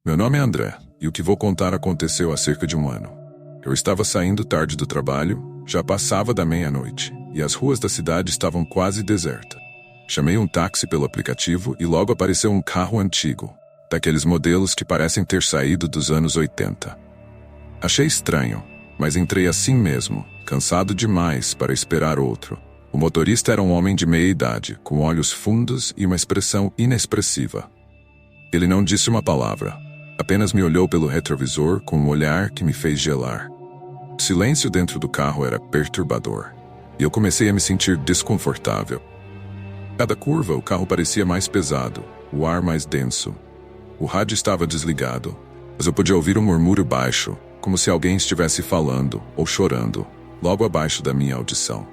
Meu nome é André, e o que vou contar aconteceu há cerca de 1 ano. Eu estava saindo tarde do trabalho, já passava da meia-noite, e as ruas da cidade estavam quase desertas. Chamei um táxi pelo aplicativo e logo apareceu um carro antigo, daqueles modelos que parecem ter saído dos anos 80. Achei estranho, mas entrei assim mesmo, cansado demais para esperar outro. O motorista era um homem de meia idade, com olhos fundos e uma expressão inexpressiva. Ele não disse uma palavra, apenas me olhou pelo retrovisor com um olhar que me fez gelar. O silêncio dentro do carro era perturbador, e eu comecei a me sentir desconfortável. Cada curva, o carro parecia mais pesado, o ar mais denso. O rádio estava desligado, mas eu podia ouvir um murmúrio baixo, como se alguém estivesse falando ou chorando, logo abaixo da minha audição.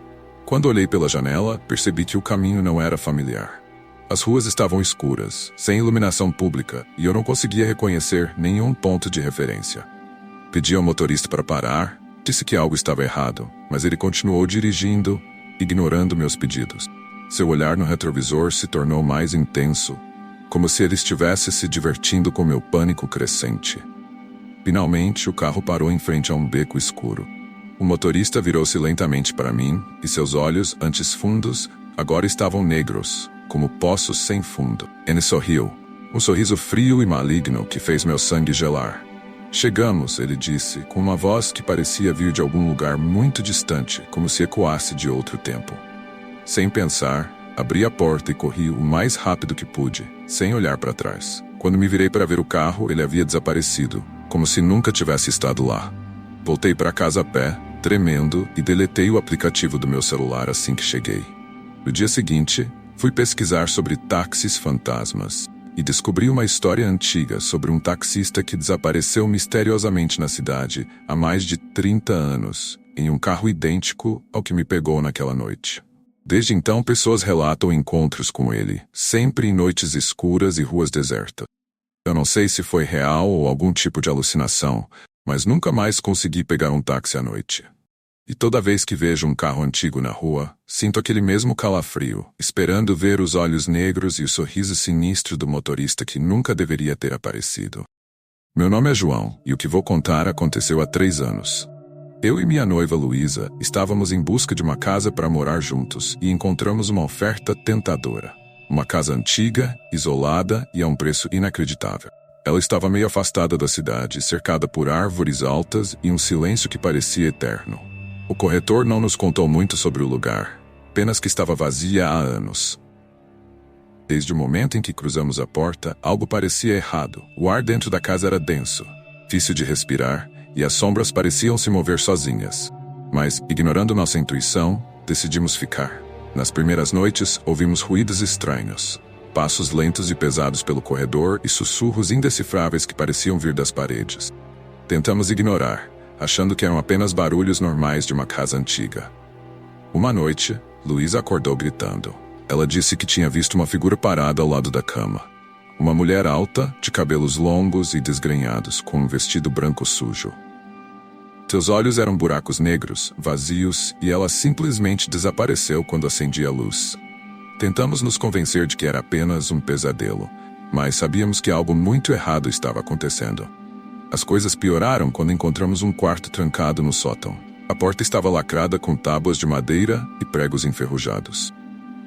Quando olhei pela janela, percebi que o caminho não era familiar. As ruas estavam escuras, sem iluminação pública, e eu não conseguia reconhecer nenhum ponto de referência. Pedi ao motorista para parar, disse que algo estava errado, mas ele continuou dirigindo, ignorando meus pedidos. Seu olhar no retrovisor se tornou mais intenso, como se ele estivesse se divertindo com meu pânico crescente. Finalmente, o carro parou em frente a um beco escuro. O motorista virou-se lentamente para mim, e seus olhos, antes fundos, agora estavam negros, como poços sem fundo. Ele sorriu, um sorriso frio e maligno que fez meu sangue gelar. Chegamos, ele disse, com uma voz que parecia vir de algum lugar muito distante, como se ecoasse de outro tempo. Sem pensar, abri a porta e corri o mais rápido que pude, sem olhar para trás. Quando me virei para ver o carro, ele havia desaparecido, como se nunca tivesse estado lá. Voltei para casa a pé, tremendo, e deletei o aplicativo do meu celular assim que cheguei. No dia seguinte, fui pesquisar sobre táxis fantasmas e descobri uma história antiga sobre um taxista que desapareceu misteriosamente na cidade há mais de 30 anos, em um carro idêntico ao que me pegou naquela noite. Desde então, pessoas relatam encontros com ele, sempre em noites escuras e ruas desertas. Eu não sei se foi real ou algum tipo de alucinação, mas nunca mais consegui pegar um táxi à noite. E toda vez que vejo um carro antigo na rua, sinto aquele mesmo calafrio, esperando ver os olhos negros e o sorriso sinistro do motorista que nunca deveria ter aparecido. Meu nome é João, e o que vou contar aconteceu há 3 anos. Eu e minha noiva Luísa estávamos em busca de uma casa para morar juntos e encontramos uma oferta tentadora. Uma casa antiga, isolada e a um preço inacreditável. Ela estava meio afastada da cidade, cercada por árvores altas e um silêncio que parecia eterno. O corretor não nos contou muito sobre o lugar, apenas que estava vazia há anos. Desde o momento em que cruzamos a porta, algo parecia errado. O ar dentro da casa era denso, difícil de respirar, e as sombras pareciam se mover sozinhas. Mas, ignorando nossa intuição, decidimos ficar. Nas primeiras noites, ouvimos ruídos estranhos, passos lentos e pesados pelo corredor e sussurros indecifráveis que pareciam vir das paredes. Tentamos ignorar, achando que eram apenas barulhos normais de uma casa antiga. Uma noite, Luísa acordou gritando. Ela disse que tinha visto uma figura parada ao lado da cama. Uma mulher alta, de cabelos longos e desgrenhados, com um vestido branco sujo. Seus olhos eram buracos negros, vazios, e ela simplesmente desapareceu quando acendi a luz. Tentamos nos convencer de que era apenas um pesadelo, mas sabíamos que algo muito errado estava acontecendo. As coisas pioraram quando encontramos um quarto trancado no sótão. A porta estava lacrada com tábuas de madeira e pregos enferrujados.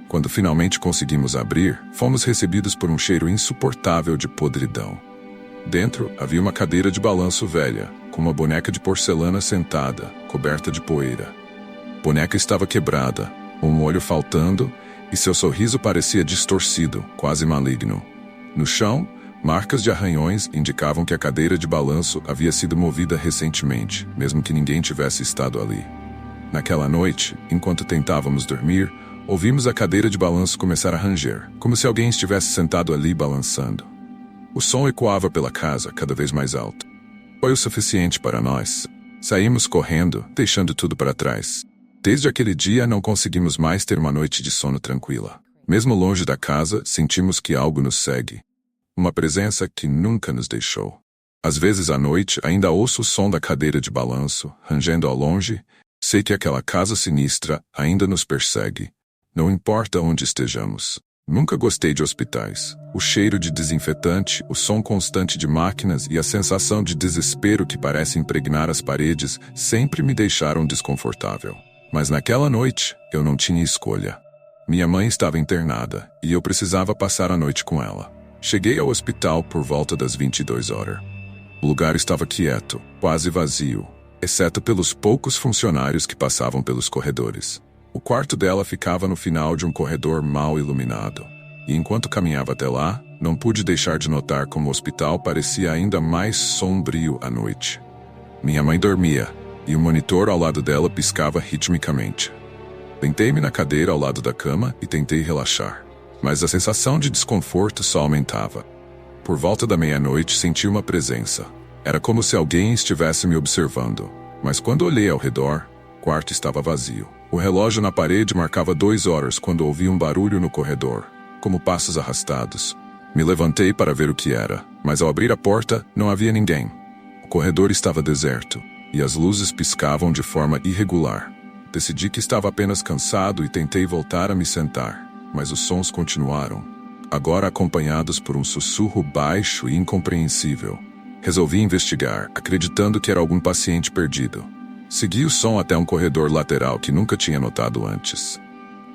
Quando finalmente conseguimos abrir, fomos recebidos por um cheiro insuportável de podridão. Dentro havia uma cadeira de balanço velha, com uma boneca de porcelana sentada, coberta de poeira. A boneca estava quebrada, um olho faltando, e seu sorriso parecia distorcido, quase maligno. No chão, marcas de arranhões indicavam que a cadeira de balanço havia sido movida recentemente, mesmo que ninguém tivesse estado ali. Naquela noite, enquanto tentávamos dormir, ouvimos a cadeira de balanço começar a ranger, como se alguém estivesse sentado ali balançando. O som ecoava pela casa, cada vez mais alto. Foi o suficiente para nós. Saímos correndo, deixando tudo para trás. Desde aquele dia, não conseguimos mais ter uma noite de sono tranquila. Mesmo longe da casa, sentimos que algo nos segue. Uma presença que nunca nos deixou. Às vezes à noite, ainda ouço o som da cadeira de balanço, rangendo ao longe. Sei que aquela casa sinistra ainda nos persegue. Não importa onde estejamos. Nunca gostei de hospitais. O cheiro de desinfetante, o som constante de máquinas e a sensação de desespero que parece impregnar as paredes sempre me deixaram desconfortável. Mas naquela noite, eu não tinha escolha. Minha mãe estava internada e eu precisava passar a noite com ela. Cheguei ao hospital por volta das 22 horas. O lugar estava quieto, quase vazio, exceto pelos poucos funcionários que passavam pelos corredores. O quarto dela ficava no final de um corredor mal iluminado. E enquanto caminhava até lá, não pude deixar de notar como o hospital parecia ainda mais sombrio à noite. Minha mãe dormia, e o monitor ao lado dela piscava ritmicamente. Deitei-me na cadeira ao lado da cama e tentei relaxar. Mas a sensação de desconforto só aumentava. Por volta da meia-noite senti uma presença. Era como se alguém estivesse me observando. Mas quando olhei ao redor, o quarto estava vazio. O relógio na parede marcava 2 horas quando ouvi um barulho no corredor, como passos arrastados. Me levantei para ver o que era, mas ao abrir a porta, não havia ninguém. O corredor estava deserto, e as luzes piscavam de forma irregular. Decidi que estava apenas cansado e tentei voltar a me sentar, mas os sons continuaram, agora acompanhados por um sussurro baixo e incompreensível. Resolvi investigar, acreditando que era algum paciente perdido. Segui o som até um corredor lateral que nunca tinha notado antes.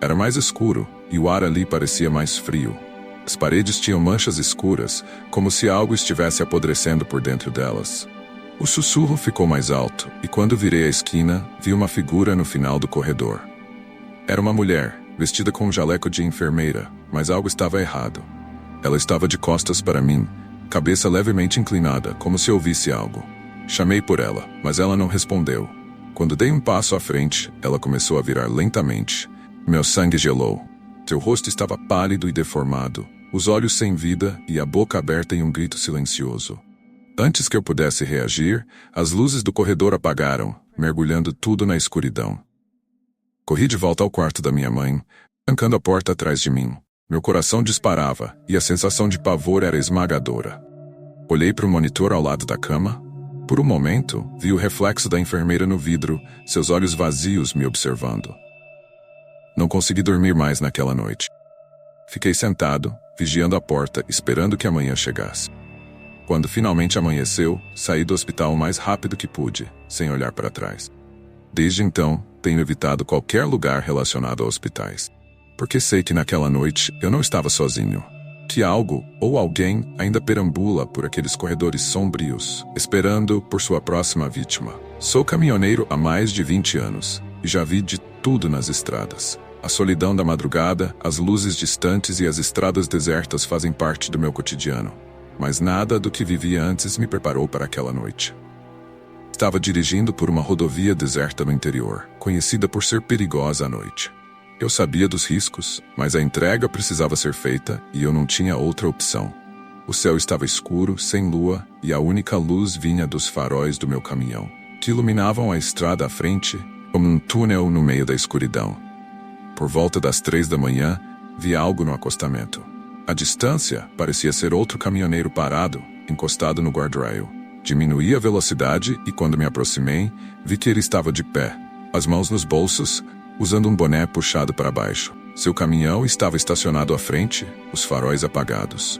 Era mais escuro, e o ar ali parecia mais frio. As paredes tinham manchas escuras, como se algo estivesse apodrecendo por dentro delas. O sussurro ficou mais alto, e quando virei a esquina, vi uma figura no final do corredor. Era uma mulher, vestida com um jaleco de enfermeira, mas algo estava errado. Ela estava de costas para mim, cabeça levemente inclinada, como se ouvisse algo. Chamei por ela, mas ela não respondeu. Quando dei um passo à frente, ela começou a virar lentamente. Meu sangue gelou. Seu rosto estava pálido e deformado, os olhos sem vida e a boca aberta em um grito silencioso. Antes que eu pudesse reagir, as luzes do corredor apagaram, mergulhando tudo na escuridão. Corri de volta ao quarto da minha mãe, trancando a porta atrás de mim. Meu coração disparava e a sensação de pavor era esmagadora. Olhei para o monitor ao lado da cama. Por um momento, vi o reflexo da enfermeira no vidro, seus olhos vazios me observando. Não consegui dormir mais naquela noite. Fiquei sentado, vigiando a porta, esperando que a manhã chegasse. Quando finalmente amanheceu, saí do hospital o mais rápido que pude, sem olhar para trás. Desde então, tenho evitado qualquer lugar relacionado a hospitais. Porque sei que naquela noite eu não estava sozinho. Que algo ou alguém ainda perambula por aqueles corredores sombrios, esperando por sua próxima vítima. Sou caminhoneiro há mais de 20 anos e já vi de tudo nas estradas. A solidão da madrugada, as luzes distantes e as estradas desertas fazem parte do meu cotidiano. Mas nada do que vivia antes me preparou para aquela noite. Estava dirigindo por uma rodovia deserta no interior, conhecida por ser perigosa à noite. Eu sabia dos riscos, mas a entrega precisava ser feita e eu não tinha outra opção. O céu estava escuro, sem lua, e a única luz vinha dos faróis do meu caminhão, que iluminavam a estrada à frente como um túnel no meio da escuridão. Por volta das 3 da manhã, vi algo no acostamento. À distância, parecia ser outro caminhoneiro parado, encostado no guardrail. Diminuí a velocidade e quando me aproximei, vi que ele estava de pé, as mãos nos bolsos, usando um boné puxado para baixo. Seu caminhão estava estacionado à frente, os faróis apagados.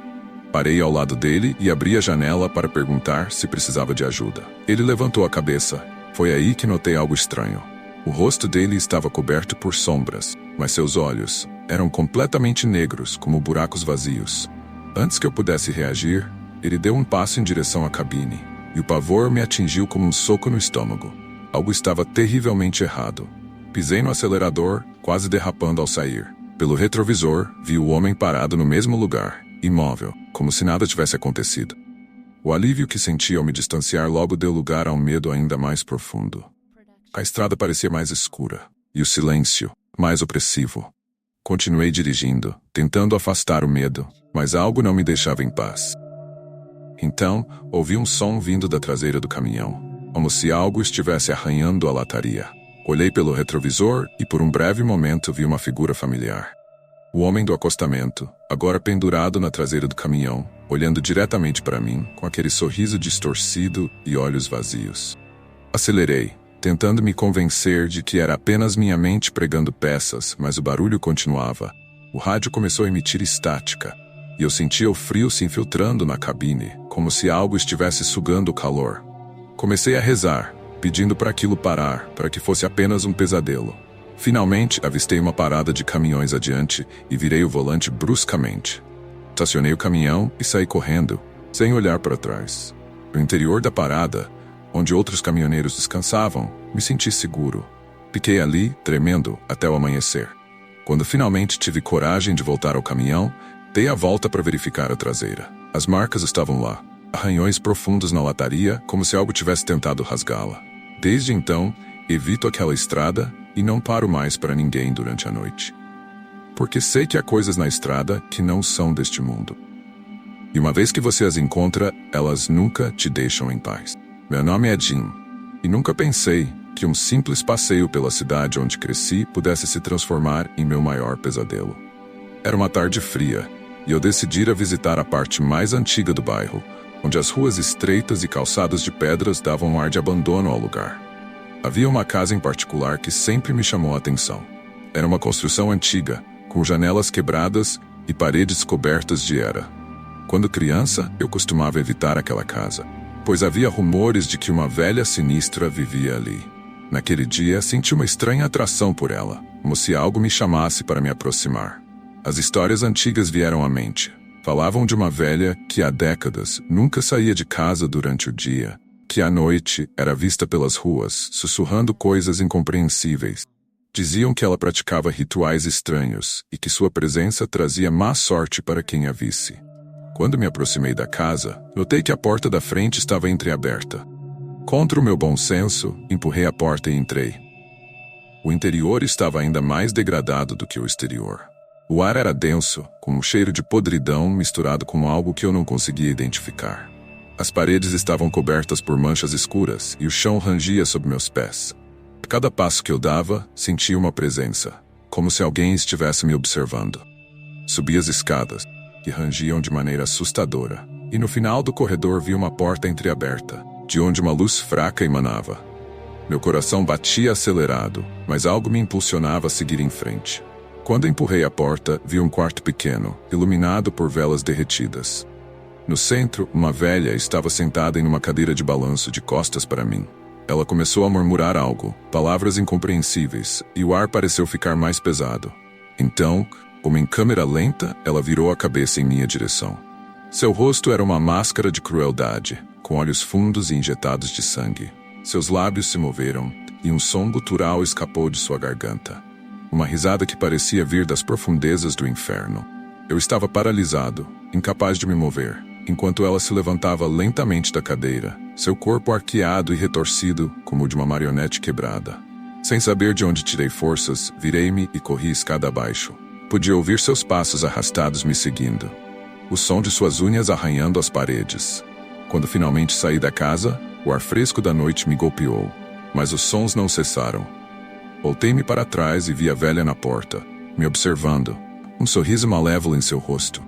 Parei ao lado dele e abri a janela para perguntar se precisava de ajuda. Ele levantou a cabeça. Foi aí que notei algo estranho. O rosto dele estava coberto por sombras, mas seus olhos eram completamente negros, como buracos vazios. Antes que eu pudesse reagir, ele deu um passo em direção à cabine, e o pavor me atingiu como um soco no estômago. Algo estava terrivelmente errado. Pisei no acelerador, quase derrapando ao sair. Pelo retrovisor, vi o homem parado no mesmo lugar, imóvel, como se nada tivesse acontecido. O alívio que senti ao me distanciar logo deu lugar a um medo ainda mais profundo. A estrada parecia mais escura, e o silêncio, mais opressivo. Continuei dirigindo, tentando afastar o medo, mas algo não me deixava em paz. Então, ouvi um som vindo da traseira do caminhão, como se algo estivesse arranhando a lataria. Olhei pelo retrovisor e por um breve momento vi uma figura familiar. O homem do acostamento, agora pendurado na traseira do caminhão, olhando diretamente para mim, com aquele sorriso distorcido e olhos vazios. Acelerei, tentando me convencer de que era apenas minha mente pregando peças, mas o barulho continuava, O rádio começou a emitir estática, e eu sentia o frio se infiltrando na cabine, como se algo estivesse sugando o calor. Comecei a rezar, pedindo para aquilo parar, para que fosse apenas um pesadelo. Finalmente, avistei uma parada de caminhões adiante e virei o volante bruscamente. Estacionei o caminhão e saí correndo, sem olhar para trás. No interior da parada, onde outros caminhoneiros descansavam, me senti seguro. Fiquei ali, tremendo, até o amanhecer. Quando finalmente tive coragem de voltar ao caminhão, dei a volta para verificar a traseira. As marcas estavam lá, arranhões profundos na lataria, como se algo tivesse tentado rasgá-la. Desde então, evito aquela estrada e não paro mais para ninguém durante a noite. Porque sei que há coisas na estrada que não são deste mundo. E uma vez que você as encontra, elas nunca te deixam em paz. Meu nome é Jim, e nunca pensei que um simples passeio pela cidade onde cresci pudesse se transformar em meu maior pesadelo. Era uma tarde fria, e eu decidi ir visitar a parte mais antiga do bairro, onde as ruas estreitas e calçadas de pedras davam um ar de abandono ao lugar. Havia uma casa em particular que sempre me chamou a atenção. Era uma construção antiga, com janelas quebradas e paredes cobertas de era. Quando criança, eu costumava evitar aquela casa, pois havia rumores de que uma velha sinistra vivia ali. Naquele dia, senti uma estranha atração por ela, como se algo me chamasse para me aproximar. As histórias antigas vieram à mente. Falavam de uma velha que há décadas nunca saía de casa durante o dia, que à noite era vista pelas ruas, sussurrando coisas incompreensíveis. Diziam que ela praticava rituais estranhos e que sua presença trazia má sorte para quem a visse. Quando me aproximei da casa, notei que a porta da frente estava entreaberta. Contra o meu bom senso, empurrei a porta e entrei. O interior estava ainda mais degradado do que o exterior. O ar era denso, com um cheiro de podridão misturado com algo que eu não conseguia identificar. As paredes estavam cobertas por manchas escuras e o chão rangia sob meus pés. A cada passo que eu dava, sentia uma presença, como se alguém estivesse me observando. Subi as escadas, que rangiam de maneira assustadora, e no final do corredor vi uma porta entreaberta, de onde uma luz fraca emanava. Meu coração batia acelerado, mas algo me impulsionava a seguir em frente. Quando empurrei a porta, vi um quarto pequeno, iluminado por velas derretidas. No centro, uma velha estava sentada em uma cadeira de balanço de costas para mim. Ela começou a murmurar algo, palavras incompreensíveis, e o ar pareceu ficar mais pesado. Então, como em câmera lenta, ela virou a cabeça em minha direção. Seu rosto era uma máscara de crueldade, com olhos fundos e injetados de sangue. Seus lábios se moveram, e um som gutural escapou de sua garganta. Uma risada que parecia vir das profundezas do inferno. Eu estava paralisado, incapaz de me mover, enquanto ela se levantava lentamente da cadeira, seu corpo arqueado e retorcido como o de uma marionete quebrada. Sem saber de onde tirei forças, virei-me e corri escada abaixo. Podia ouvir seus passos arrastados me seguindo. O som de suas unhas arranhando as paredes. Quando finalmente saí da casa, o ar fresco da noite me golpeou, mas os sons não cessaram. Voltei-me para trás e vi a velha na porta, me observando, um sorriso malévolo em seu rosto.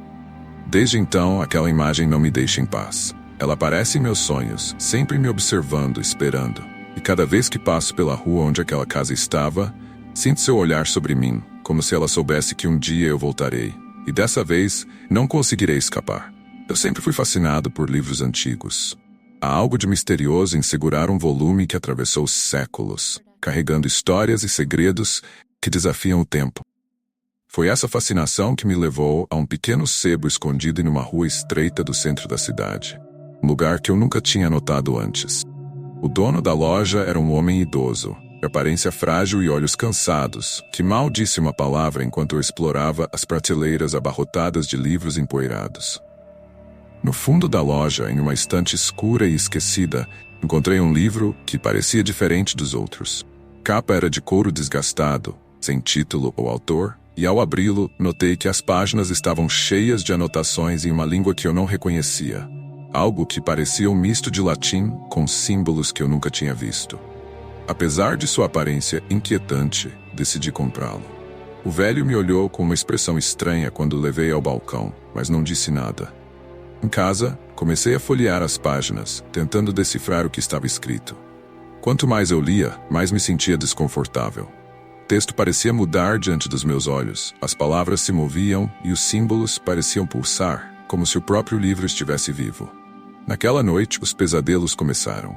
Desde então, aquela imagem não me deixa em paz. Ela aparece em meus sonhos, sempre me observando, esperando. E cada vez que passo pela rua onde aquela casa estava, sinto seu olhar sobre mim, como se ela soubesse que um dia eu voltarei. E dessa vez, não conseguirei escapar. Eu sempre fui fascinado por livros antigos. Há algo de misterioso em segurar um volume que atravessou séculos, carregando histórias e segredos que desafiam o tempo. Foi essa fascinação que me levou a um pequeno sebo escondido em uma rua estreita do centro da cidade, um lugar que eu nunca tinha notado antes. O dono da loja era um homem idoso, de aparência frágil e olhos cansados, que mal disse uma palavra enquanto eu explorava as prateleiras abarrotadas de livros empoeirados. No fundo da loja, em uma estante escura e esquecida, encontrei um livro que parecia diferente dos outros. A capa era de couro desgastado, sem título ou autor, e ao abri-lo, notei que as páginas estavam cheias de anotações em uma língua que eu não reconhecia. Algo que parecia um misto de latim com símbolos que eu nunca tinha visto. Apesar de sua aparência inquietante, decidi comprá-lo. O velho me olhou com uma expressão estranha quando o levei ao balcão, mas não disse nada. Em casa, comecei a folhear as páginas, tentando decifrar o que estava escrito. Quanto mais eu lia, mais me sentia desconfortável. texto parecia mudar diante dos meus olhos, as palavras se moviam e os símbolos pareciam pulsar, como se o próprio livro estivesse vivo. Naquela noite, os pesadelos começaram.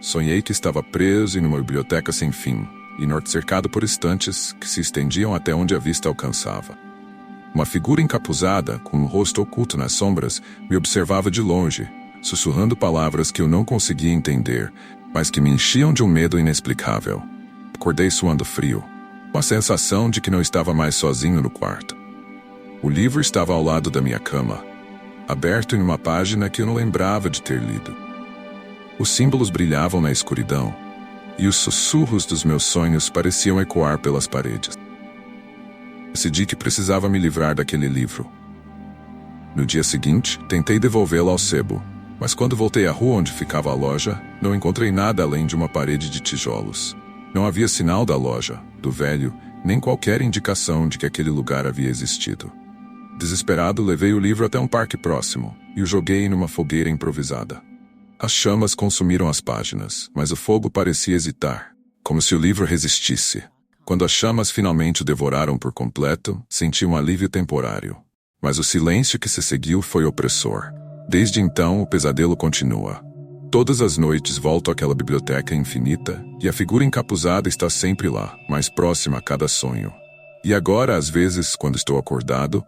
Sonhei que estava preso em uma biblioteca sem fim, e cercado por estantes que se estendiam até onde a vista alcançava. Uma figura encapuzada, com um rosto oculto nas sombras, me observava de longe, sussurrando palavras que eu não conseguia entender, mas que me enchiam de um medo inexplicável. Acordei suando frio, com a sensação de que não estava mais sozinho no quarto. O livro estava ao lado da minha cama, aberto em uma página que eu não lembrava de ter lido. Os símbolos brilhavam na escuridão, e os sussurros dos meus sonhos pareciam ecoar pelas paredes. Decidi que precisava me livrar daquele livro. No dia seguinte, tentei devolvê-lo ao sebo, mas quando voltei à rua onde ficava a loja, não encontrei nada além de uma parede de tijolos. Não havia sinal da loja, do velho, nem qualquer indicação de que aquele lugar havia existido. Desesperado, levei o livro até um parque próximo e o joguei numa fogueira improvisada. As chamas consumiram as páginas, mas o fogo parecia hesitar, como se o livro resistisse. Quando as chamas finalmente o devoraram por completo, senti um alívio temporário. Mas o silêncio que se seguiu foi opressor. Desde então, o pesadelo continua. Todas as noites volto àquela biblioteca infinita, e a figura encapuzada está sempre lá, mais próxima a cada sonho. E agora, às vezes, quando estou acordado,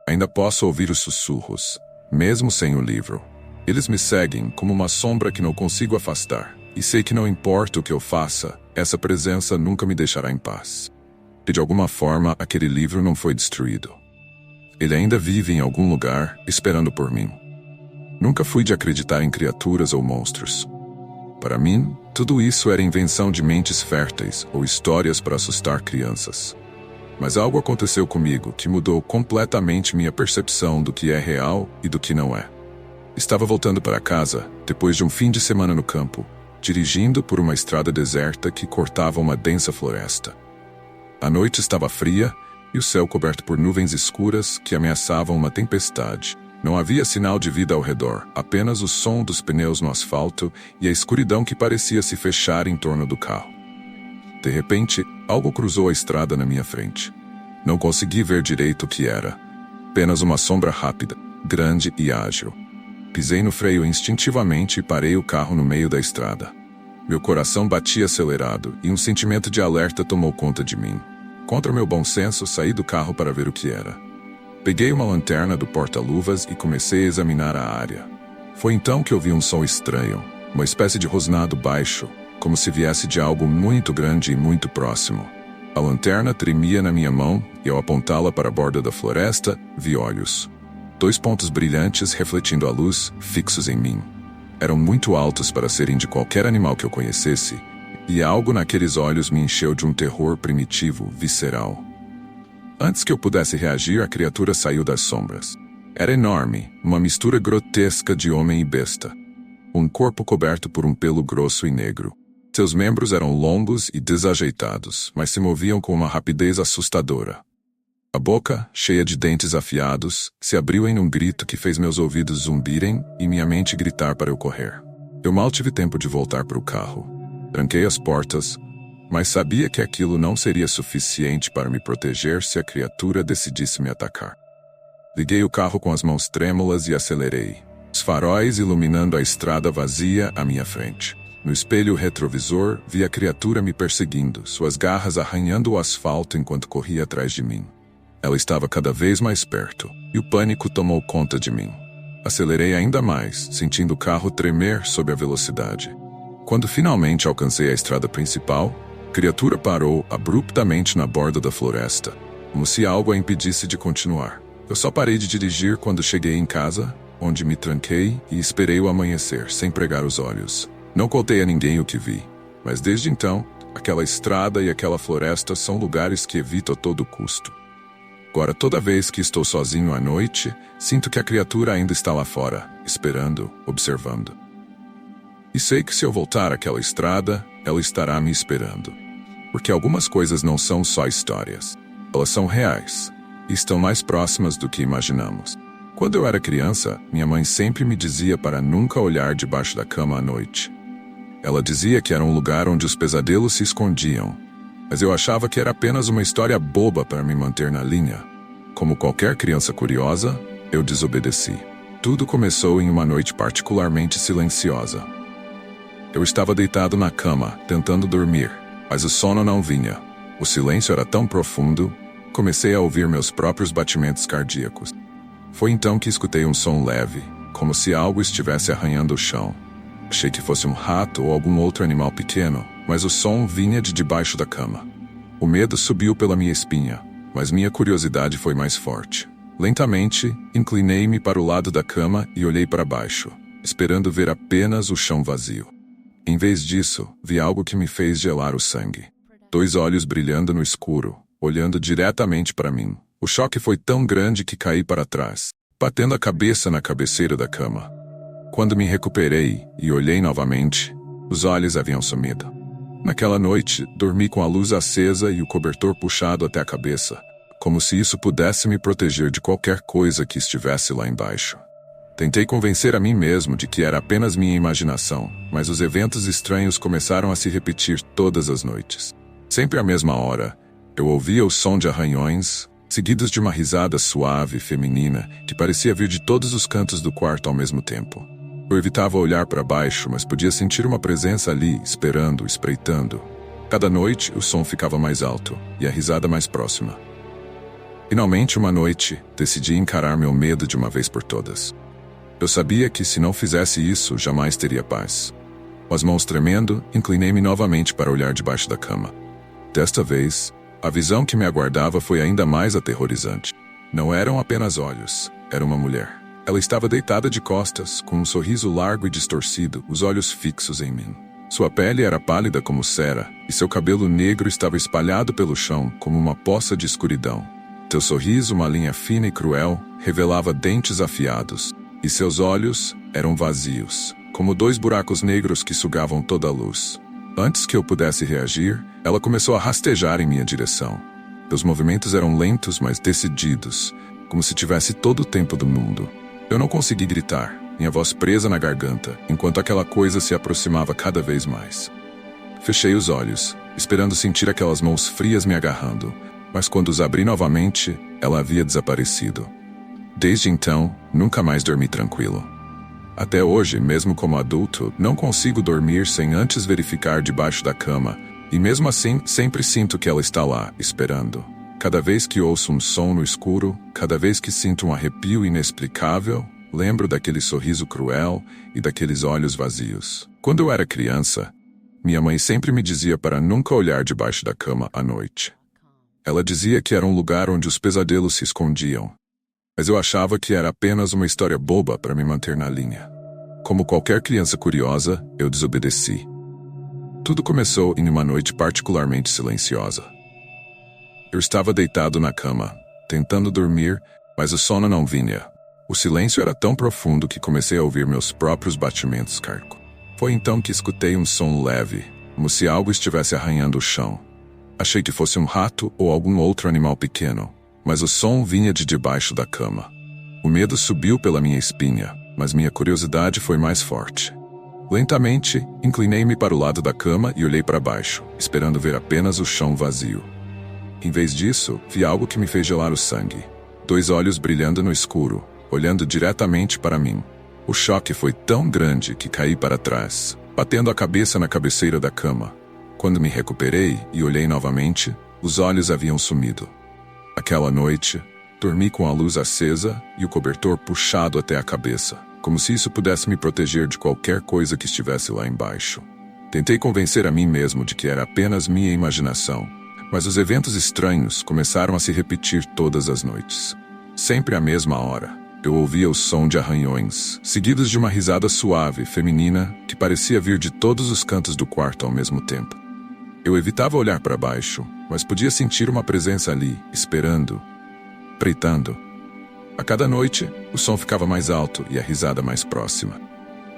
ainda posso ouvir os sussurros, mesmo sem o livro. Eles me seguem como uma sombra que não consigo afastar, e sei que não importa o que eu faça, essa presença nunca me deixará em paz. E de alguma forma, aquele livro não foi destruído. Ele ainda vive em algum lugar, esperando por mim. Nunca fui de acreditar em criaturas ou monstros. Para mim, tudo isso era invenção de mentes férteis ou histórias para assustar crianças. Mas algo aconteceu comigo que mudou completamente minha percepção do que é real e do que não é. Estava voltando para casa, depois de um fim de semana no campo, dirigindo por uma estrada deserta que cortava uma densa floresta. A noite estava fria e o céu coberto por nuvens escuras que ameaçavam uma tempestade. Não havia sinal de vida ao redor, apenas o som dos pneus no asfalto e a escuridão que parecia se fechar em torno do carro. De repente, algo cruzou a estrada na minha frente. Não consegui ver direito o que era. Apenas uma sombra rápida, grande e ágil. Pisei no freio instintivamente e parei o carro no meio da estrada. Meu coração batia acelerado e um sentimento de alerta tomou conta de mim. Contra meu bom senso, saí do carro para ver o que era. Peguei uma lanterna do porta-luvas e comecei a examinar a área. Foi então que ouvi um som estranho, uma espécie de rosnado baixo, como se viesse de algo muito grande e muito próximo. A lanterna tremia na minha mão e ao apontá-la para a borda da floresta, vi olhos. 2 pontos brilhantes refletindo a luz, fixos em mim. Eram muito altos para serem de qualquer animal que eu conhecesse, e algo naqueles olhos me encheu de um terror primitivo, visceral. Antes que eu pudesse reagir, a criatura saiu das sombras. Era enorme, uma mistura grotesca de homem e besta. Um corpo coberto por um pelo grosso e negro. Seus membros eram longos e desajeitados, mas se moviam com uma rapidez assustadora. A boca, cheia de dentes afiados, se abriu em um grito que fez meus ouvidos zumbirem e minha mente gritar para eu correr. Eu mal tive tempo de voltar para o carro. Tranquei as portas, mas sabia que aquilo não seria suficiente para me proteger se a criatura decidisse me atacar. Liguei o carro com as mãos trêmulas e acelerei, os faróis iluminando a estrada vazia à minha frente. No espelho retrovisor, vi a criatura me perseguindo, suas garras arranhando o asfalto enquanto corria atrás de mim. Ela estava cada vez mais perto, e o pânico tomou conta de mim. Acelerei ainda mais, sentindo o carro tremer sob a velocidade. Quando finalmente alcancei a estrada principal, a criatura parou abruptamente na borda da floresta, como se algo a impedisse de continuar. Eu só parei de dirigir quando cheguei em casa, onde me tranquei e esperei o amanhecer, sem pregar os olhos. Não contei a ninguém o que vi, mas desde então, aquela estrada e aquela floresta são lugares que evito a todo custo. Agora, toda vez que estou sozinho à noite, sinto que a criatura ainda está lá fora, esperando, observando. E sei que se eu voltar àquela estrada, ela estará me esperando. Porque algumas coisas não são só histórias. Elas são reais, e estão mais próximas do que imaginamos. Quando eu era criança, minha mãe sempre me dizia para nunca olhar debaixo da cama à noite. Ela dizia que era um lugar onde os pesadelos se escondiam. mas eu achava que era apenas uma história boba para me manter na linha. Como qualquer criança curiosa, eu desobedeci. Tudo começou em uma noite particularmente silenciosa. Eu estava deitado na cama, tentando dormir, mas o sono não vinha. O silêncio era tão profundo, comecei a ouvir meus próprios batimentos cardíacos. Foi então que escutei um som leve, como se algo estivesse arranhando o chão. Achei que fosse um rato ou algum outro animal pequeno, mas o som vinha de debaixo da cama. O medo subiu pela minha espinha, mas minha curiosidade foi mais forte. Lentamente, inclinei-me para o lado da cama e olhei para baixo, esperando ver apenas o chão vazio. Em vez disso, vi algo que me fez gelar o sangue. 2 olhos brilhando no escuro, olhando diretamente para mim. O choque foi tão grande que caí para trás, batendo a cabeça na cabeceira da cama. Quando me recuperei e olhei novamente, os olhos haviam sumido. Naquela noite, dormi com a luz acesa e o cobertor puxado até a cabeça, como se isso pudesse me proteger de qualquer coisa que estivesse lá embaixo. Tentei convencer a mim mesmo de que era apenas minha imaginação, mas os eventos estranhos começaram a se repetir todas as noites. Sempre à mesma hora, eu ouvia o som de arranhões, seguidos de uma risada suave e feminina que parecia vir de todos os cantos do quarto ao mesmo tempo. Eu evitava olhar para baixo, mas podia sentir uma presença ali, esperando, espreitando. Cada noite, o som ficava mais alto e a risada mais próxima. Finalmente, uma noite, decidi encarar meu medo de uma vez por todas. Eu sabia que, se não fizesse isso, jamais teria paz. Com as mãos tremendo, inclinei-me novamente para olhar debaixo da cama. Desta vez, a visão que me aguardava foi ainda mais aterrorizante. Não eram apenas olhos, era uma mulher. Ela estava deitada de costas, com um sorriso largo e distorcido, os olhos fixos em mim. Sua pele era pálida como cera, e seu cabelo negro estava espalhado pelo chão como uma poça de escuridão. Seu sorriso, uma linha fina e cruel, revelava dentes afiados, e seus olhos eram vazios, como 2 buracos negros que sugavam toda a luz. Antes que eu pudesse reagir, ela começou a rastejar em minha direção. Seus movimentos eram lentos, mas decididos, como se tivesse todo o tempo do mundo. Eu não consegui gritar, minha voz presa na garganta, enquanto aquela coisa se aproximava cada vez mais. Fechei os olhos, esperando sentir aquelas mãos frias me agarrando, mas quando os abri novamente, ela havia desaparecido. Desde então, nunca mais dormi tranquilo. Até hoje, mesmo como adulto, não consigo dormir sem antes verificar debaixo da cama, e mesmo assim, sempre sinto que ela está lá, esperando. Cada vez que ouço um som no escuro, cada vez que sinto um arrepio inexplicável, lembro daquele sorriso cruel e daqueles olhos vazios. Quando eu era criança, minha mãe sempre me dizia para nunca olhar debaixo da cama à noite. Ela dizia que era um lugar onde os pesadelos se escondiam, mas eu achava que era apenas uma história boba para me manter na linha. Como qualquer criança curiosa, eu desobedeci. Tudo começou em uma noite particularmente silenciosa. Eu estava deitado na cama, tentando dormir, mas o sono não vinha. O silêncio era tão profundo que comecei a ouvir meus próprios batimentos cardíacos. Foi então que escutei um som leve, como se algo estivesse arranhando o chão. Achei que fosse um rato ou algum outro animal pequeno, mas o som vinha de debaixo da cama. O medo subiu pela minha espinha, mas minha curiosidade foi mais forte. Lentamente, inclinei-me para o lado da cama e olhei para baixo, esperando ver apenas o chão vazio. Em vez disso, vi algo que me fez gelar o sangue. 2 olhos brilhando no escuro, olhando diretamente para mim. O choque foi tão grande que caí para trás, batendo a cabeça na cabeceira da cama. Quando me recuperei e olhei novamente, os olhos haviam sumido. Aquela noite, dormi com a luz acesa e o cobertor puxado até a cabeça, como se isso pudesse me proteger de qualquer coisa que estivesse lá embaixo. Tentei convencer a mim mesmo de que era apenas minha imaginação, mas os eventos estranhos começaram a se repetir todas as noites. Sempre à mesma hora, eu ouvia o som de arranhões, seguidos de uma risada suave, feminina, que parecia vir de todos os cantos do quarto ao mesmo tempo. Eu evitava olhar para baixo, mas podia sentir uma presença ali, esperando, espreitando. A cada noite, o som ficava mais alto e a risada mais próxima.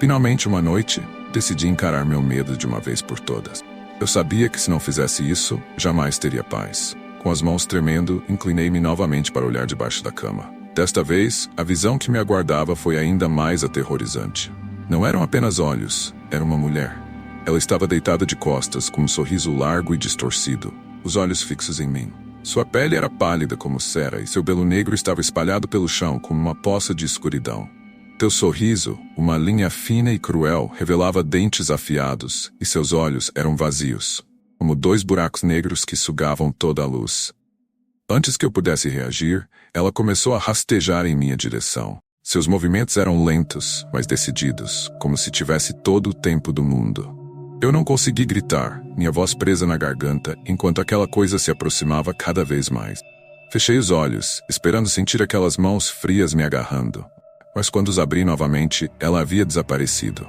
Finalmente, uma noite, decidi encarar meu medo de uma vez por todas. Eu sabia que se não fizesse isso, jamais teria paz. Com as mãos tremendo, inclinei-me novamente para olhar debaixo da cama. Desta vez, a visão que me aguardava foi ainda mais aterrorizante. Não eram apenas olhos, era uma mulher. Ela estava deitada de costas, com um sorriso largo e distorcido, os olhos fixos em mim. Sua pele era pálida como cera e seu pelo negro estava espalhado pelo chão como uma poça de escuridão. Teu sorriso, uma linha fina e cruel, revelava dentes afiados, e seus olhos eram vazios, como dois buracos negros que sugavam toda a luz. Antes que eu pudesse reagir, ela começou a rastejar em minha direção. Seus movimentos eram lentos, mas decididos, como se tivesse todo o tempo do mundo. Eu não consegui gritar, minha voz presa na garganta, enquanto aquela coisa se aproximava cada vez mais. Fechei os olhos, esperando sentir aquelas mãos frias me agarrando. Mas quando os abri novamente, ela havia desaparecido.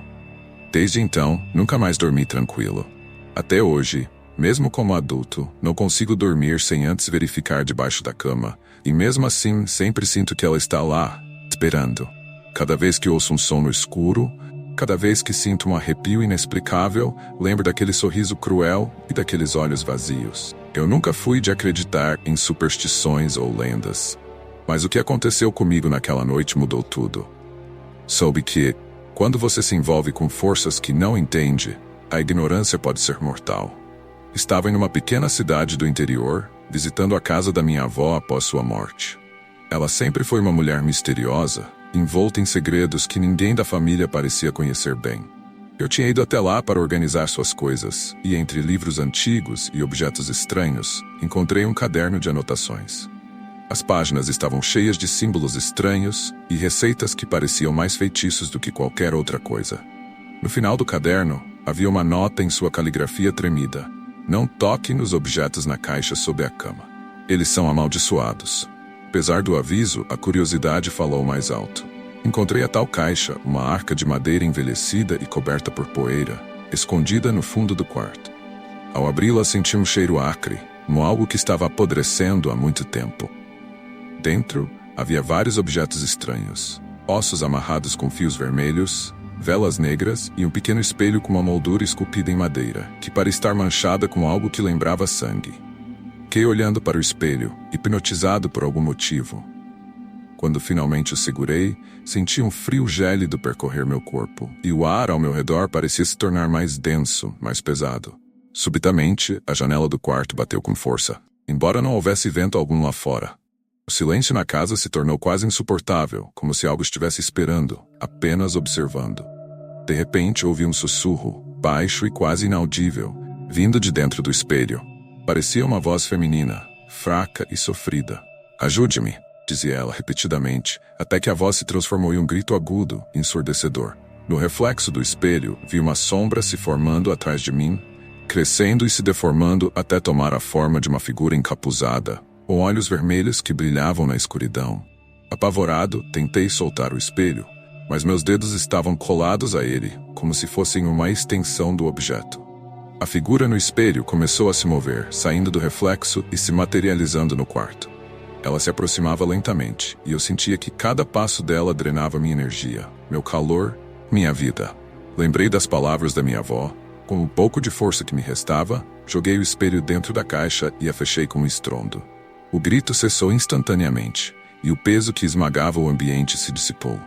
Desde então, nunca mais dormi tranquilo. Até hoje, mesmo como adulto, não consigo dormir sem antes verificar debaixo da cama, e mesmo assim sempre sinto que ela está lá, esperando. Cada vez que ouço um som no escuro, cada vez que sinto um arrepio inexplicável, lembro daquele sorriso cruel e daqueles olhos vazios. Eu nunca fui de acreditar em superstições ou lendas. Mas o que aconteceu comigo naquela noite mudou tudo. Soube que, quando você se envolve com forças que não entende, a ignorância pode ser mortal. Estava em uma pequena cidade do interior, visitando a casa da minha avó após sua morte. Ela sempre foi uma mulher misteriosa, envolta em segredos que ninguém da família parecia conhecer bem. Eu tinha ido até lá para organizar suas coisas, e entre livros antigos e objetos estranhos, encontrei um caderno de anotações. As páginas estavam cheias de símbolos estranhos e receitas que pareciam mais feitiços do que qualquer outra coisa. No final do caderno, havia uma nota em sua caligrafia tremida. Não toque nos objetos na caixa sob a cama. Eles são amaldiçoados. Apesar do aviso, a curiosidade falou mais alto. Encontrei a tal caixa, uma arca de madeira envelhecida e coberta por poeira, escondida no fundo do quarto. Ao abri-la, senti um cheiro acre, como algo que estava apodrecendo há muito tempo. Dentro, havia vários objetos estranhos. Ossos amarrados com fios vermelhos, velas negras e um pequeno espelho com uma moldura esculpida em madeira, que parecia estar manchada com algo que lembrava sangue. Fiquei olhando para o espelho, hipnotizado por algum motivo. Quando finalmente o segurei, senti um frio gélido percorrer meu corpo, e o ar ao meu redor parecia se tornar mais denso, mais pesado. Subitamente, a janela do quarto bateu com força, embora não houvesse vento algum lá fora. O silêncio na casa se tornou quase insuportável, como se algo estivesse esperando, apenas observando. De repente, ouvi um sussurro, baixo e quase inaudível, vindo de dentro do espelho. Parecia uma voz feminina, fraca e sofrida. "Ajude-me", dizia ela repetidamente, até que a voz se transformou em um grito agudo, ensurdecedor. No reflexo do espelho, vi uma sombra se formando atrás de mim, crescendo e se deformando até tomar a forma de uma figura encapuzada, com olhos vermelhos que brilhavam na escuridão. Apavorado, tentei soltar o espelho, mas meus dedos estavam colados a ele, como se fossem uma extensão do objeto. A figura no espelho começou a se mover, saindo do reflexo e se materializando no quarto. Ela se aproximava lentamente, e eu sentia que cada passo dela drenava minha energia, meu calor, minha vida. Lembrei das palavras da minha avó. Com o pouco de força que me restava, joguei o espelho dentro da caixa e a fechei com um estrondo. O grito cessou instantaneamente, e o peso que esmagava o ambiente se dissipou.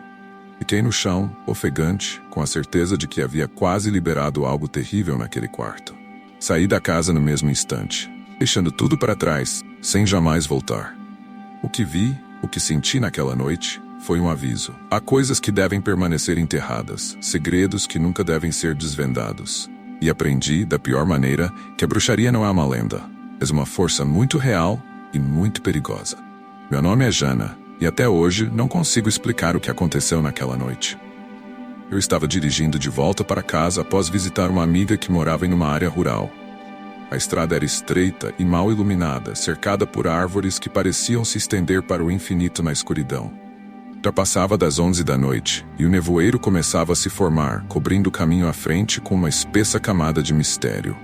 Fiquei no chão, ofegante, com a certeza de que havia quase liberado algo terrível naquele quarto. Saí da casa no mesmo instante, deixando tudo para trás, sem jamais voltar. O que vi, o que senti naquela noite, foi um aviso. Há coisas que devem permanecer enterradas, segredos que nunca devem ser desvendados. E aprendi, da pior maneira, que a bruxaria não é uma lenda. É uma força muito real e muito perigosa. Meu nome é Jana, e até hoje não consigo explicar o que aconteceu naquela noite. Eu estava dirigindo de volta para casa após visitar uma amiga que morava em uma área rural. A estrada era estreita e mal iluminada, cercada por árvores que pareciam se estender para o infinito na escuridão. Já passava das 11 da noite, e o nevoeiro começava a se formar, cobrindo o caminho à frente com uma espessa camada de mistério.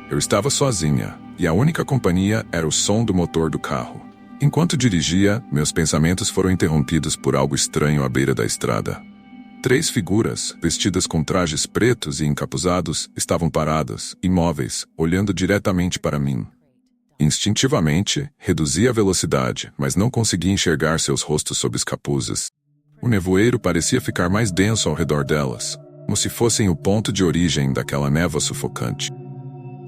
Eu estava sozinha, e a única companhia era o som do motor do carro. Enquanto dirigia, meus pensamentos foram interrompidos por algo estranho à beira da estrada. 3 figuras, vestidas com trajes pretos e encapuzados, estavam paradas, imóveis, olhando diretamente para mim. Instintivamente, reduzi a velocidade, mas não consegui enxergar seus rostos sob os capuzes. O nevoeiro parecia ficar mais denso ao redor delas, como se fossem o ponto de origem daquela névoa sufocante.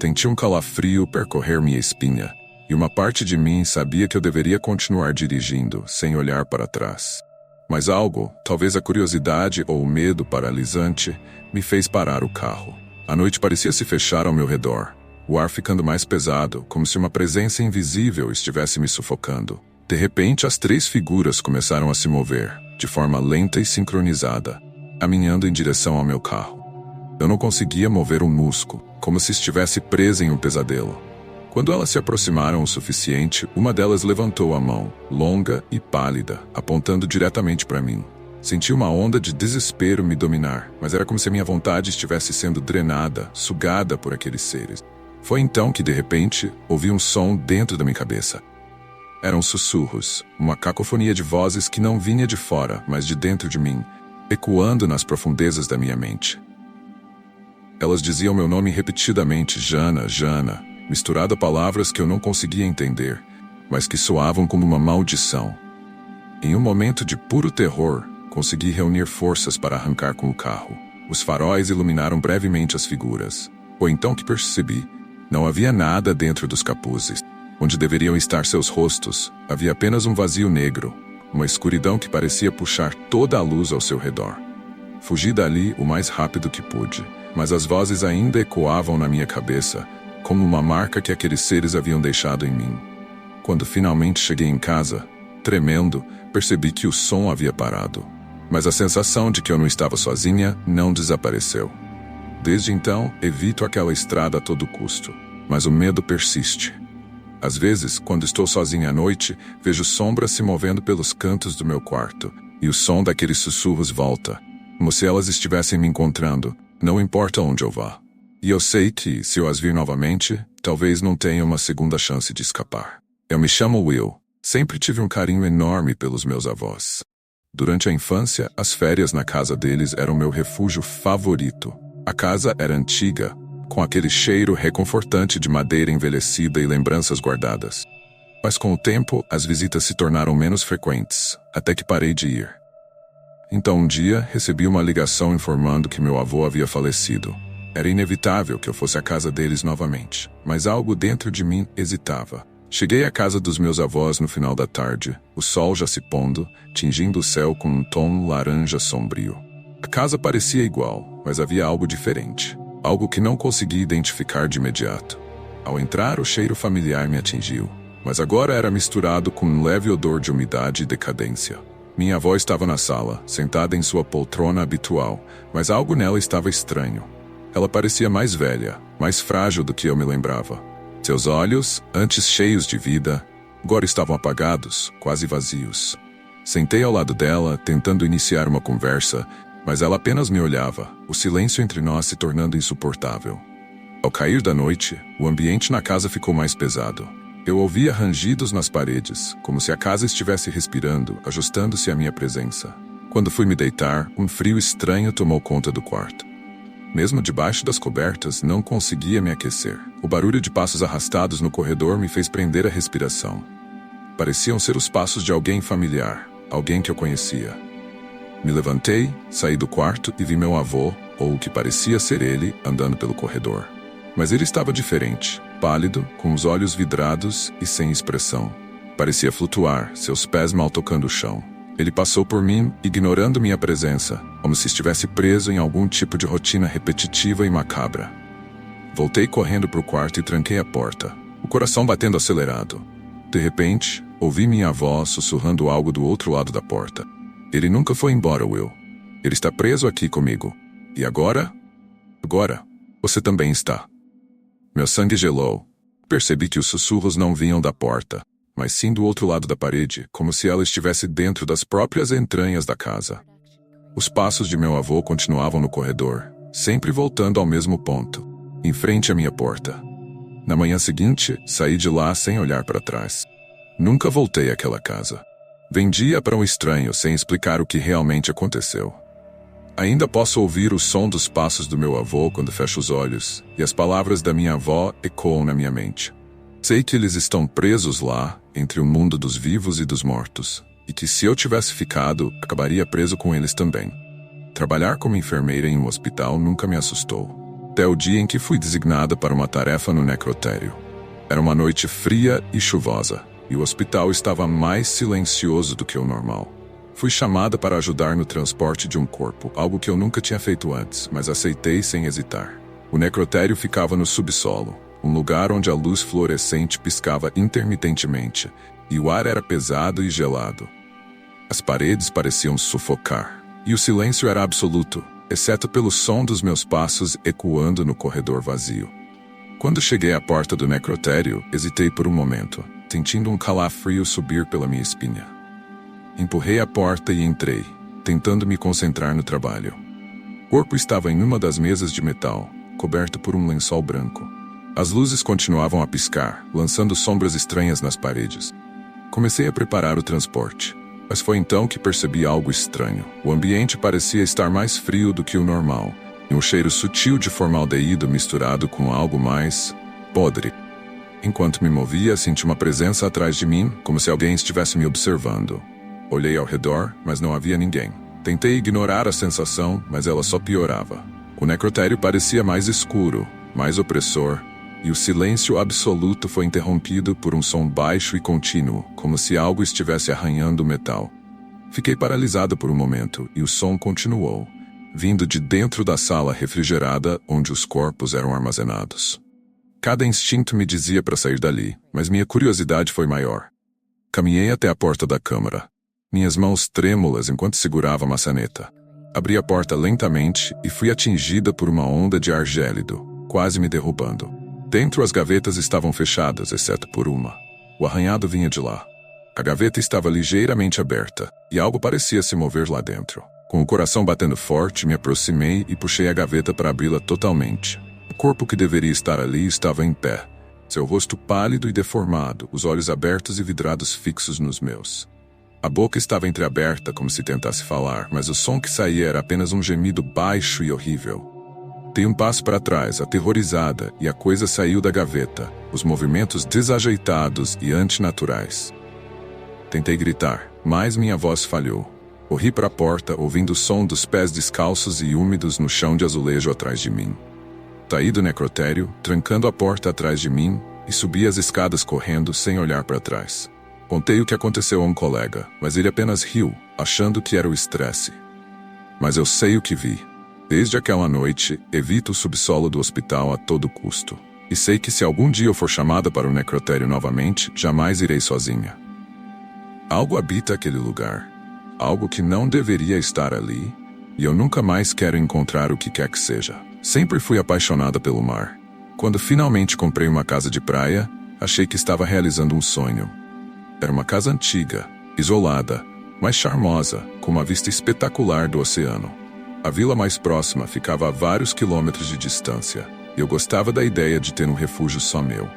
Senti um calafrio percorrer minha espinha, e uma parte de mim sabia que eu deveria continuar dirigindo, sem olhar para trás. Mas algo, talvez a curiosidade ou o medo paralisante, me fez parar o carro. A noite parecia se fechar ao meu redor, o ar ficando mais pesado, como se uma presença invisível estivesse me sufocando. De repente, as 3 figuras começaram a se mover, de forma lenta e sincronizada, caminhando em direção ao meu carro. Eu não conseguia mover um músculo, como se estivesse presa em um pesadelo. Quando elas se aproximaram o suficiente, uma delas levantou a mão, longa e pálida, apontando diretamente para mim. Senti uma onda de desespero me dominar, mas era como se a minha vontade estivesse sendo drenada, sugada por aqueles seres. Foi então que, de repente, ouvi um som dentro da minha cabeça. Eram sussurros, uma cacofonia de vozes que não vinha de fora, mas de dentro de mim, ecoando nas profundezas da minha mente. Elas diziam meu nome repetidamente, Jana, Jana, misturado a palavras que eu não conseguia entender, mas que soavam como uma maldição. Em um momento de puro terror, consegui reunir forças para arrancar com o carro. Os faróis iluminaram brevemente as figuras. Foi então que percebi, não havia nada dentro dos capuzes. Onde deveriam estar seus rostos, havia apenas um vazio negro, uma escuridão que parecia puxar toda a luz ao seu redor. Fugi dali o mais rápido que pude, mas as vozes ainda ecoavam na minha cabeça, como uma marca que aqueles seres haviam deixado em mim. Quando finalmente cheguei em casa, tremendo, percebi que o som havia parado. Mas a sensação de que eu não estava sozinha não desapareceu. Desde então, evito aquela estrada a todo custo, mas o medo persiste. Às vezes, quando estou sozinha à noite, vejo sombras se movendo pelos cantos do meu quarto, e o som daqueles sussurros volta, como se elas estivessem me encontrando, não importa onde eu vá. E eu sei que, se eu as vir novamente, talvez não tenha uma segunda chance de escapar. Eu me chamo Will. Sempre tive um carinho enorme pelos meus avós. Durante a infância, as férias na casa deles eram meu refúgio favorito. A casa era antiga, com aquele cheiro reconfortante de madeira envelhecida e lembranças guardadas. Mas com o tempo, as visitas se tornaram menos frequentes, até que parei de ir. Então um dia, recebi uma ligação informando que meu avô havia falecido. Era inevitável que eu fosse à casa deles novamente, mas algo dentro de mim hesitava. Cheguei à casa dos meus avós no final da tarde, o sol já se pondo, tingindo o céu com um tom laranja sombrio. A casa parecia igual, mas havia algo diferente. Algo que não consegui identificar de imediato. Ao entrar, o cheiro familiar me atingiu, mas agora era misturado com um leve odor de umidade e decadência. Minha avó estava na sala, sentada em sua poltrona habitual, mas algo nela estava estranho. Ela parecia mais velha, mais frágil do que eu me lembrava. Seus olhos, antes cheios de vida, agora estavam apagados, quase vazios. Sentei ao lado dela, tentando iniciar uma conversa, mas ela apenas me olhava, o silêncio entre nós se tornando insuportável. Ao cair da noite, o ambiente na casa ficou mais pesado. Eu ouvia rangidos nas paredes, como se a casa estivesse respirando, ajustando-se à minha presença. Quando fui me deitar, um frio estranho tomou conta do quarto. Mesmo debaixo das cobertas, não conseguia me aquecer. O barulho de passos arrastados no corredor me fez prender a respiração. Pareciam ser os passos de alguém familiar, alguém que eu conhecia. Me levantei, saí do quarto e vi meu avô, ou o que parecia ser ele, andando pelo corredor. Mas ele estava diferente, pálido, com os olhos vidrados e sem expressão. Parecia flutuar, seus pés mal tocando o chão. Ele passou por mim, ignorando minha presença, como se estivesse preso em algum tipo de rotina repetitiva e macabra. Voltei correndo para o quarto e tranquei a porta, o coração batendo acelerado. De repente, ouvi minha avó sussurrando algo do outro lado da porta. Ele nunca foi embora, Will. Ele está preso aqui comigo. E agora? Agora, você também está. Meu sangue gelou. Percebi que os sussurros não vinham da porta, mas sim do outro lado da parede, como se ela estivesse dentro das próprias entranhas da casa. Os passos de meu avô continuavam no corredor, sempre voltando ao mesmo ponto, em frente à minha porta. Na manhã seguinte, saí de lá sem olhar para trás. Nunca voltei àquela casa. Vendi-a para um estranho sem explicar o que realmente aconteceu. Ainda posso ouvir o som dos passos do meu avô quando fecho os olhos, e as palavras da minha avó ecoam na minha mente. Sei que eles estão presos lá, entre o mundo dos vivos e dos mortos, e que se eu tivesse ficado, acabaria preso com eles também. Trabalhar como enfermeira em um hospital nunca me assustou. até o dia em que fui designada para uma tarefa no necrotério. Era uma noite fria e chuvosa, e o hospital estava mais silencioso do que o normal. Fui chamada para ajudar no transporte de um corpo, algo que eu nunca tinha feito antes, mas aceitei sem hesitar. O necrotério ficava no subsolo, um lugar onde a luz fluorescente piscava intermitentemente, e o ar era pesado e gelado. As paredes pareciam sufocar, e o silêncio era absoluto, exceto pelo som dos meus passos ecoando no corredor vazio. Quando cheguei à porta do necrotério, hesitei por um momento, sentindo um calafrio subir pela minha espinha. Empurrei a porta e entrei, tentando me concentrar no trabalho. O corpo estava em uma das mesas de metal, coberto por um lençol branco. As luzes continuavam a piscar, lançando sombras estranhas nas paredes. Comecei a preparar o transporte, mas foi então que percebi algo estranho. O ambiente parecia estar mais frio do que o normal, e um cheiro sutil de formaldeído misturado com algo mais podre. Enquanto me movia, senti uma presença atrás de mim, como se alguém estivesse me observando. Olhei ao redor, mas não havia ninguém. Tentei ignorar a sensação, mas ela só piorava. O necrotério parecia mais escuro, mais opressor, e o silêncio absoluto foi interrompido por um som baixo e contínuo, como se algo estivesse arranhando o metal. Fiquei paralisado por um momento, e o som continuou, vindo de dentro da sala refrigerada onde os corpos eram armazenados. Cada instinto me dizia para sair dali, mas minha curiosidade foi maior. Caminhei até a porta da câmara, minhas mãos trêmulas enquanto segurava a maçaneta. Abri a porta lentamente e fui atingida por uma onda de ar gélido, quase me derrubando. Dentro as gavetas estavam fechadas, exceto por uma. O arranhado vinha de lá. A gaveta estava ligeiramente aberta, e algo parecia se mover lá dentro. Com o coração batendo forte, me aproximei e puxei a gaveta para abri-la totalmente. O corpo que deveria estar ali estava em pé, seu rosto pálido e deformado, os olhos abertos e vidrados fixos nos meus. A boca estava entreaberta como se tentasse falar, mas o som que saía era apenas um gemido baixo e horrível. Dei um passo para trás, aterrorizada, e a coisa saiu da gaveta, os movimentos desajeitados e antinaturais. Tentei gritar, mas minha voz falhou. Corri para a porta, ouvindo o som dos pés descalços e úmidos no chão de azulejo atrás de mim. Saí do necrotério, trancando a porta atrás de mim, e subi as escadas correndo sem olhar para trás. Contei o que aconteceu a um colega, mas ele apenas riu, achando que era o estresse. Mas eu sei o que vi. Desde aquela noite, evito o subsolo do hospital a todo custo. E sei que se algum dia eu for chamada para o necrotério novamente, jamais irei sozinha. Algo habita aquele lugar. Algo que não deveria estar ali, e eu nunca mais quero encontrar o que quer que seja. Sempre fui apaixonada pelo mar. Quando finalmente comprei uma casa de praia, achei que estava realizando um sonho. Era uma casa antiga, isolada, mas charmosa, com uma vista espetacular do oceano. A vila mais próxima ficava a vários quilômetros de distância, e eu gostava da ideia de ter um refúgio só meu.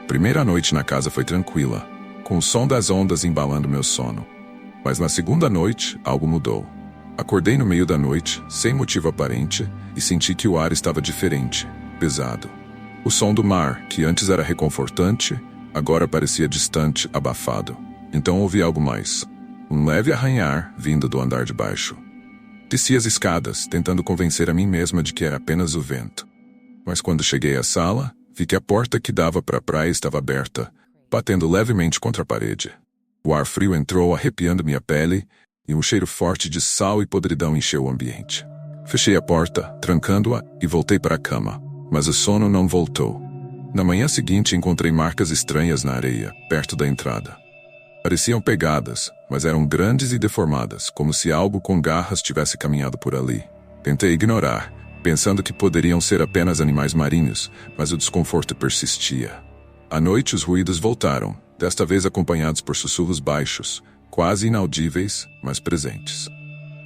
Primeira noite na casa foi tranquila, com o som das ondas embalando meu sono. Mas na segunda noite, algo mudou. Acordei no meio da noite, sem motivo aparente, e senti que o ar estava diferente, pesado. O som do mar, que antes era reconfortante, agora parecia distante, abafado. Então ouvi algo mais. Um leve arranhar vindo do andar de baixo. Desci as escadas, tentando convencer a mim mesma de que era apenas o vento. Mas quando cheguei à sala, vi que a porta que dava para a praia estava aberta, batendo levemente contra a parede. O ar frio entrou arrepiando minha pele, e um cheiro forte de sal e podridão encheu o ambiente. Fechei a porta, trancando-a, e voltei para a cama. Mas o sono não voltou. Na manhã seguinte encontrei marcas estranhas na areia, perto da entrada. Pareciam pegadas, mas eram grandes e deformadas, como se algo com garras tivesse caminhado por ali. Tentei ignorar, pensando que poderiam ser apenas animais marinhos, mas o desconforto persistia. À noite os ruídos voltaram, desta vez acompanhados por sussurros baixos, quase inaudíveis, mas presentes.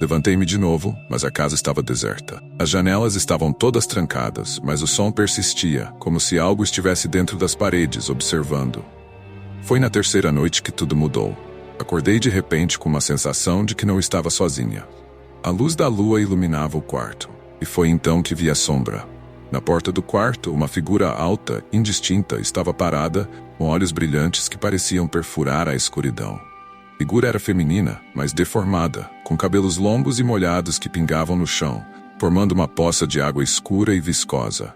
Levantei-me de novo, mas a casa estava deserta. As janelas estavam todas trancadas, mas o som persistia, como se algo estivesse dentro das paredes, observando. Foi na terceira noite que tudo mudou. Acordei de repente com uma sensação de que não estava sozinha. A luz da lua iluminava o quarto, e foi então que vi a sombra. Na porta do quarto, uma figura alta, indistinta, estava parada, com olhos brilhantes que pareciam perfurar a escuridão. A figura era feminina, mas deformada, com cabelos longos e molhados que pingavam no chão, formando uma poça de água escura e viscosa.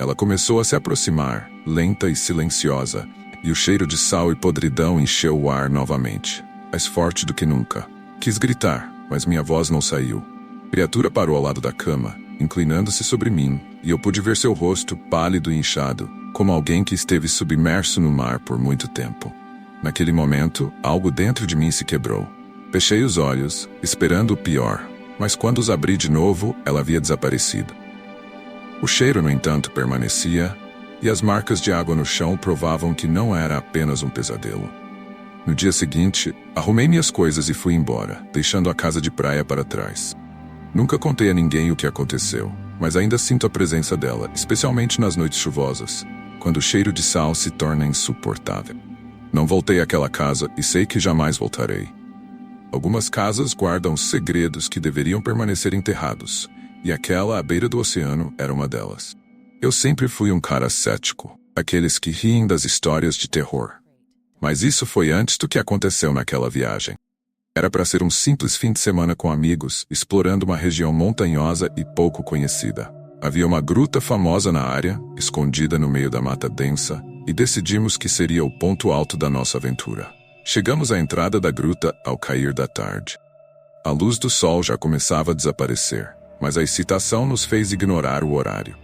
Ela começou a se aproximar, lenta e silenciosa, e o cheiro de sal e podridão encheu o ar novamente, mais forte do que nunca. Quis gritar, mas minha voz não saiu. A criatura parou ao lado da cama, inclinando-se sobre mim, e eu pude ver seu rosto pálido e inchado, como alguém que esteve submerso no mar por muito tempo. Naquele momento, algo dentro de mim se quebrou. Fechei os olhos, esperando o pior, mas quando os abri de novo, ela havia desaparecido. O cheiro, no entanto, permanecia, e as marcas de água no chão provavam que não era apenas um pesadelo. No dia seguinte, arrumei minhas coisas e fui embora, deixando a casa de praia para trás. Nunca contei a ninguém o que aconteceu, mas ainda sinto a presença dela, especialmente nas noites chuvosas, quando o cheiro de sal se torna insuportável. Não voltei àquela casa e sei que jamais voltarei. Algumas casas guardam segredos que deveriam permanecer enterrados, e aquela à beira do oceano era uma delas. Eu sempre fui um cara cético, aqueles que riem das histórias de terror. Mas isso foi antes do que aconteceu naquela viagem. Era para ser um simples fim de semana com amigos, explorando uma região montanhosa e pouco conhecida. Havia uma gruta famosa na área, escondida no meio da mata densa, e decidimos que seria o ponto alto da nossa aventura. Chegamos à entrada da gruta ao cair da tarde. A luz do sol já começava a desaparecer, mas a excitação nos fez ignorar o horário.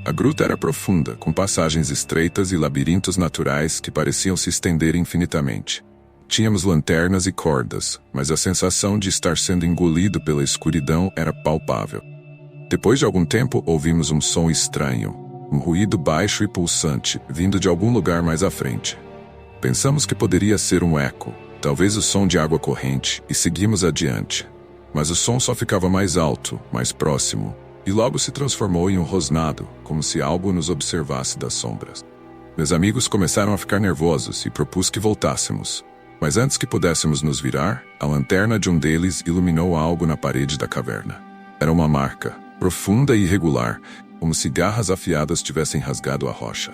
A gruta era profunda, com passagens estreitas e labirintos naturais que pareciam se estender infinitamente. Tínhamos lanternas e cordas, mas a sensação de estar sendo engolido pela escuridão era palpável. Depois de algum tempo, ouvimos um som estranho, um ruído baixo e pulsante, vindo de algum lugar mais à frente. Pensamos que poderia ser um eco, talvez o som de água corrente, e seguimos adiante. Mas o som só ficava mais alto, mais próximo, e logo se transformou em um rosnado, como se algo nos observasse das sombras. Meus amigos começaram a ficar nervosos e propus que voltássemos. Mas antes que pudéssemos nos virar, a lanterna de um deles iluminou algo na parede da caverna. Era uma marca, profunda e irregular, como se garras afiadas tivessem rasgado a rocha.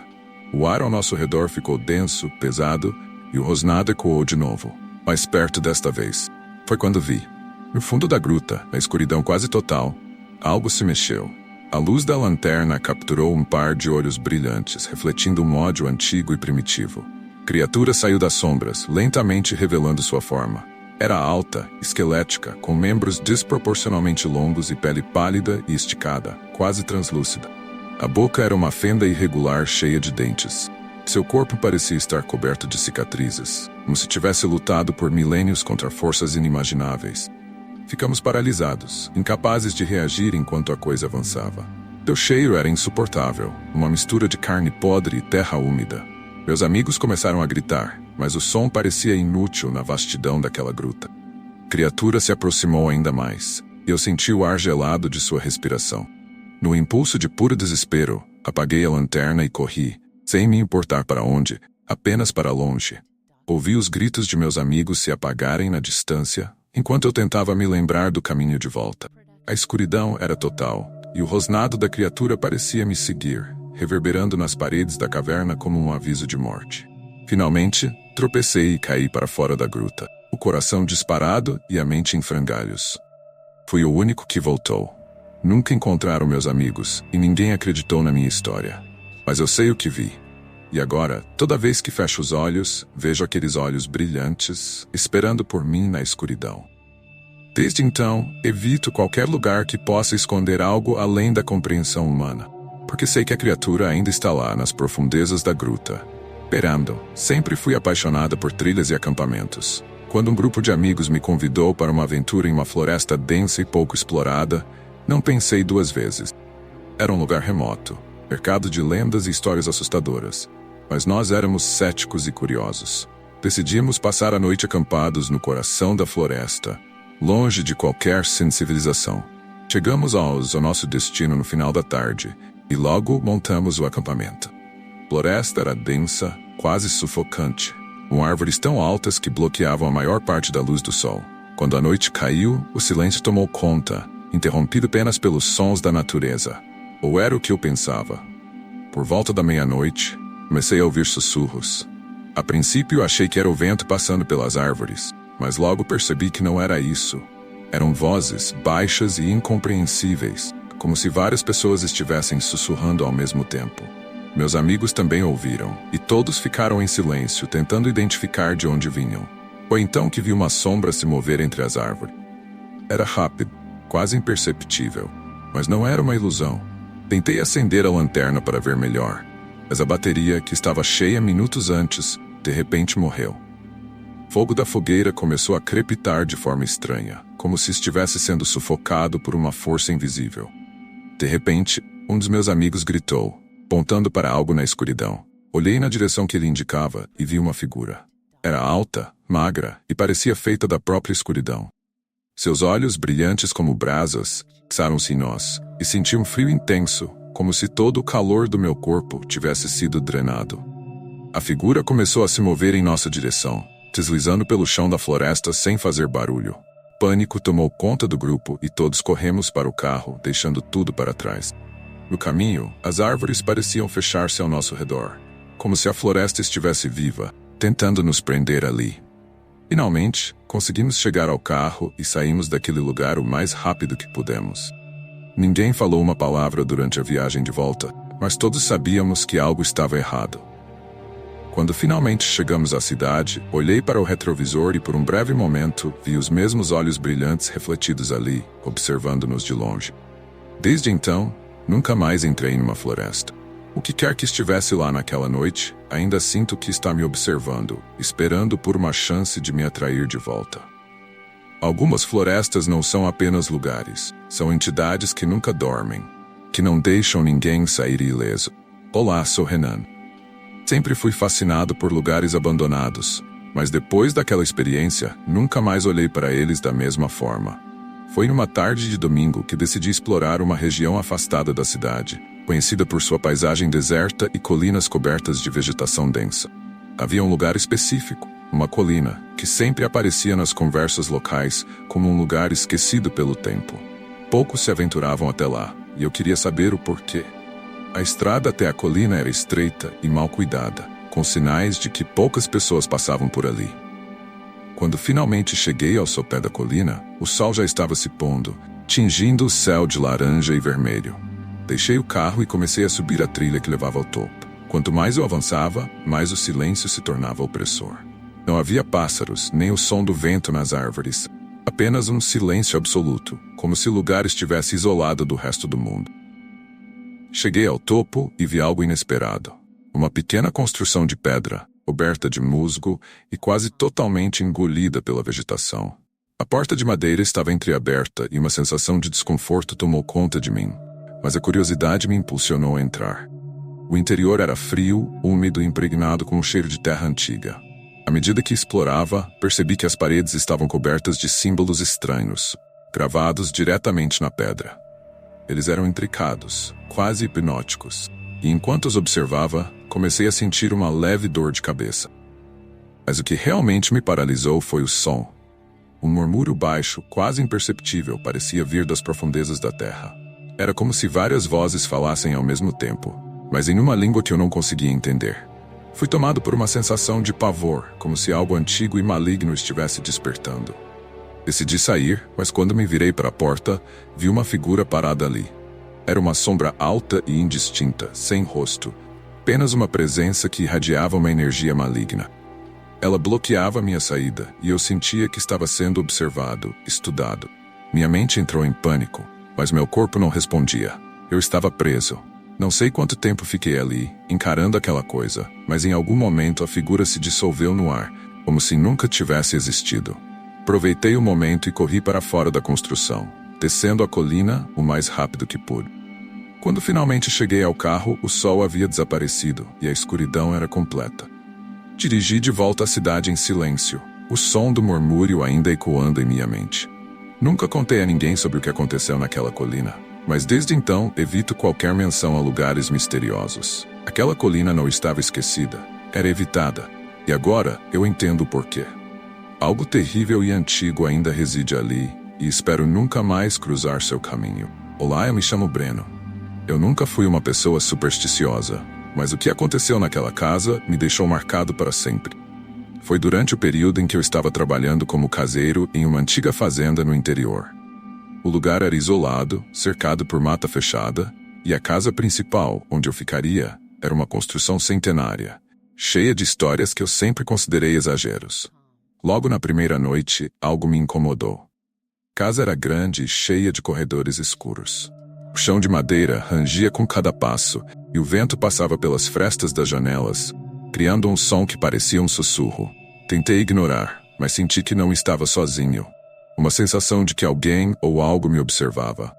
O ar ao nosso redor ficou denso, pesado, e o rosnado ecoou de novo, mais perto desta vez. Foi quando vi. No fundo da gruta, na escuridão quase total, algo se mexeu. A luz da lanterna capturou um par de olhos brilhantes, refletindo um ódio antigo e primitivo. A criatura saiu das sombras, lentamente revelando sua forma. Era alta, esquelética, com membros desproporcionalmente longos e pele pálida e esticada, quase translúcida. A boca era uma fenda irregular cheia de dentes. Seu corpo parecia estar coberto de cicatrizes, como se tivesse lutado por milênios contra forças inimagináveis. Ficamos paralisados, incapazes de reagir enquanto a coisa avançava. Seu cheiro era insuportável, uma mistura de carne podre e terra úmida. Meus amigos começaram a gritar, mas o som parecia inútil na vastidão daquela gruta. A criatura se aproximou ainda mais, e eu senti o ar gelado de sua respiração. No impulso de puro desespero, apaguei a lanterna e corri, sem me importar para onde, apenas para longe. Ouvi os gritos de meus amigos se apagarem na distância, enquanto eu tentava me lembrar do caminho de volta. A escuridão era total, e o rosnado da criatura parecia me seguir, reverberando nas paredes da caverna como um aviso de morte. Finalmente, tropecei e caí para fora da gruta, o coração disparado e a mente em frangalhos. Fui o único que voltou. Nunca encontraram meus amigos, e ninguém acreditou na minha história. Mas eu sei o que vi. E agora, toda vez que fecho os olhos, vejo aqueles olhos brilhantes, esperando por mim na escuridão. Desde então, evito qualquer lugar que possa esconder algo além da compreensão humana, porque sei que a criatura ainda está lá nas profundezas da gruta. Esperando, sempre fui apaixonada por trilhas e acampamentos. Quando um grupo de amigos me convidou para uma aventura em uma floresta densa e pouco explorada, não pensei duas vezes. Era um lugar remoto, cercado de lendas e histórias assustadoras, mas nós éramos céticos e curiosos. Decidimos passar a noite acampados no coração da floresta, longe de qualquer civilização. Chegamos ao nosso destino no final da tarde, e logo montamos o acampamento. A floresta era densa, quase sufocante, com árvores tão altas que bloqueavam a maior parte da luz do sol. Quando a noite caiu, o silêncio tomou conta, interrompido apenas pelos sons da natureza. Ou era o que eu pensava. Por volta da meia-noite, comecei a ouvir sussurros. A princípio achei que era o vento passando pelas árvores, mas logo percebi que não era isso. Eram vozes baixas e incompreensíveis, como se várias pessoas estivessem sussurrando ao mesmo tempo. Meus amigos também ouviram, e todos ficaram em silêncio, tentando identificar de onde vinham. Foi então que vi uma sombra se mover entre as árvores. Era rápido, quase imperceptível, mas não era uma ilusão. Tentei acender a lanterna para ver melhor, mas a bateria, que estava cheia minutos antes, de repente morreu. O fogo da fogueira começou a crepitar de forma estranha, como se estivesse sendo sufocado por uma força invisível. De repente, um dos meus amigos gritou, apontando para algo na escuridão. Olhei na direção que ele indicava e vi uma figura. Era alta, magra e parecia feita da própria escuridão. Seus olhos, brilhantes como brasas, fixaram-se em nós, e senti um frio intenso, como se todo o calor do meu corpo tivesse sido drenado. A figura começou a se mover em nossa direção, deslizando pelo chão da floresta sem fazer barulho. Pânico tomou conta do grupo e todos corremos para o carro, deixando tudo para trás. No caminho, as árvores pareciam fechar-se ao nosso redor, como se a floresta estivesse viva, tentando nos prender ali. Finalmente, conseguimos chegar ao carro e saímos daquele lugar o mais rápido que pudemos. Ninguém falou uma palavra durante a viagem de volta, mas todos sabíamos que algo estava errado. Quando finalmente chegamos à cidade, olhei para o retrovisor e por um breve momento vi os mesmos olhos brilhantes refletidos ali, observando-nos de longe. Desde então, nunca mais entrei numa floresta. O que quer que estivesse lá naquela noite, ainda sinto que está me observando, esperando por uma chance de me atrair de volta. Algumas florestas não são apenas lugares, são entidades que nunca dormem, que não deixam ninguém sair ileso. Olá, sou Renan. Sempre fui fascinado por lugares abandonados, mas depois daquela experiência, nunca mais olhei para eles da mesma forma. Foi numa tarde de domingo que decidi explorar uma região afastada da cidade, conhecida por sua paisagem deserta e colinas cobertas de vegetação densa. Havia um lugar específico, uma colina, que sempre aparecia nas conversas locais como um lugar esquecido pelo tempo. Poucos se aventuravam até lá, e eu queria saber o porquê. A estrada até a colina era estreita e mal cuidada, com sinais de que poucas pessoas passavam por ali. Quando finalmente cheguei ao sopé da colina, o sol já estava se pondo, tingindo o céu de laranja e vermelho. Deixei o carro e comecei a subir a trilha que levava ao topo. Quanto mais eu avançava, mais o silêncio se tornava opressor. Não havia pássaros, nem o som do vento nas árvores. Apenas um silêncio absoluto, como se o lugar estivesse isolado do resto do mundo. Cheguei ao topo e vi algo inesperado. Uma pequena construção de pedra, coberta de musgo e quase totalmente engolida pela vegetação. A porta de madeira estava entreaberta e uma sensação de desconforto tomou conta de mim, mas a curiosidade me impulsionou a entrar. O interior era frio, úmido e impregnado com um cheiro de terra antiga. À medida que explorava, percebi que as paredes estavam cobertas de símbolos estranhos, gravados diretamente na pedra. Eles eram intricados, quase hipnóticos, e enquanto os observava, comecei a sentir uma leve dor de cabeça. Mas o que realmente me paralisou foi o som. Um murmúrio baixo, quase imperceptível, parecia vir das profundezas da terra. Era como se várias vozes falassem ao mesmo tempo, mas em uma língua que eu não conseguia entender. Fui tomado por uma sensação de pavor, como se algo antigo e maligno estivesse despertando. Decidi sair, mas quando me virei para a porta, vi uma figura parada ali. Era uma sombra alta e indistinta, sem rosto, apenas uma presença que irradiava uma energia maligna. Ela bloqueava minha saída, e eu sentia que estava sendo observado, estudado. Minha mente entrou em pânico, mas meu corpo não respondia. Eu estava preso. Não sei quanto tempo fiquei ali, encarando aquela coisa, mas em algum momento a figura se dissolveu no ar, como se nunca tivesse existido. Aproveitei o momento e corri para fora da construção, descendo a colina o mais rápido que pude. Quando finalmente cheguei ao carro, o sol havia desaparecido e a escuridão era completa. Dirigi de volta à cidade em silêncio, o som do murmúrio ainda ecoando em minha mente. Nunca contei a ninguém sobre o que aconteceu naquela colina, mas desde então evito qualquer menção a lugares misteriosos. Aquela colina não estava esquecida, era evitada, e agora eu entendo o porquê. Algo terrível e antigo ainda reside ali, e espero nunca mais cruzar seu caminho. Olá, eu me chamo Breno. Eu nunca fui uma pessoa supersticiosa, mas o que aconteceu naquela casa me deixou marcado para sempre. Foi durante o período em que eu estava trabalhando como caseiro em uma antiga fazenda no interior. O lugar era isolado, cercado por mata fechada, e a casa principal, onde eu ficaria, era uma construção centenária, cheia de histórias que eu sempre considerei exageros. Logo na primeira noite, algo me incomodou. A casa era grande e cheia de corredores escuros. O chão de madeira rangia com cada passo, e o vento passava pelas frestas das janelas, criando um som que parecia um sussurro. Tentei ignorar, mas senti que não estava sozinho. Uma sensação de que alguém ou algo me observava.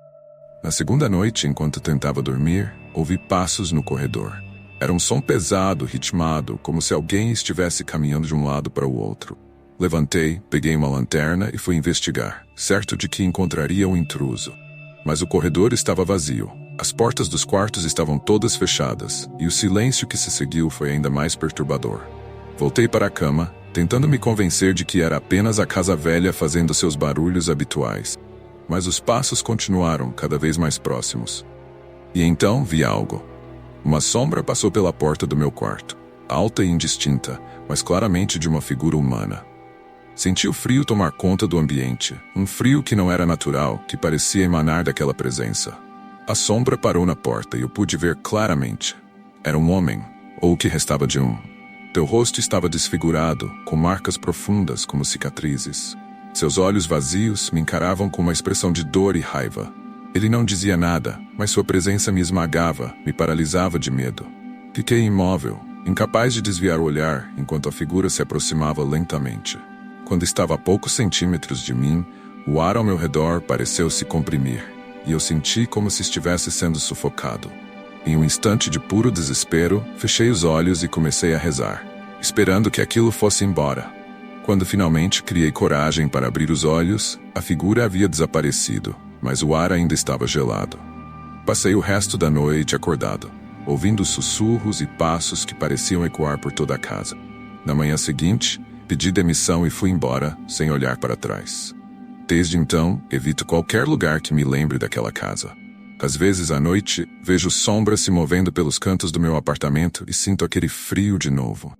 Na segunda noite, enquanto tentava dormir, ouvi passos no corredor. Era um som pesado, ritmado, como se alguém estivesse caminhando de um lado para o outro. Levantei, peguei uma lanterna e fui investigar, certo de que encontraria um intruso. Mas o corredor estava vazio. As portas dos quartos estavam todas fechadas, e o silêncio que se seguiu foi ainda mais perturbador. Voltei para a cama, tentando me convencer de que era apenas a casa velha fazendo seus barulhos habituais. Mas os passos continuaram cada vez mais próximos. E então vi algo. Uma sombra passou pela porta do meu quarto, alta e indistinta, mas claramente de uma figura humana. Senti o frio tomar conta do ambiente, um frio que não era natural, que parecia emanar daquela presença. A sombra parou na porta e eu pude ver claramente. Era um homem, ou o que restava de um. Seu rosto estava desfigurado, com marcas profundas como cicatrizes. Seus olhos vazios me encaravam com uma expressão de dor e raiva. Ele não dizia nada, mas sua presença me esmagava, me paralisava de medo. Fiquei imóvel, incapaz de desviar o olhar enquanto a figura se aproximava lentamente. Quando estava a poucos centímetros de mim, o ar ao meu redor pareceu se comprimir, e eu senti como se estivesse sendo sufocado. Em um instante de puro desespero, fechei os olhos e comecei a rezar, esperando que aquilo fosse embora. Quando finalmente criei coragem para abrir os olhos, a figura havia desaparecido, mas o ar ainda estava gelado. Passei o resto da noite acordado, ouvindo sussurros e passos que pareciam ecoar por toda a casa. Na manhã seguinte, pedi demissão e fui embora, sem olhar para trás. Desde então, evito qualquer lugar que me lembre daquela casa. Às vezes, à noite, vejo sombras se movendo pelos cantos do meu apartamento e sinto aquele frio de novo.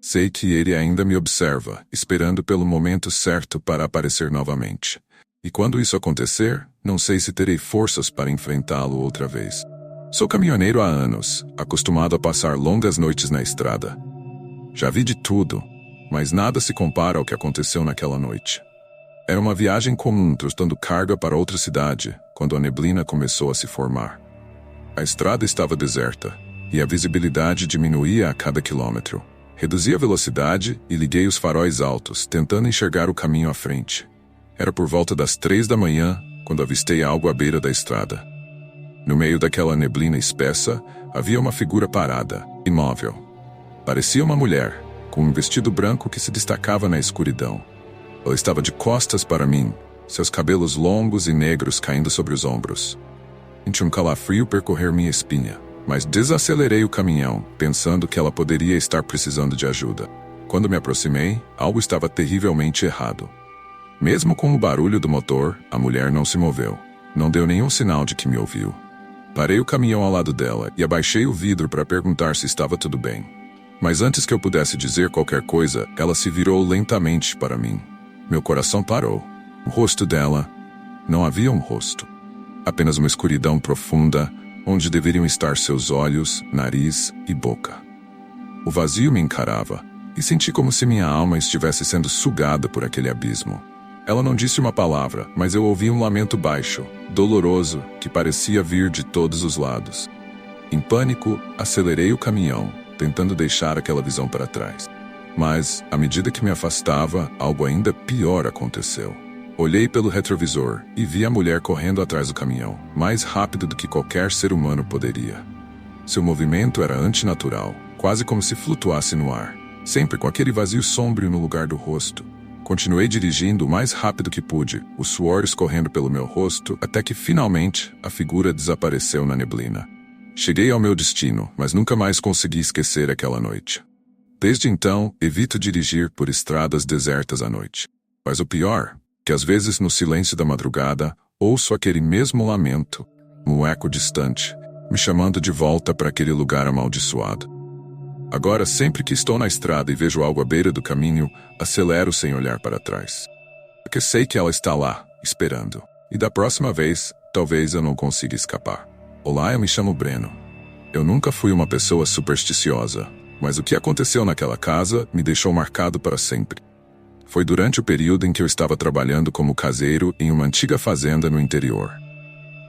Sei que ele ainda me observa, esperando pelo momento certo para aparecer novamente. E quando isso acontecer, não sei se terei forças para enfrentá-lo outra vez. Sou caminhoneiro há anos, acostumado a passar longas noites na estrada. Já vi de tudo, mas nada se compara ao que aconteceu naquela noite. Era uma viagem comum transportando carga para outra cidade, quando a neblina começou a se formar. A estrada estava deserta, e a visibilidade diminuía a cada quilômetro. Reduzi a velocidade e liguei os faróis altos, tentando enxergar o caminho à frente. Era por volta das 3 da manhã, quando avistei algo à beira da estrada. No meio daquela neblina espessa, havia uma figura parada, imóvel. Parecia uma mulher, com um vestido branco que se destacava na escuridão. Ela estava de costas para mim, seus cabelos longos e negros caindo sobre os ombros. Senti um calafrio percorrer minha espinha, mas desacelerei o caminhão, pensando que ela poderia estar precisando de ajuda. Quando me aproximei, algo estava terrivelmente errado. Mesmo com o barulho do motor, a mulher não se moveu. Não deu nenhum sinal de que me ouviu. Parei o caminhão ao lado dela e abaixei o vidro para perguntar se estava tudo bem. Mas antes que eu pudesse dizer qualquer coisa, ela se virou lentamente para mim. Meu coração parou. O rosto dela... Não havia um rosto. Apenas uma escuridão profunda, onde deveriam estar seus olhos, nariz e boca. O vazio me encarava, e senti como se minha alma estivesse sendo sugada por aquele abismo. Ela não disse uma palavra, mas eu ouvi um lamento baixo, doloroso, que parecia vir de todos os lados. Em pânico, acelerei o caminhão, tentando deixar aquela visão para trás. Mas, à medida que me afastava, algo ainda pior aconteceu. Olhei pelo retrovisor e vi a mulher correndo atrás do caminhão, mais rápido do que qualquer ser humano poderia. Seu movimento era antinatural, quase como se flutuasse no ar, sempre com aquele vazio sombrio no lugar do rosto. Continuei dirigindo o mais rápido que pude, o suor escorrendo pelo meu rosto, até que finalmente a figura desapareceu na neblina. Cheguei ao meu destino, mas nunca mais consegui esquecer aquela noite. Desde então, evito dirigir por estradas desertas à noite. Mas o pior, que às vezes no silêncio da madrugada, ouço aquele mesmo lamento, um eco distante, me chamando de volta para aquele lugar amaldiçoado. Agora, sempre que estou na estrada e vejo algo à beira do caminho, acelero sem olhar para trás. Porque sei que ela está lá, esperando. E da próxima vez, talvez eu não consiga escapar. Olá, eu me chamo Breno. Eu nunca fui uma pessoa supersticiosa, mas o que aconteceu naquela casa me deixou marcado para sempre. Foi durante o período em que eu estava trabalhando como caseiro em uma antiga fazenda no interior.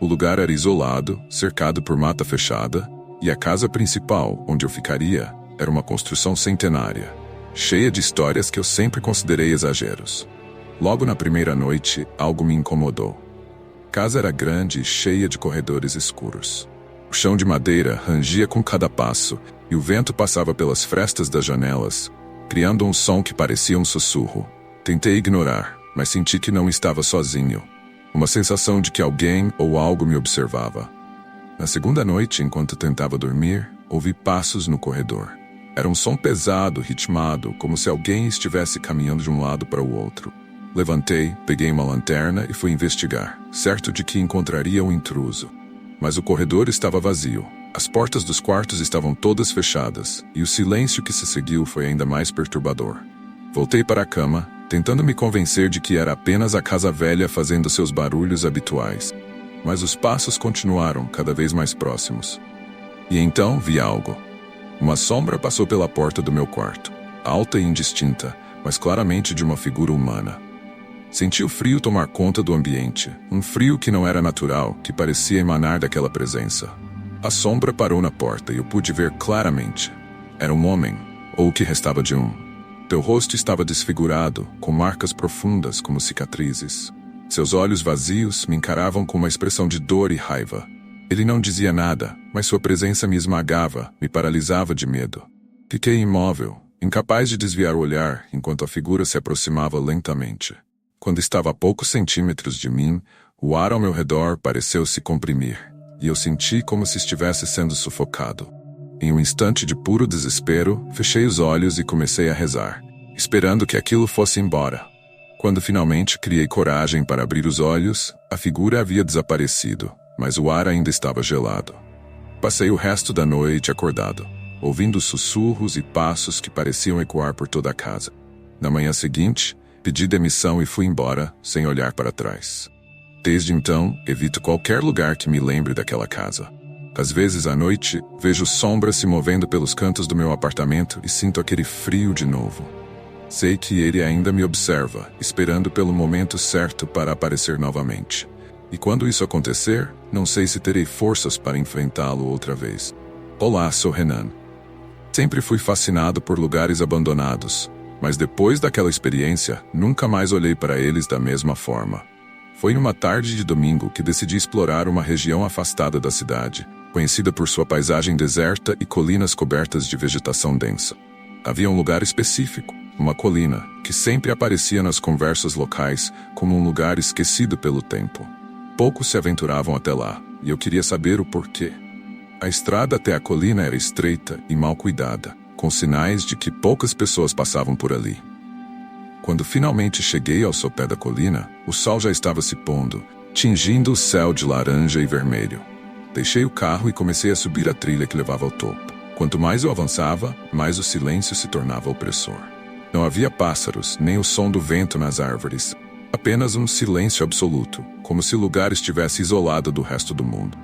O lugar era isolado, cercado por mata fechada, e a casa principal, onde eu ficaria, era uma construção centenária, cheia de histórias que eu sempre considerei exageros. Logo na primeira noite, algo me incomodou. A casa era grande e cheia de corredores escuros. O chão de madeira rangia com cada passo, e o vento passava pelas frestas das janelas, criando um som que parecia um sussurro. Tentei ignorar, mas senti que não estava sozinho. Uma sensação de que alguém ou algo me observava. Na segunda noite, enquanto tentava dormir, ouvi passos no corredor. Era um som pesado, ritmado, como se alguém estivesse caminhando de um lado para o outro. Levantei, peguei uma lanterna e fui investigar, certo de que encontraria um intruso. Mas o corredor estava vazio. As portas dos quartos estavam todas fechadas, e o silêncio que se seguiu foi ainda mais perturbador. Voltei para a cama, tentando me convencer de que era apenas a casa velha fazendo seus barulhos habituais. Mas os passos continuaram cada vez mais próximos. E então vi algo. Uma sombra passou pela porta do meu quarto, alta e indistinta, mas claramente de uma figura humana. Senti o frio tomar conta do ambiente, um frio que não era natural, que parecia emanar daquela presença. A sombra parou na porta e eu pude ver claramente. Era um homem, ou o que restava de um. Seu rosto estava desfigurado, com marcas profundas como cicatrizes. Seus olhos vazios me encaravam com uma expressão de dor e raiva. Ele não dizia nada, mas sua presença me esmagava, me paralisava de medo. Fiquei imóvel, incapaz de desviar o olhar enquanto a figura se aproximava lentamente. Quando estava a poucos centímetros de mim, o ar ao meu redor pareceu se comprimir, e eu senti como se estivesse sendo sufocado. Em um instante de puro desespero, fechei os olhos e comecei a rezar, esperando que aquilo fosse embora. Quando finalmente criei coragem para abrir os olhos, a figura havia desaparecido, mas o ar ainda estava gelado. Passei o resto da noite acordado, ouvindo sussurros e passos que pareciam ecoar por toda a casa. Na manhã seguinte, pedi demissão e fui embora, sem olhar para trás. Desde então, evito qualquer lugar que me lembre daquela casa. Às vezes à noite, vejo sombras se movendo pelos cantos do meu apartamento e sinto aquele frio de novo. Sei que ele ainda me observa, esperando pelo momento certo para aparecer novamente. E quando isso acontecer, não sei se terei forças para enfrentá-lo outra vez. Olá, sou Renan. Sempre fui fascinado por lugares abandonados, mas depois daquela experiência, nunca mais olhei para eles da mesma forma. Foi numa tarde de domingo que decidi explorar uma região afastada da cidade, conhecida por sua paisagem deserta e colinas cobertas de vegetação densa. Havia um lugar específico, uma colina, que sempre aparecia nas conversas locais como um lugar esquecido pelo tempo. Poucos se aventuravam até lá, e eu queria saber o porquê. A estrada até a colina era estreita e mal cuidada, com sinais de que poucas pessoas passavam por ali. Quando finalmente cheguei ao sopé da colina, o sol já estava se pondo, tingindo o céu de laranja e vermelho. Deixei o carro e comecei a subir a trilha que levava ao topo. Quanto mais eu avançava, mais o silêncio se tornava opressor. Não havia pássaros, nem o som do vento nas árvores. Apenas um silêncio absoluto, como se o lugar estivesse isolado do resto do mundo.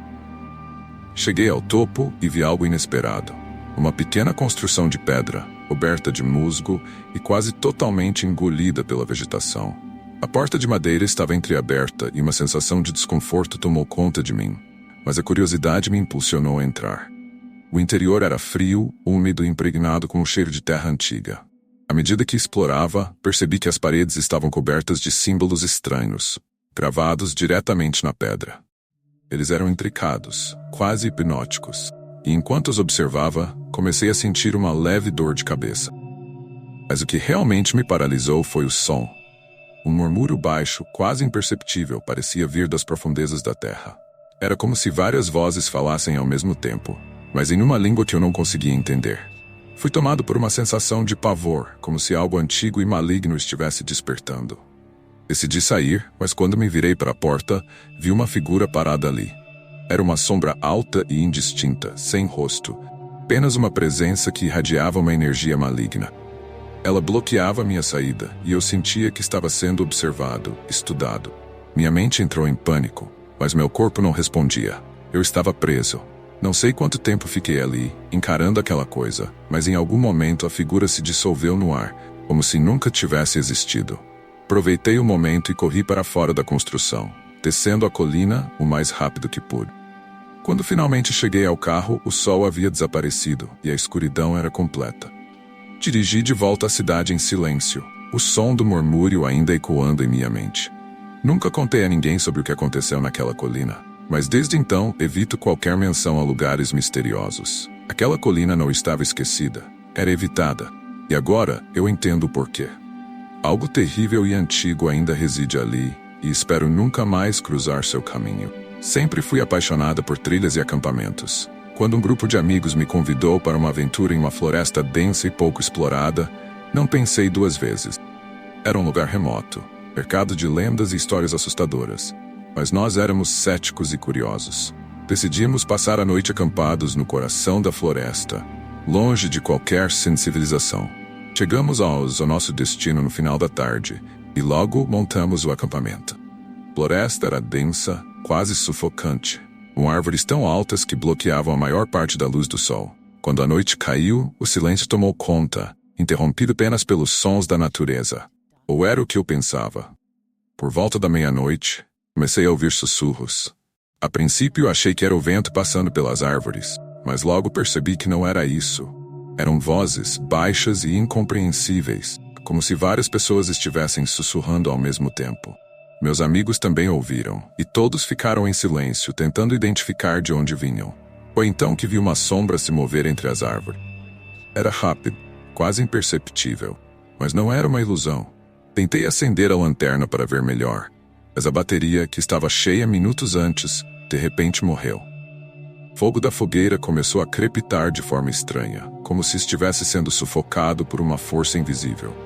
Cheguei ao topo e vi algo inesperado. Uma pequena construção de pedra, coberta de musgo e quase totalmente engolida pela vegetação. A porta de madeira estava entreaberta e uma sensação de desconforto tomou conta de mim, mas a curiosidade me impulsionou a entrar. O interior era frio, úmido e impregnado com um cheiro de terra antiga. À medida que explorava, percebi que as paredes estavam cobertas de símbolos estranhos, gravados diretamente na pedra. Eles eram intricados, quase hipnóticos. E enquanto os observava, comecei a sentir uma leve dor de cabeça. Mas o que realmente me paralisou foi o som. Um murmúrio baixo, quase imperceptível, parecia vir das profundezas da terra. Era como se várias vozes falassem ao mesmo tempo, mas em uma língua que eu não conseguia entender. Fui tomado por uma sensação de pavor, como se algo antigo e maligno estivesse despertando. Decidi sair, mas quando me virei para a porta, vi uma figura parada ali. Era uma sombra alta e indistinta, sem rosto, apenas uma presença que irradiava uma energia maligna. Ela bloqueava minha saída, e eu sentia que estava sendo observado, estudado. Minha mente entrou em pânico, mas meu corpo não respondia. Eu estava preso. Não sei quanto tempo fiquei ali, encarando aquela coisa, mas em algum momento a figura se dissolveu no ar, como se nunca tivesse existido. Aproveitei o momento e corri para fora da construção, descendo a colina o mais rápido que pude. Quando finalmente cheguei ao carro, o sol havia desaparecido e a escuridão era completa. Dirigi de volta à cidade em silêncio, o som do murmúrio ainda ecoando em minha mente. Nunca contei a ninguém sobre o que aconteceu naquela colina, mas desde então evito qualquer menção a lugares misteriosos. Aquela colina não estava esquecida, era evitada, e agora eu entendo o porquê. Algo terrível e antigo ainda reside ali, e espero nunca mais cruzar seu caminho. Sempre fui apaixonada por trilhas e acampamentos. Quando um grupo de amigos me convidou para uma aventura em uma floresta densa e pouco explorada, não pensei duas vezes. Era um lugar remoto, cercado de lendas e histórias assustadoras. Mas nós éramos céticos e curiosos. Decidimos passar a noite acampados no coração da floresta, longe de qualquer civilização. Chegamos ao nosso destino no final da tarde e logo montamos o acampamento. A floresta era densa, quase sufocante, com árvores tão altas que bloqueavam a maior parte da luz do sol. Quando a noite caiu, o silêncio tomou conta, interrompido apenas pelos sons da natureza. Ou era o que eu pensava. Por volta da meia-noite, comecei a ouvir sussurros. A princípio achei que era o vento passando pelas árvores, mas logo percebi que não era isso. Eram vozes baixas e incompreensíveis, como se várias pessoas estivessem sussurrando ao mesmo tempo. Meus amigos também ouviram, e todos ficaram em silêncio, tentando identificar de onde vinham. Foi então que vi uma sombra se mover entre as árvores. Era rápido, quase imperceptível, mas não era uma ilusão. Tentei acender a lanterna para ver melhor, mas a bateria, que estava cheia minutos antes, de repente morreu. O fogo da fogueira começou a crepitar de forma estranha, como se estivesse sendo sufocado por uma força invisível.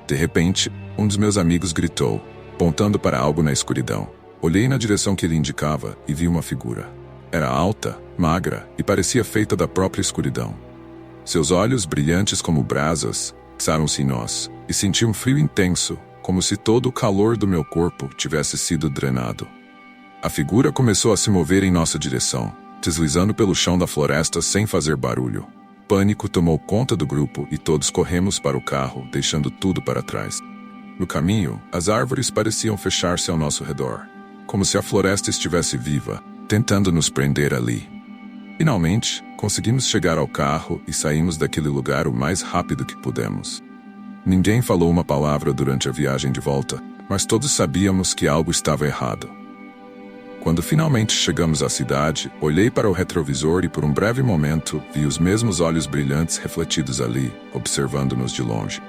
De repente, um dos meus amigos gritou, apontando para algo na escuridão. Olhei na direção que ele indicava e vi uma figura. Era alta, magra e parecia feita da própria escuridão. Seus olhos, brilhantes como brasas, fixaram-se em nós, e senti um frio intenso, como se todo o calor do meu corpo tivesse sido drenado. A figura começou a se mover em nossa direção, deslizando pelo chão da floresta sem fazer barulho. Pânico tomou conta do grupo e todos corremos para o carro, deixando tudo para trás. No caminho, as árvores pareciam fechar-se ao nosso redor, como se a floresta estivesse viva, tentando nos prender ali. Finalmente, conseguimos chegar ao carro e saímos daquele lugar o mais rápido que pudemos. Ninguém falou uma palavra durante a viagem de volta, mas todos sabíamos que algo estava errado. Quando finalmente chegamos à cidade, olhei para o retrovisor e por um breve momento vi os mesmos olhos brilhantes refletidos ali, observando-nos de longe.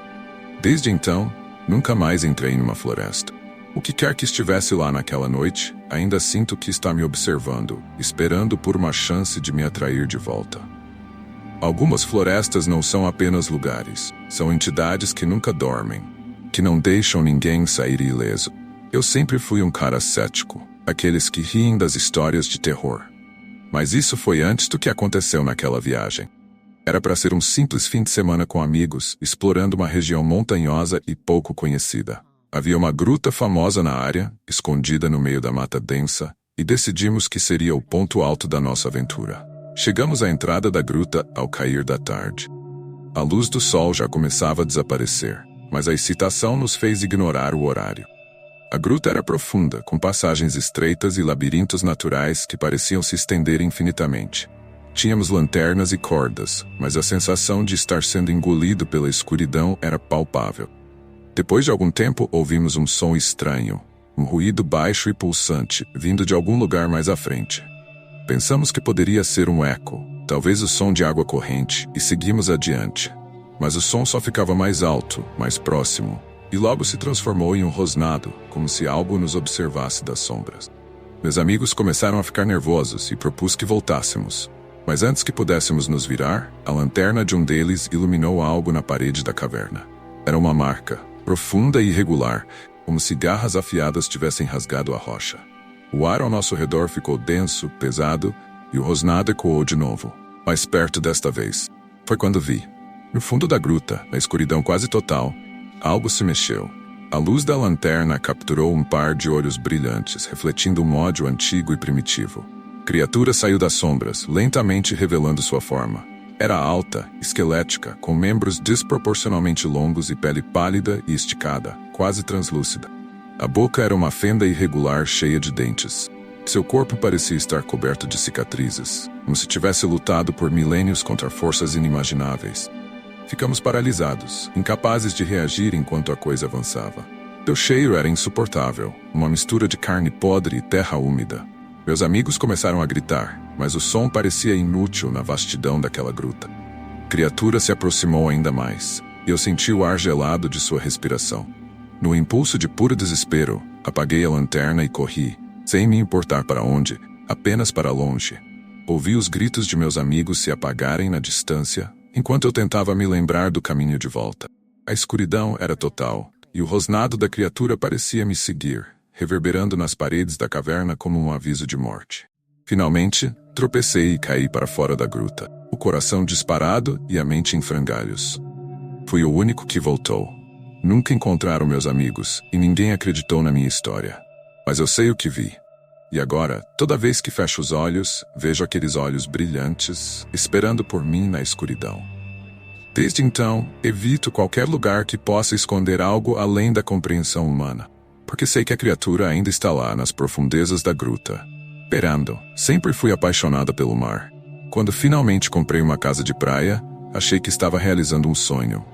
Desde então, nunca mais entrei numa floresta. O que quer que estivesse lá naquela noite, ainda sinto que está me observando, esperando por uma chance de me atrair de volta. Algumas florestas não são apenas lugares, são entidades que nunca dormem, que não deixam ninguém sair ileso. Eu sempre fui um cara cético, aqueles que riem das histórias de terror. Mas isso foi antes do que aconteceu naquela viagem. Era para ser um simples fim de semana com amigos, explorando uma região montanhosa e pouco conhecida. Havia uma gruta famosa na área, escondida no meio da mata densa, e decidimos que seria o ponto alto da nossa aventura. Chegamos à entrada da gruta ao cair da tarde. A luz do sol já começava a desaparecer, mas a excitação nos fez ignorar o horário. A gruta era profunda, com passagens estreitas e labirintos naturais que pareciam se estender infinitamente. Tínhamos lanternas e cordas, mas a sensação de estar sendo engolido pela escuridão era palpável. Depois de algum tempo, ouvimos um som estranho, um ruído baixo e pulsante, vindo de algum lugar mais à frente. Pensamos que poderia ser um eco, talvez o som de água corrente, e seguimos adiante. Mas o som só ficava mais alto, mais próximo, e logo se transformou em um rosnado, como se algo nos observasse das sombras. Meus amigos começaram a ficar nervosos e propus que voltássemos. Mas antes que pudéssemos nos virar, a lanterna de um deles iluminou algo na parede da caverna. Era uma marca, profunda e irregular, como se garras afiadas tivessem rasgado a rocha. O ar ao nosso redor ficou denso, pesado, e o rosnado ecoou de novo, mais perto desta vez. Foi quando vi. No fundo da gruta, na escuridão quase total, algo se mexeu. A luz da lanterna capturou um par de olhos brilhantes, refletindo um ódio antigo e primitivo. A criatura saiu das sombras, lentamente revelando sua forma. Era alta, esquelética, com membros desproporcionalmente longos e pele pálida e esticada, quase translúcida. A boca era uma fenda irregular cheia de dentes. Seu corpo parecia estar coberto de cicatrizes, como se tivesse lutado por milênios contra forças inimagináveis. Ficamos paralisados, incapazes de reagir enquanto a coisa avançava. Seu cheiro era insuportável, uma mistura de carne podre e terra úmida. Meus amigos começaram a gritar, mas o som parecia inútil na vastidão daquela gruta. A criatura se aproximou ainda mais, e eu senti o ar gelado de sua respiração. No impulso de puro desespero, apaguei a lanterna e corri, sem me importar para onde, apenas para longe. Ouvi os gritos de meus amigos se apagarem na distância, enquanto eu tentava me lembrar do caminho de volta. A escuridão era total, e o rosnado da criatura parecia me seguir, reverberando nas paredes da caverna como um aviso de morte. Finalmente, tropecei e caí para fora da gruta, o coração disparado e a mente em frangalhos. Fui o único que voltou. Nunca encontraram meus amigos, e ninguém acreditou na minha história. Mas eu sei o que vi. E agora, toda vez que fecho os olhos, vejo aqueles olhos brilhantes, esperando por mim na escuridão. Desde então, evito qualquer lugar que possa esconder algo além da compreensão humana, porque sei que a criatura ainda está lá nas profundezas da gruta. Esperando, sempre fui apaixonada pelo mar. Quando finalmente comprei uma casa de praia, achei que estava realizando um sonho.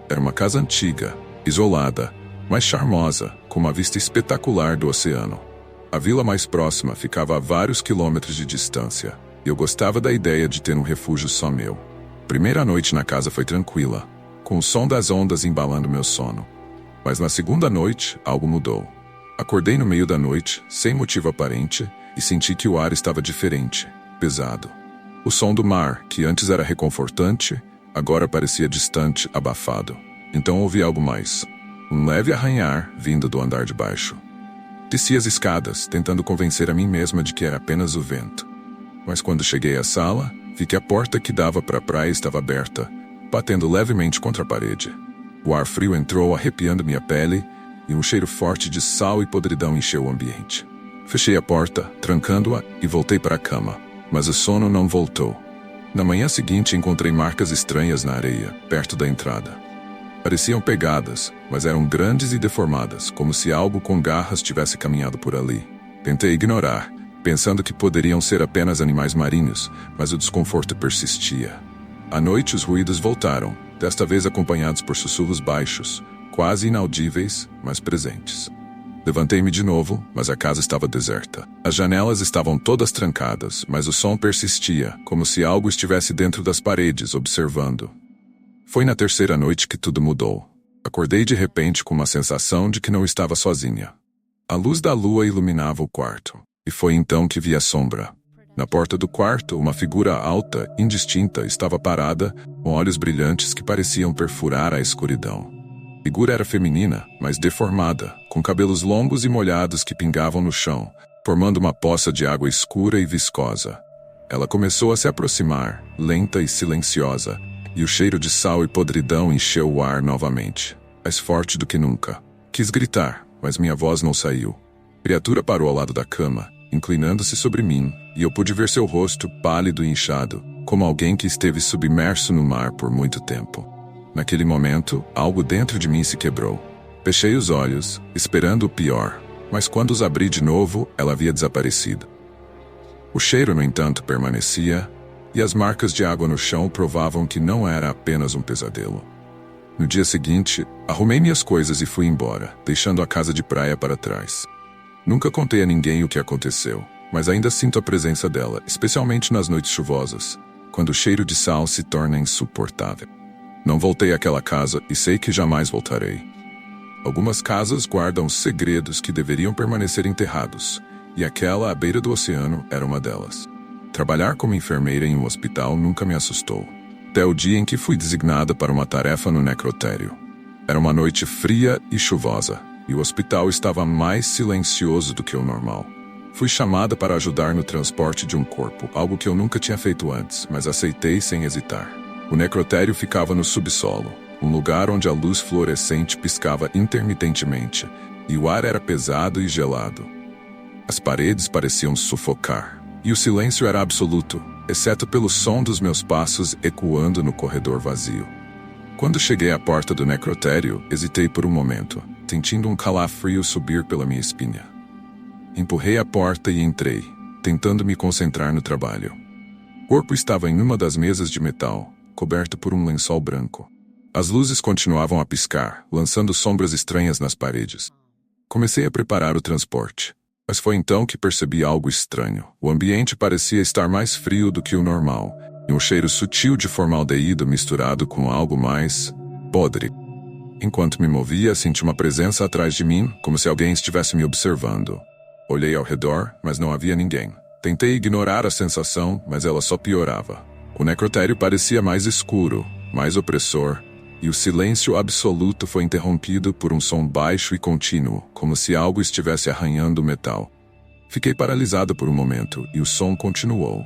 Era uma casa antiga, isolada, mas charmosa, com uma vista espetacular do oceano. A vila mais próxima ficava a vários quilômetros de distância, e eu gostava da ideia de ter um refúgio só meu. A primeira noite na casa foi tranquila, com o som das ondas embalando meu sono. Mas na segunda noite, algo mudou. Acordei no meio da noite, sem motivo aparente, e senti que o ar estava diferente, pesado. O som do mar, que antes era reconfortante, agora parecia distante, abafado. Então ouvi algo mais. Um leve arranhar vindo do andar de baixo. Desci as escadas, tentando convencer a mim mesma de que era apenas o vento. Mas quando cheguei à sala, vi que a porta que dava para a praia estava aberta, batendo levemente contra a parede. O ar frio entrou arrepiando minha pele, e um cheiro forte de sal e podridão encheu o ambiente. Fechei a porta, trancando-a, e voltei para a cama. Mas o sono não voltou. Na manhã seguinte encontrei marcas estranhas na areia, perto da entrada. Pareciam pegadas, mas eram grandes e deformadas, como se algo com garras tivesse caminhado por ali. Tentei ignorar, pensando que poderiam ser apenas animais marinhos, mas o desconforto persistia. À noite os ruídos voltaram, desta vez acompanhados por sussurros baixos, quase inaudíveis, mas presentes. Levantei-me de novo, mas a casa estava deserta. As janelas estavam todas trancadas, mas o som persistia, como se algo estivesse dentro das paredes, observando. Foi na terceira noite que tudo mudou. Acordei de repente com uma sensação de que não estava sozinha. A luz da lua iluminava o quarto, e foi então que vi a sombra. Na porta do quarto, uma figura alta, indistinta, estava parada, com olhos brilhantes que pareciam perfurar a escuridão. A figura era feminina, mas deformada, com cabelos longos e molhados que pingavam no chão, formando uma poça de água escura e viscosa. Ela começou a se aproximar, lenta e silenciosa, e o cheiro de sal e podridão encheu o ar novamente, mais forte do que nunca. Quis gritar, mas minha voz não saiu. A criatura parou ao lado da cama, inclinando-se sobre mim, e eu pude ver seu rosto pálido e inchado, como alguém que esteve submerso no mar por muito tempo. Naquele momento, algo dentro de mim se quebrou. Fechei os olhos, esperando o pior, mas quando os abri de novo, ela havia desaparecido. O cheiro, no entanto, permanecia, e as marcas de água no chão provavam que não era apenas um pesadelo. No dia seguinte, arrumei minhas coisas e fui embora, deixando a casa de praia para trás. Nunca contei a ninguém o que aconteceu, mas ainda sinto a presença dela, especialmente nas noites chuvosas, quando o cheiro de sal se torna insuportável. Não voltei àquela casa e sei que jamais voltarei. Algumas casas guardam segredos que deveriam permanecer enterrados, e aquela à beira do oceano era uma delas. Trabalhar como enfermeira em um hospital nunca me assustou, até o dia em que fui designada para uma tarefa no necrotério. Era uma noite fria e chuvosa, e o hospital estava mais silencioso do que o normal. Fui chamada para ajudar no transporte de um corpo, algo que eu nunca tinha feito antes, mas aceitei sem hesitar. O necrotério ficava no subsolo, um lugar onde a luz fluorescente piscava intermitentemente, e o ar era pesado e gelado. As paredes pareciam sufocar, e o silêncio era absoluto, exceto pelo som dos meus passos ecoando no corredor vazio. Quando cheguei à porta do necrotério, hesitei por um momento, sentindo um calafrio subir pela minha espinha. Empurrei a porta e entrei, tentando me concentrar no trabalho. O corpo estava em uma das mesas de metal, coberto por um lençol branco. As luzes continuavam a piscar, lançando sombras estranhas nas paredes. Comecei a preparar o transporte, mas foi então que percebi algo estranho. O ambiente parecia estar mais frio do que o normal, e um cheiro sutil de formaldeído misturado com algo mais podre. Enquanto me movia, senti uma presença atrás de mim, como se alguém estivesse me observando. Olhei ao redor, mas não havia ninguém. Tentei ignorar a sensação, mas ela só piorava. O necrotério parecia mais escuro, mais opressor, e o silêncio absoluto foi interrompido por um som baixo e contínuo, como se algo estivesse arranhando o metal. Fiquei paralisado por um momento, e o som continuou,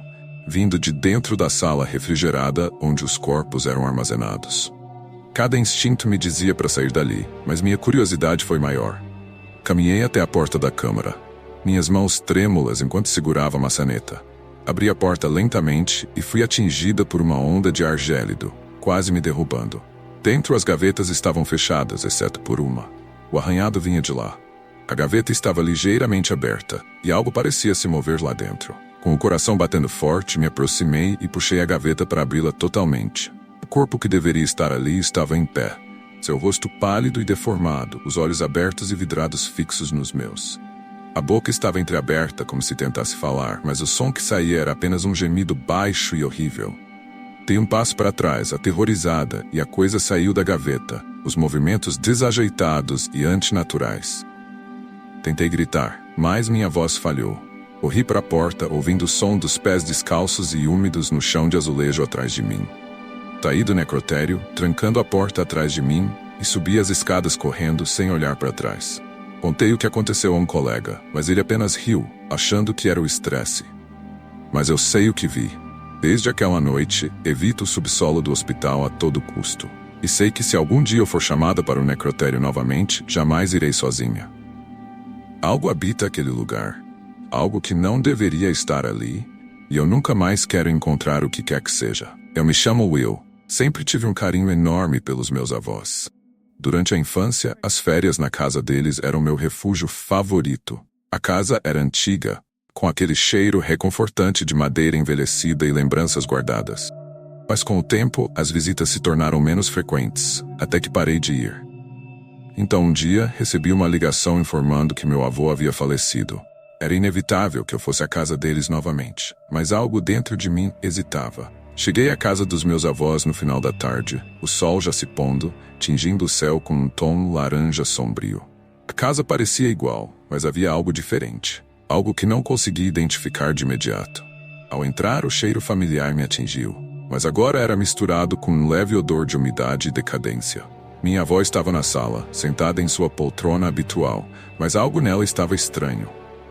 vindo de dentro da sala refrigerada onde os corpos eram armazenados. Cada instinto me dizia para sair dali, mas minha curiosidade foi maior. Caminhei até a porta da câmara, minhas mãos trêmulas enquanto segurava a maçaneta. Abri a porta lentamente e fui atingida por uma onda de ar gélido, quase me derrubando. Dentro as gavetas estavam fechadas, exceto por uma. O arranhado vinha de lá. A gaveta estava ligeiramente aberta, e algo parecia se mover lá dentro. Com o coração batendo forte, me aproximei e puxei a gaveta para abri-la totalmente. O corpo que deveria estar ali estava em pé, seu rosto pálido e deformado, os olhos abertos e vidrados fixos nos meus. A boca estava entreaberta como se tentasse falar, mas o som que saía era apenas um gemido baixo e horrível. Dei um passo para trás, aterrorizada, e a coisa saiu da gaveta, os movimentos desajeitados e antinaturais. Tentei gritar, mas minha voz falhou. Corri para a porta, ouvindo o som dos pés descalços e úmidos no chão de azulejo atrás de mim. Saí do necrotério, trancando a porta atrás de mim, e subi as escadas correndo sem olhar para trás. Contei o que aconteceu a um colega, mas ele apenas riu, achando que era o estresse. Mas eu sei o que vi. Desde aquela noite, evito o subsolo do hospital a todo custo. E sei que se algum dia eu for chamada para o necrotério novamente, jamais irei sozinha. Algo habita aquele lugar. Algo que não deveria estar ali, e eu nunca mais quero encontrar o que quer que seja. Eu me chamo Will. Sempre tive um carinho enorme pelos meus avós. Durante a infância, as férias na casa deles eram meu refúgio favorito. A casa era antiga, com aquele cheiro reconfortante de madeira envelhecida e lembranças guardadas. Mas com o tempo, as visitas se tornaram menos frequentes, até que parei de ir. Então um dia, recebi uma ligação informando que meu avô havia falecido. Era inevitável que eu fosse à casa deles novamente, mas algo dentro de mim hesitava. Cheguei à casa dos meus avós no final da tarde, o sol já se pondo, tingindo o céu com um tom laranja sombrio. A casa parecia igual, mas havia algo diferente, algo que não consegui identificar de imediato. Ao entrar, o cheiro familiar me atingiu, mas agora era misturado com um leve odor de umidade e decadência. Minha avó estava na sala, sentada em sua poltrona habitual, mas algo nela estava estranho.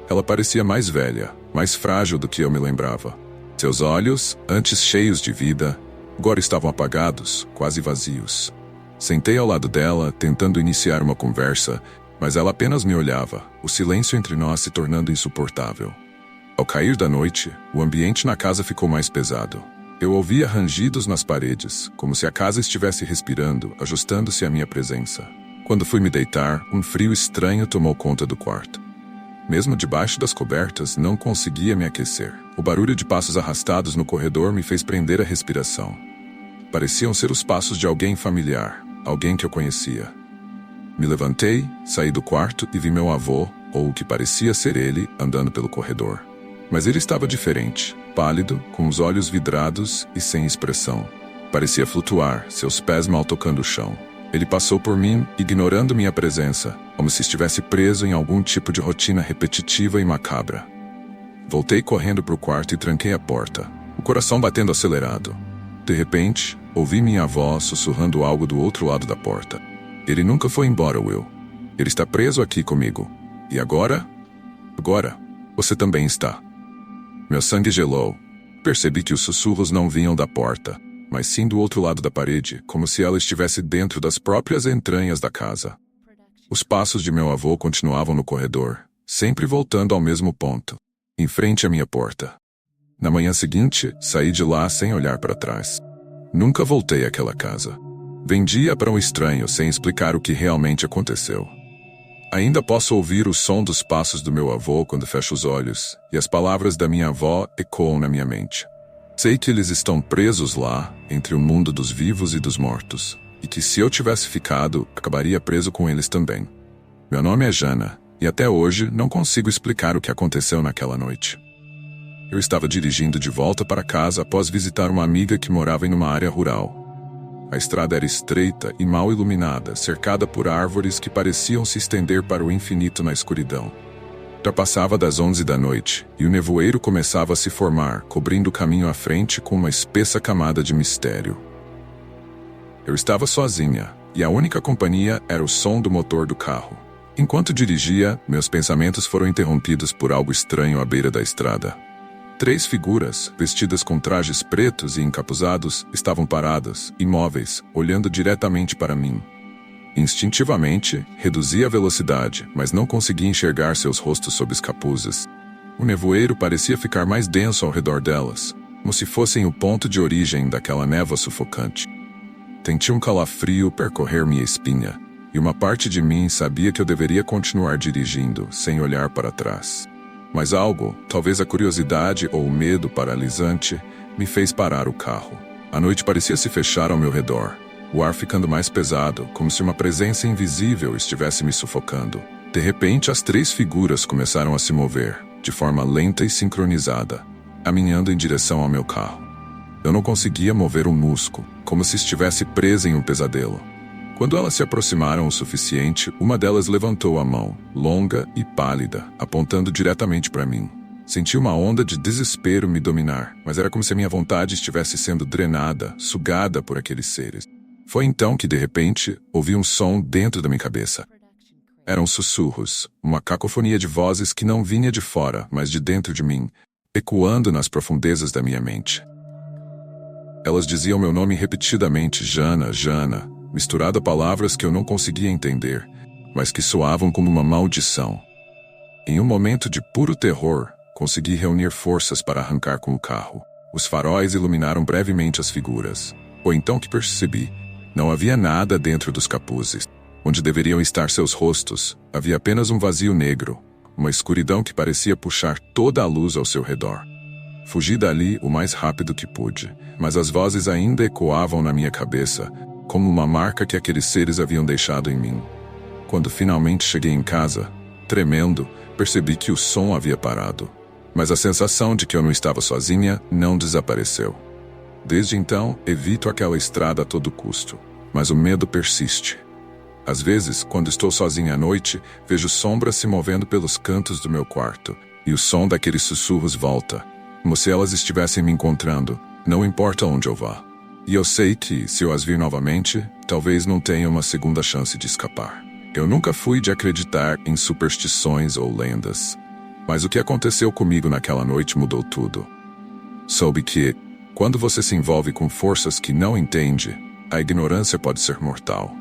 Ela parecia mais velha, mais frágil do que eu me lembrava. Seus olhos, antes cheios de vida, agora estavam apagados, quase vazios. Sentei ao lado dela, tentando iniciar uma conversa, mas ela apenas me olhava, o silêncio entre nós se tornando insuportável. Ao cair da noite, o ambiente na casa ficou mais pesado. Eu ouvia rangidos nas paredes, como se a casa estivesse respirando, ajustando-se à minha presença. Quando fui me deitar, um frio estranho tomou conta do quarto. Mesmo debaixo das cobertas, não conseguia me aquecer. O barulho de passos arrastados no corredor me fez prender a respiração. Pareciam ser os passos de alguém familiar, alguém que eu conhecia. Me levantei, saí do quarto e vi meu avô, ou o que parecia ser ele, andando pelo corredor. Mas ele estava diferente, pálido, com os olhos vidrados e sem expressão. Parecia flutuar, seus pés mal tocando o chão. Ele passou por mim, ignorando minha presença, como se estivesse preso em algum tipo de rotina repetitiva e macabra. Voltei correndo para o quarto e tranquei a porta, o coração batendo acelerado. De repente, ouvi minha avó sussurrando algo do outro lado da porta. Ele nunca foi embora, Will. Ele está preso aqui comigo. E agora? Agora, você também está. Meu sangue gelou. Percebi que os sussurros não vinham da porta, mas sim do outro lado da parede, como se ela estivesse dentro das próprias entranhas da casa. Os passos de meu avô continuavam no corredor, sempre voltando ao mesmo ponto, em frente à minha porta. Na manhã seguinte, saí de lá sem olhar para trás. Nunca voltei àquela casa. Vendi-a para um estranho sem explicar o que realmente aconteceu. Ainda posso ouvir o som dos passos do meu avô quando fecho os olhos, e as palavras da minha avó ecoam na minha mente. Sei que eles estão presos lá, entre o mundo dos vivos e dos mortos, e que se eu tivesse ficado, acabaria preso com eles também. Meu nome é Jana, e até hoje não consigo explicar o que aconteceu naquela noite. Eu estava dirigindo de volta para casa após visitar uma amiga que morava em uma área rural. A estrada era estreita e mal iluminada, cercada por árvores que pareciam se estender para o infinito na escuridão. Já passava das 11 da noite, e o nevoeiro começava a se formar, cobrindo o caminho à frente com uma espessa camada de mistério. Eu estava sozinha, e a única companhia era o som do motor do carro. Enquanto dirigia, meus pensamentos foram interrompidos por algo estranho à beira da estrada. 3 figuras, vestidas com trajes pretos e encapuzados, estavam paradas, imóveis, olhando diretamente para mim. Instintivamente, reduzi a velocidade, mas não consegui enxergar seus rostos sob os capuzes. O nevoeiro parecia ficar mais denso ao redor delas, como se fossem o ponto de origem daquela névoa sufocante. Senti um calafrio percorrer minha espinha, e uma parte de mim sabia que eu deveria continuar dirigindo, sem olhar para trás. Mas algo, talvez a curiosidade ou o medo paralisante, me fez parar o carro. A noite parecia se fechar ao meu redor, o ar ficando mais pesado, como se uma presença invisível estivesse me sufocando. De repente, as 3 figuras começaram a se mover, de forma lenta e sincronizada, caminhando em direção ao meu carro. Eu não conseguia mover um músculo, como se estivesse presa em um pesadelo. Quando elas se aproximaram o suficiente, uma delas levantou a mão, longa e pálida, apontando diretamente para mim. Senti uma onda de desespero me dominar, mas era como se a minha vontade estivesse sendo drenada, sugada por aqueles seres. Foi então que, de repente, ouvi um som dentro da minha cabeça. Eram sussurros, uma cacofonia de vozes que não vinha de fora, mas de dentro de mim, ecoando nas profundezas da minha mente. Elas diziam meu nome repetidamente, Jana, Jana, misturado a palavras que eu não conseguia entender, mas que soavam como uma maldição. Em um momento de puro terror, consegui reunir forças para arrancar com o carro. Os faróis iluminaram brevemente as figuras. Foi então que percebi. Não havia nada dentro dos capuzes. Onde deveriam estar seus rostos, havia apenas um vazio negro, uma escuridão que parecia puxar toda a luz ao seu redor. Fugi dali o mais rápido que pude, mas as vozes ainda ecoavam na minha cabeça, como uma marca que aqueles seres haviam deixado em mim. Quando finalmente cheguei em casa, tremendo, percebi que o som havia parado. Mas a sensação de que eu não estava sozinha não desapareceu. Desde então, evito aquela estrada a todo custo, mas o medo persiste. Às vezes, quando estou sozinha à noite, vejo sombras se movendo pelos cantos do meu quarto, e o som daqueles sussurros volta, como se elas estivessem me encontrando, não importa onde eu vá. E eu sei que, se eu as vir novamente, talvez não tenha uma segunda chance de escapar. Eu nunca fui de acreditar em superstições ou lendas. Mas o que aconteceu comigo naquela noite mudou tudo. Soube que, quando você se envolve com forças que não entende, a ignorância pode ser mortal.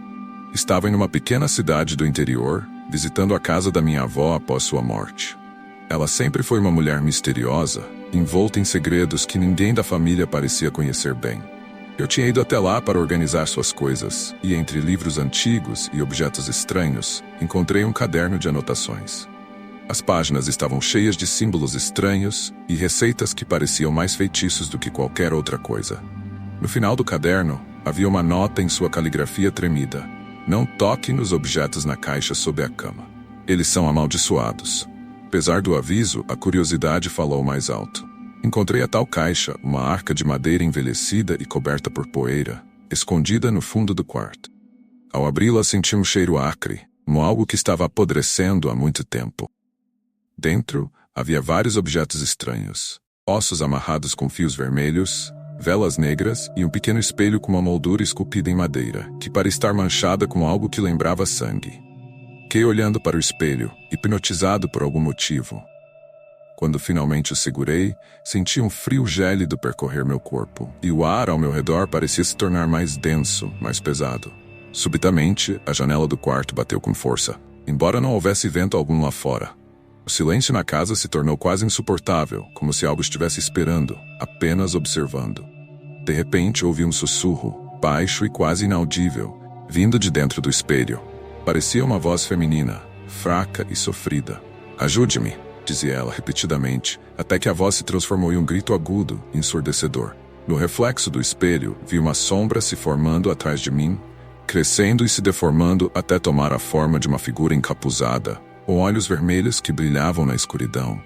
Estava em uma pequena cidade do interior, visitando a casa da minha avó após sua morte. Ela sempre foi uma mulher misteriosa, envolta em segredos que ninguém da família parecia conhecer bem. Eu tinha ido até lá para organizar suas coisas, e entre livros antigos e objetos estranhos, encontrei um caderno de anotações. As páginas estavam cheias de símbolos estranhos e receitas que pareciam mais feitiços do que qualquer outra coisa. No final do caderno, havia uma nota em sua caligrafia tremida. Não toque nos objetos na caixa sob a cama. Eles são amaldiçoados. Apesar do aviso, a curiosidade falou mais alto. Encontrei a tal caixa, uma arca de madeira envelhecida e coberta por poeira, escondida no fundo do quarto. Ao abri-la, senti um cheiro acre, como algo que estava apodrecendo há muito tempo. Dentro, havia vários objetos estranhos. Ossos amarrados com fios vermelhos, velas negras e um pequeno espelho com uma moldura esculpida em madeira, que parecia estar manchada com algo que lembrava sangue. Fiquei olhando para o espelho, hipnotizado por algum motivo. Quando finalmente o segurei, senti um frio gélido percorrer meu corpo, e o ar ao meu redor parecia se tornar mais denso, mais pesado. Subitamente, a janela do quarto bateu com força, embora não houvesse vento algum lá fora. O silêncio na casa se tornou quase insuportável, como se algo estivesse esperando, apenas observando. De repente, ouvi um sussurro, baixo e quase inaudível, vindo de dentro do espelho. Parecia uma voz feminina, fraca e sofrida. "Ajude-me", dizia ela repetidamente, até que a voz se transformou em um grito agudo, ensurdecedor. No reflexo do espelho, vi uma sombra se formando atrás de mim, crescendo e se deformando até tomar a forma de uma figura encapuzada, com olhos vermelhos que brilhavam na escuridão.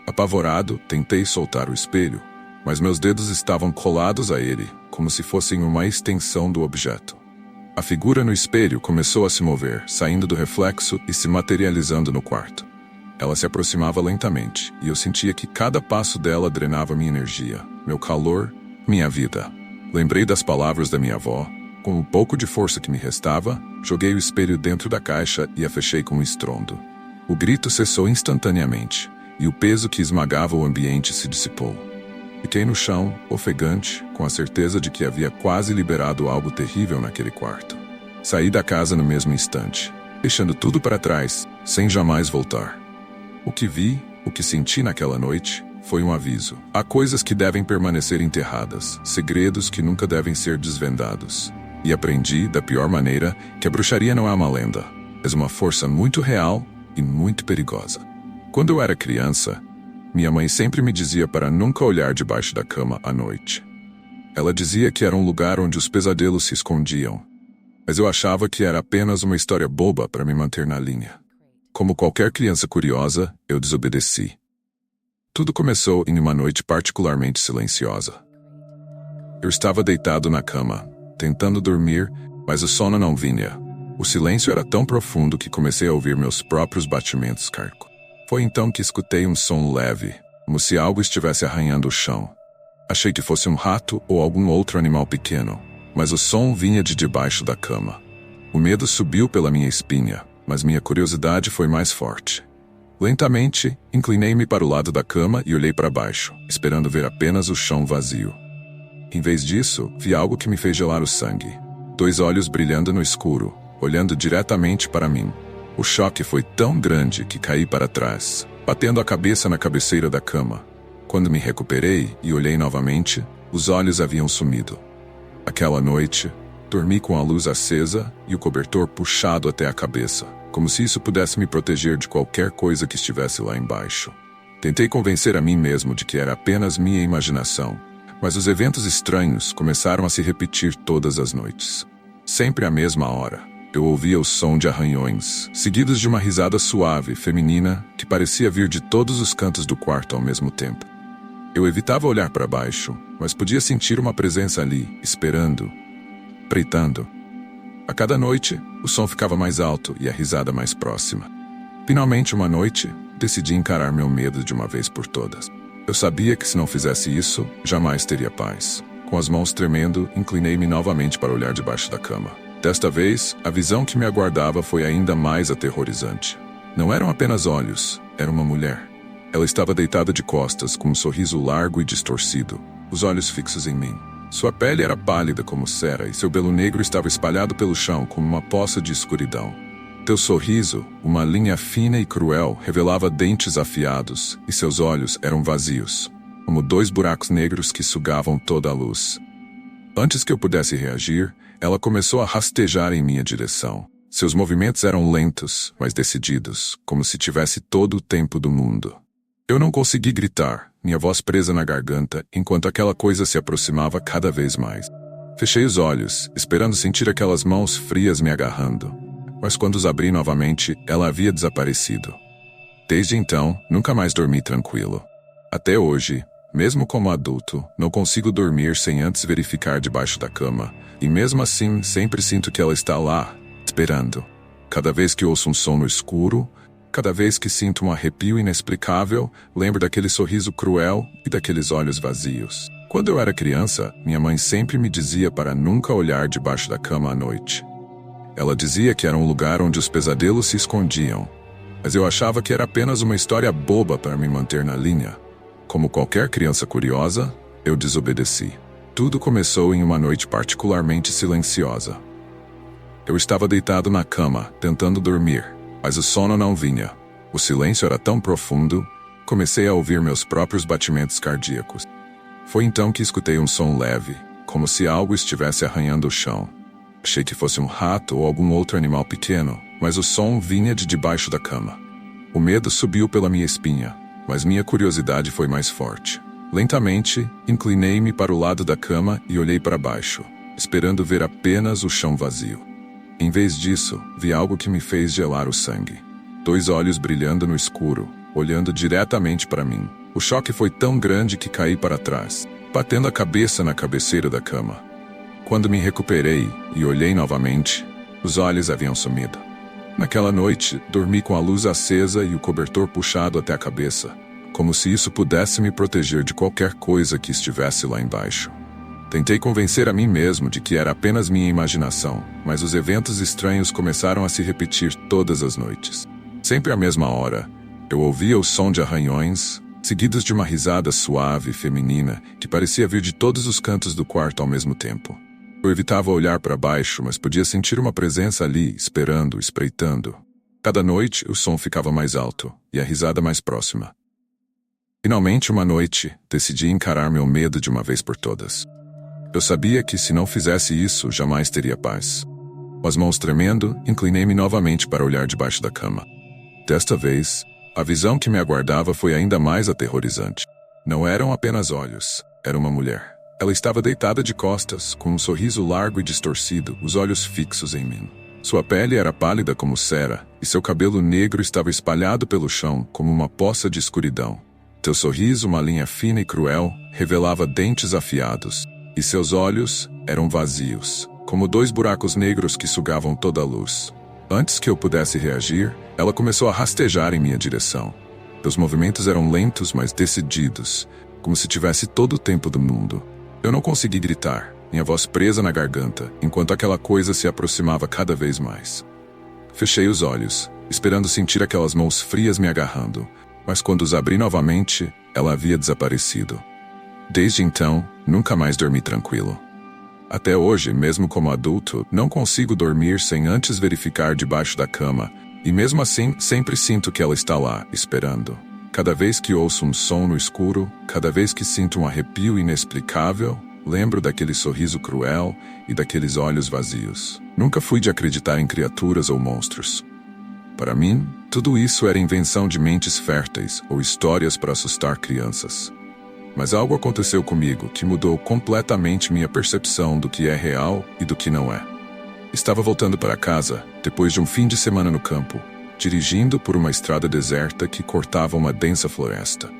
Apavorado, tentei soltar o espelho, mas meus dedos estavam colados a ele, como se fossem uma extensão do objeto. A figura no espelho começou a se mover, saindo do reflexo e se materializando no quarto. Ela se aproximava lentamente, e eu sentia que cada passo dela drenava minha energia, meu calor, minha vida. Lembrei das palavras da minha avó. Com o pouco de força que me restava, joguei o espelho dentro da caixa e a fechei com um estrondo. O grito cessou instantaneamente, e o peso que esmagava o ambiente se dissipou. Fiquei no chão, ofegante, com a certeza de que havia quase liberado algo terrível naquele quarto. Saí da casa no mesmo instante, deixando tudo para trás, sem jamais voltar. O que vi, o que senti naquela noite, foi um aviso. Há coisas que devem permanecer enterradas, segredos que nunca devem ser desvendados. E aprendi, da pior maneira, que a bruxaria não é uma lenda, mas uma força muito real e muito perigosa. Quando eu era criança, minha mãe sempre me dizia para nunca olhar debaixo da cama à noite. Ela dizia que era um lugar onde os pesadelos se escondiam, mas eu achava que era apenas uma história boba para me manter na linha. Como qualquer criança curiosa, eu desobedeci. Tudo começou em uma noite particularmente silenciosa. Eu estava deitado na cama, tentando dormir, mas o sono não vinha. O silêncio era tão profundo que comecei a ouvir meus próprios batimentos cardíacos. Foi então que escutei um som leve, como se algo estivesse arranhando o chão. Achei que fosse um rato ou algum outro animal pequeno, mas o som vinha de debaixo da cama. O medo subiu pela minha espinha, mas minha curiosidade foi mais forte. Lentamente, inclinei-me para o lado da cama e olhei para baixo, esperando ver apenas o chão vazio. Em vez disso, vi algo que me fez gelar o sangue. 2 olhos brilhando no escuro, olhando diretamente para mim. O choque foi tão grande que caí para trás, batendo a cabeça na cabeceira da cama. Quando me recuperei e olhei novamente, os olhos haviam sumido. Aquela noite, dormi com a luz acesa e o cobertor puxado até a cabeça, como se isso pudesse me proteger de qualquer coisa que estivesse lá embaixo. Tentei convencer a mim mesmo de que era apenas minha imaginação, mas os eventos estranhos começaram a se repetir todas as noites. Sempre à mesma hora, eu ouvia o som de arranhões, seguidos de uma risada suave, feminina, que parecia vir de todos os cantos do quarto ao mesmo tempo. Eu evitava olhar para baixo, mas podia sentir uma presença ali, esperando, preitando. A cada noite, o som ficava mais alto e a risada mais próxima. Finalmente, uma noite, decidi encarar meu medo de uma vez por todas. Eu sabia que se não fizesse isso, jamais teria paz. Com as mãos tremendo, inclinei-me novamente para olhar debaixo da cama. Desta vez, a visão que me aguardava foi ainda mais aterrorizante. Não eram apenas olhos, era uma mulher. Ela estava deitada de costas, com um sorriso largo e distorcido, os olhos fixos em mim. Sua pele era pálida como cera e seu pelo negro estava espalhado pelo chão como uma poça de escuridão. Teu sorriso, uma linha fina e cruel, revelava dentes afiados e seus olhos eram vazios, como 2 buracos negros que sugavam toda a luz. Antes que eu pudesse reagir, ela começou a rastejar em minha direção. Seus movimentos eram lentos, mas decididos, como se tivesse todo o tempo do mundo. Eu não consegui gritar, minha voz presa na garganta, enquanto aquela coisa se aproximava cada vez mais. Fechei os olhos, esperando sentir aquelas mãos frias me agarrando. Mas quando os abri novamente, ela havia desaparecido. Desde então, nunca mais dormi tranquilo. Até hoje, mesmo como adulto, não consigo dormir sem antes verificar debaixo da cama, e mesmo assim sempre sinto que ela está lá, esperando. Cada vez que ouço um som no escuro, cada vez que sinto um arrepio inexplicável, lembro daquele sorriso cruel e daqueles olhos vazios. Quando eu era criança, minha mãe sempre me dizia para nunca olhar debaixo da cama à noite. Ela dizia que era um lugar onde os pesadelos se escondiam, mas eu achava que era apenas uma história boba para me manter na linha. Como qualquer criança curiosa, eu desobedeci. Tudo começou em uma noite particularmente silenciosa. Eu estava deitado na cama, tentando dormir, mas o sono não vinha. O silêncio era tão profundo, comecei a ouvir meus próprios batimentos cardíacos. Foi então que escutei um som leve, como se algo estivesse arranhando o chão. Achei que fosse um rato ou algum outro animal pequeno, mas o som vinha de debaixo da cama. O medo subiu pela minha espinha, mas minha curiosidade foi mais forte. Lentamente, inclinei-me para o lado da cama e olhei para baixo, esperando ver apenas o chão vazio. Em vez disso, vi algo que me fez gelar o sangue. 2 olhos brilhando no escuro, olhando diretamente para mim. O choque foi tão grande que caí para trás, batendo a cabeça na cabeceira da cama. Quando me recuperei e olhei novamente, os olhos haviam sumido. Naquela noite, dormi com a luz acesa e o cobertor puxado até a cabeça, como se isso pudesse me proteger de qualquer coisa que estivesse lá embaixo. Tentei convencer a mim mesmo de que era apenas minha imaginação, mas os eventos estranhos começaram a se repetir todas as noites. Sempre à mesma hora, eu ouvia o som de arranhões, seguidos de uma risada suave e feminina que parecia vir de todos os cantos do quarto ao mesmo tempo. Eu evitava olhar para baixo, mas podia sentir uma presença ali, esperando, espreitando. Cada noite, o som ficava mais alto e a risada mais próxima. Finalmente, uma noite, decidi encarar meu medo de uma vez por todas. Eu sabia que, se não fizesse isso, jamais teria paz. Com as mãos tremendo, inclinei-me novamente para olhar debaixo da cama. Desta vez, a visão que me aguardava foi ainda mais aterrorizante. Não eram apenas olhos, era uma mulher. Ela estava deitada de costas, com um sorriso largo e distorcido, os olhos fixos em mim. Sua pele era pálida como cera, e seu cabelo negro estava espalhado pelo chão como uma poça de escuridão. Seu sorriso, uma linha fina e cruel, revelava dentes afiados, e seus olhos eram vazios, como 2 buracos negros que sugavam toda a luz. Antes que eu pudesse reagir, ela começou a rastejar em minha direção. Seus movimentos eram lentos, mas decididos, como se tivesse todo o tempo do mundo. Eu não consegui gritar, minha voz presa na garganta, enquanto aquela coisa se aproximava cada vez mais. Fechei os olhos, esperando sentir aquelas mãos frias me agarrando, mas quando os abri novamente, ela havia desaparecido. Desde então, nunca mais dormi tranquilo. Até hoje, mesmo como adulto, não consigo dormir sem antes verificar debaixo da cama, e mesmo assim, sempre sinto que ela está lá, esperando. Cada vez que ouço um som no escuro, cada vez que sinto um arrepio inexplicável, lembro daquele sorriso cruel e daqueles olhos vazios. Nunca fui de acreditar em criaturas ou monstros. Para mim, tudo isso era invenção de mentes férteis ou histórias para assustar crianças. Mas algo aconteceu comigo que mudou completamente minha percepção do que é real e do que não é. Estava voltando para casa, depois de um fim de semana no campo, dirigindo por uma estrada deserta que cortava uma densa floresta.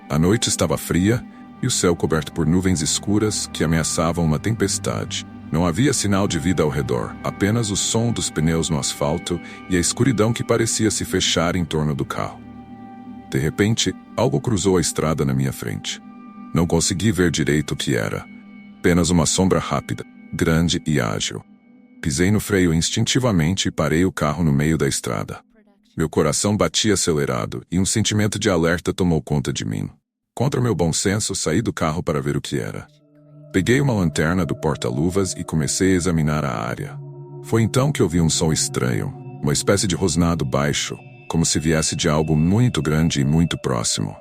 A noite estava fria e o céu coberto por nuvens escuras que ameaçavam uma tempestade. Não havia sinal de vida ao redor, apenas o som dos pneus no asfalto e a escuridão que parecia se fechar em torno do carro. De repente, algo cruzou a estrada na minha frente. Não consegui ver direito o que era. Apenas uma sombra rápida, grande e ágil. Pisei no freio instintivamente e parei o carro no meio da estrada. Meu coração batia acelerado e um sentimento de alerta tomou conta de mim. Contra meu bom senso, saí do carro para ver o que era. Peguei uma lanterna do porta-luvas e comecei a examinar a área. Foi então que ouvi um som estranho, uma espécie de rosnado baixo, como se viesse de algo muito grande e muito próximo.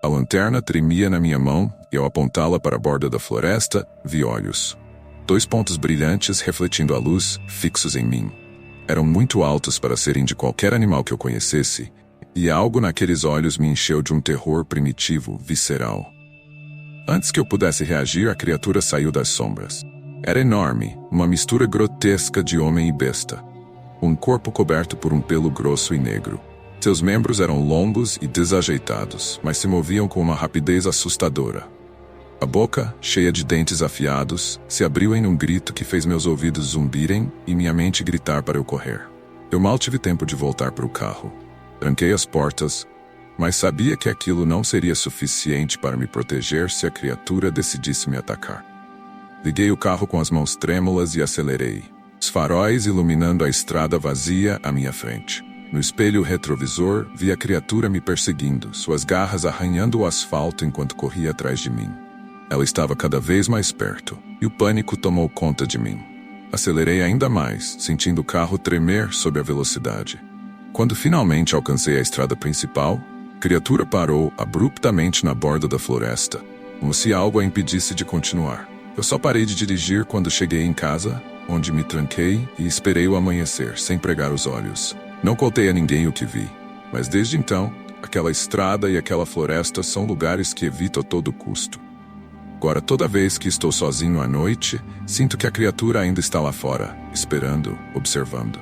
A lanterna tremia na minha mão e, ao apontá-la para a borda da floresta, vi olhos. 2 pontos brilhantes refletindo a luz, fixos em mim. Eram muito altos para serem de qualquer animal que eu conhecesse, e algo naqueles olhos me encheu de um terror primitivo, visceral. Antes que eu pudesse reagir, a criatura saiu das sombras. Era enorme, uma mistura grotesca de homem e besta. Um corpo coberto por um pelo grosso e negro. Seus membros eram longos e desajeitados, mas se moviam com uma rapidez assustadora. A boca, cheia de dentes afiados, se abriu em um grito que fez meus ouvidos zumbirem e minha mente gritar para eu correr. Eu mal tive tempo de voltar para o carro. Tranquei as portas, mas sabia que aquilo não seria suficiente para me proteger se a criatura decidisse me atacar. Liguei o carro com as mãos trêmulas e acelerei, os faróis iluminando a estrada vazia à minha frente. No espelho retrovisor, vi a criatura me perseguindo, suas garras arranhando o asfalto enquanto corria atrás de mim. Ela estava cada vez mais perto, e o pânico tomou conta de mim. Acelerei ainda mais, sentindo o carro tremer sob a velocidade. Quando finalmente alcancei a estrada principal, a criatura parou abruptamente na borda da floresta, como se algo a impedisse de continuar. Eu só parei de dirigir quando cheguei em casa, onde me tranquei e esperei o amanhecer, sem pregar os olhos. Não contei a ninguém o que vi, mas desde então, aquela estrada e aquela floresta são lugares que evito a todo custo. Agora, toda vez que estou sozinho à noite, sinto que a criatura ainda está lá fora, esperando, observando.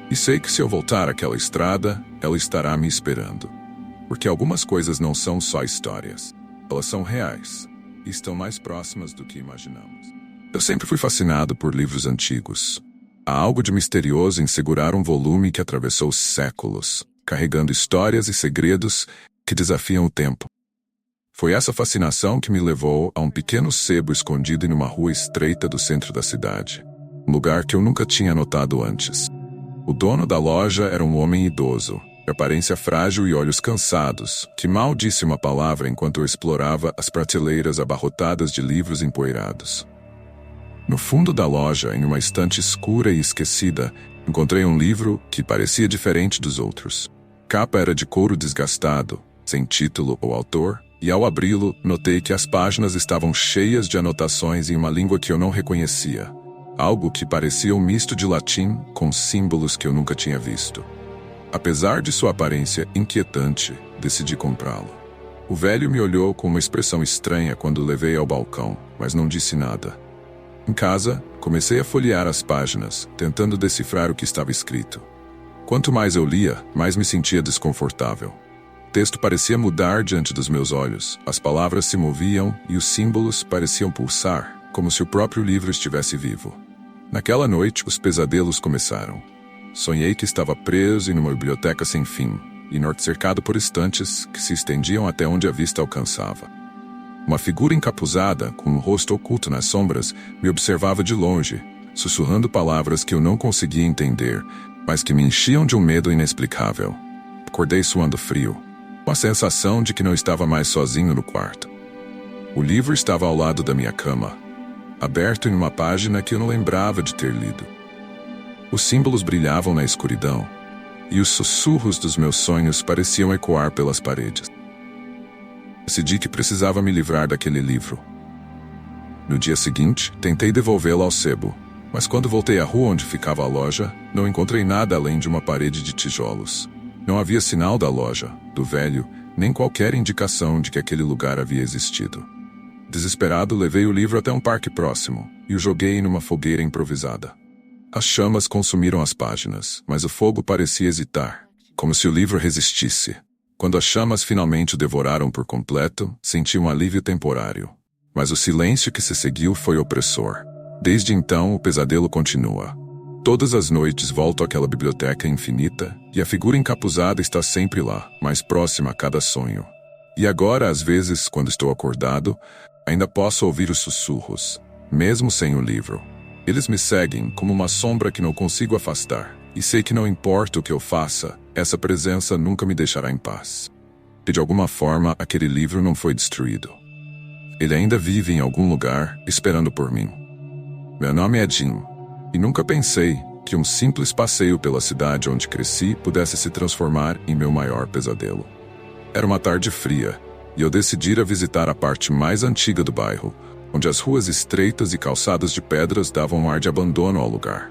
E sei que se eu voltar àquela estrada, ela estará me esperando. Porque algumas coisas não são só histórias. Elas são reais e estão mais próximas do que imaginamos. Eu sempre fui fascinado por livros antigos. Há algo de misterioso em segurar um volume que atravessou séculos, carregando histórias e segredos que desafiam o tempo. Foi essa fascinação que me levou a um pequeno sebo escondido em uma rua estreita do centro da cidade. Um lugar que eu nunca tinha notado antes. O dono da loja era um homem idoso, de aparência frágil e olhos cansados, que mal disse uma palavra enquanto eu explorava as prateleiras abarrotadas de livros empoeirados. No fundo da loja, em uma estante escura e esquecida, encontrei um livro que parecia diferente dos outros. A capa era de couro desgastado, sem título ou autor, e ao abri-lo, notei que as páginas estavam cheias de anotações em uma língua que eu não reconhecia. Algo que parecia um misto de latim com símbolos que eu nunca tinha visto. Apesar de sua aparência inquietante, decidi comprá-lo. O velho me olhou com uma expressão estranha quando o levei ao balcão, mas não disse nada. Em casa, comecei a folhear as páginas, tentando decifrar o que estava escrito. Quanto mais eu lia, mais me sentia desconfortável. O texto parecia mudar diante dos meus olhos, as palavras se moviam e os símbolos pareciam pulsar, como se o próprio livro estivesse vivo. Naquela noite, os pesadelos começaram. Sonhei que estava preso em uma biblioteca sem fim, e cercado por estantes que se estendiam até onde a vista alcançava. Uma figura encapuzada, com um rosto oculto nas sombras, me observava de longe, sussurrando palavras que eu não conseguia entender, mas que me enchiam de um medo inexplicável. Acordei suando frio, com a sensação de que não estava mais sozinho no quarto. O livro estava ao lado da minha cama, aberto em uma página que eu não lembrava de ter lido. Os símbolos brilhavam na escuridão, e os sussurros dos meus sonhos pareciam ecoar pelas paredes. Decidi que precisava me livrar daquele livro. No dia seguinte, tentei devolvê-lo ao sebo, mas quando voltei à rua onde ficava a loja, não encontrei nada além de uma parede de tijolos. Não havia sinal da loja, do velho, nem qualquer indicação de que aquele lugar havia existido. Desesperado, levei o livro até um parque próximo e o joguei numa fogueira improvisada. As chamas consumiram as páginas, mas o fogo parecia hesitar, como se o livro resistisse. Quando as chamas finalmente o devoraram por completo, senti um alívio temporário. Mas o silêncio que se seguiu foi opressor. Desde então, o pesadelo continua. Todas as noites volto àquela biblioteca infinita, e a figura encapuzada está sempre lá, mais próxima a cada sonho. E agora, às vezes, quando estou acordado, ainda posso ouvir os sussurros, mesmo sem o livro. Eles me seguem como uma sombra que não consigo afastar, e sei que não importa o que eu faça, essa presença nunca me deixará em paz. E de alguma forma, aquele livro não foi destruído. Ele ainda vive em algum lugar, esperando por mim. Meu nome é Jim. E nunca pensei que um simples passeio pela cidade onde cresci pudesse se transformar em meu maior pesadelo. Era uma tarde fria, e eu decidira visitar a parte mais antiga do bairro, onde as ruas estreitas e calçadas de pedras davam um ar de abandono ao lugar.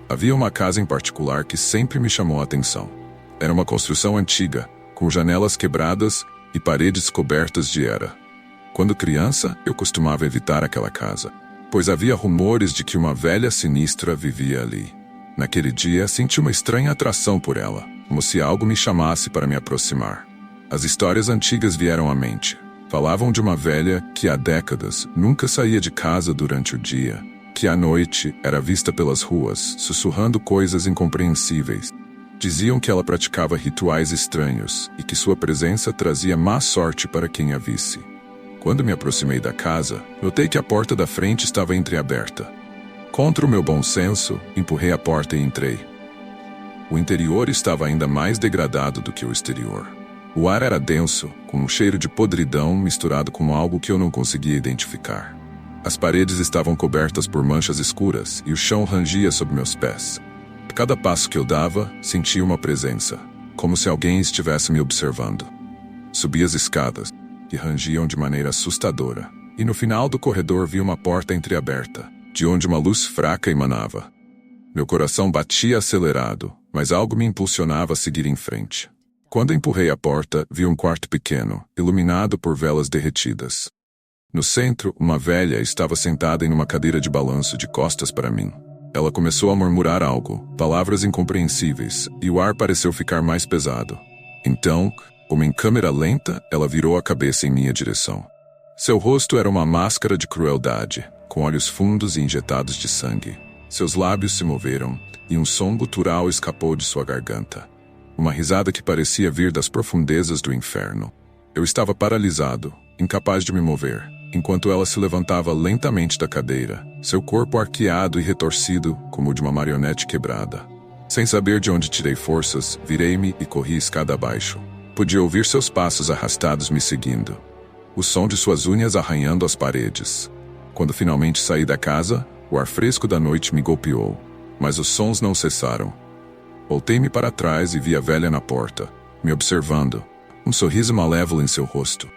Havia uma casa em particular que sempre me chamou a atenção. Era uma construção antiga, com janelas quebradas e paredes cobertas de era. Quando criança, eu costumava evitar aquela casa, pois havia rumores de que uma velha sinistra vivia ali. Naquele dia, senti uma estranha atração por ela, como se algo me chamasse para me aproximar. As histórias antigas vieram à mente. Falavam de uma velha que há décadas nunca saía de casa durante o dia, que à noite era vista pelas ruas, sussurrando coisas incompreensíveis. Diziam que ela praticava rituais estranhos e que sua presença trazia má sorte para quem a visse. Quando me aproximei da casa, notei que a porta da frente estava entreaberta. Contra o meu bom senso, empurrei a porta e entrei. O interior estava ainda mais degradado do que o exterior. O ar era denso, com um cheiro de podridão misturado com algo que eu não conseguia identificar. As paredes estavam cobertas por manchas escuras e o chão rangia sob meus pés. A cada passo que eu dava, sentia uma presença, como se alguém estivesse me observando. Subi as escadas, que rangiam de maneira assustadora, e no final do corredor vi uma porta entreaberta, de onde uma luz fraca emanava. Meu coração batia acelerado, mas algo me impulsionava a seguir em frente. Quando empurrei a porta, vi um quarto pequeno, iluminado por velas derretidas. No centro, uma velha estava sentada em uma cadeira de balanço de costas para mim. Ela começou a murmurar algo, palavras incompreensíveis, e o ar pareceu ficar mais pesado. Então, como em câmera lenta, ela virou a cabeça em minha direção. Seu rosto era uma máscara de crueldade, com olhos fundos e injetados de sangue. Seus lábios se moveram, e um som gutural escapou de sua garganta. Uma risada que parecia vir das profundezas do inferno. Eu estava paralisado, incapaz de me mover, enquanto ela se levantava lentamente da cadeira, seu corpo arqueado e retorcido como o de uma marionete quebrada. Sem saber de onde tirei forças, virei-me e corri escada abaixo. Podia ouvir seus passos arrastados me seguindo. O som de suas unhas arranhando as paredes. Quando finalmente saí da casa, o ar fresco da noite me golpeou, mas os sons não cessaram. Voltei-me para trás e vi a velha na porta, me observando, um sorriso malévolo em seu rosto.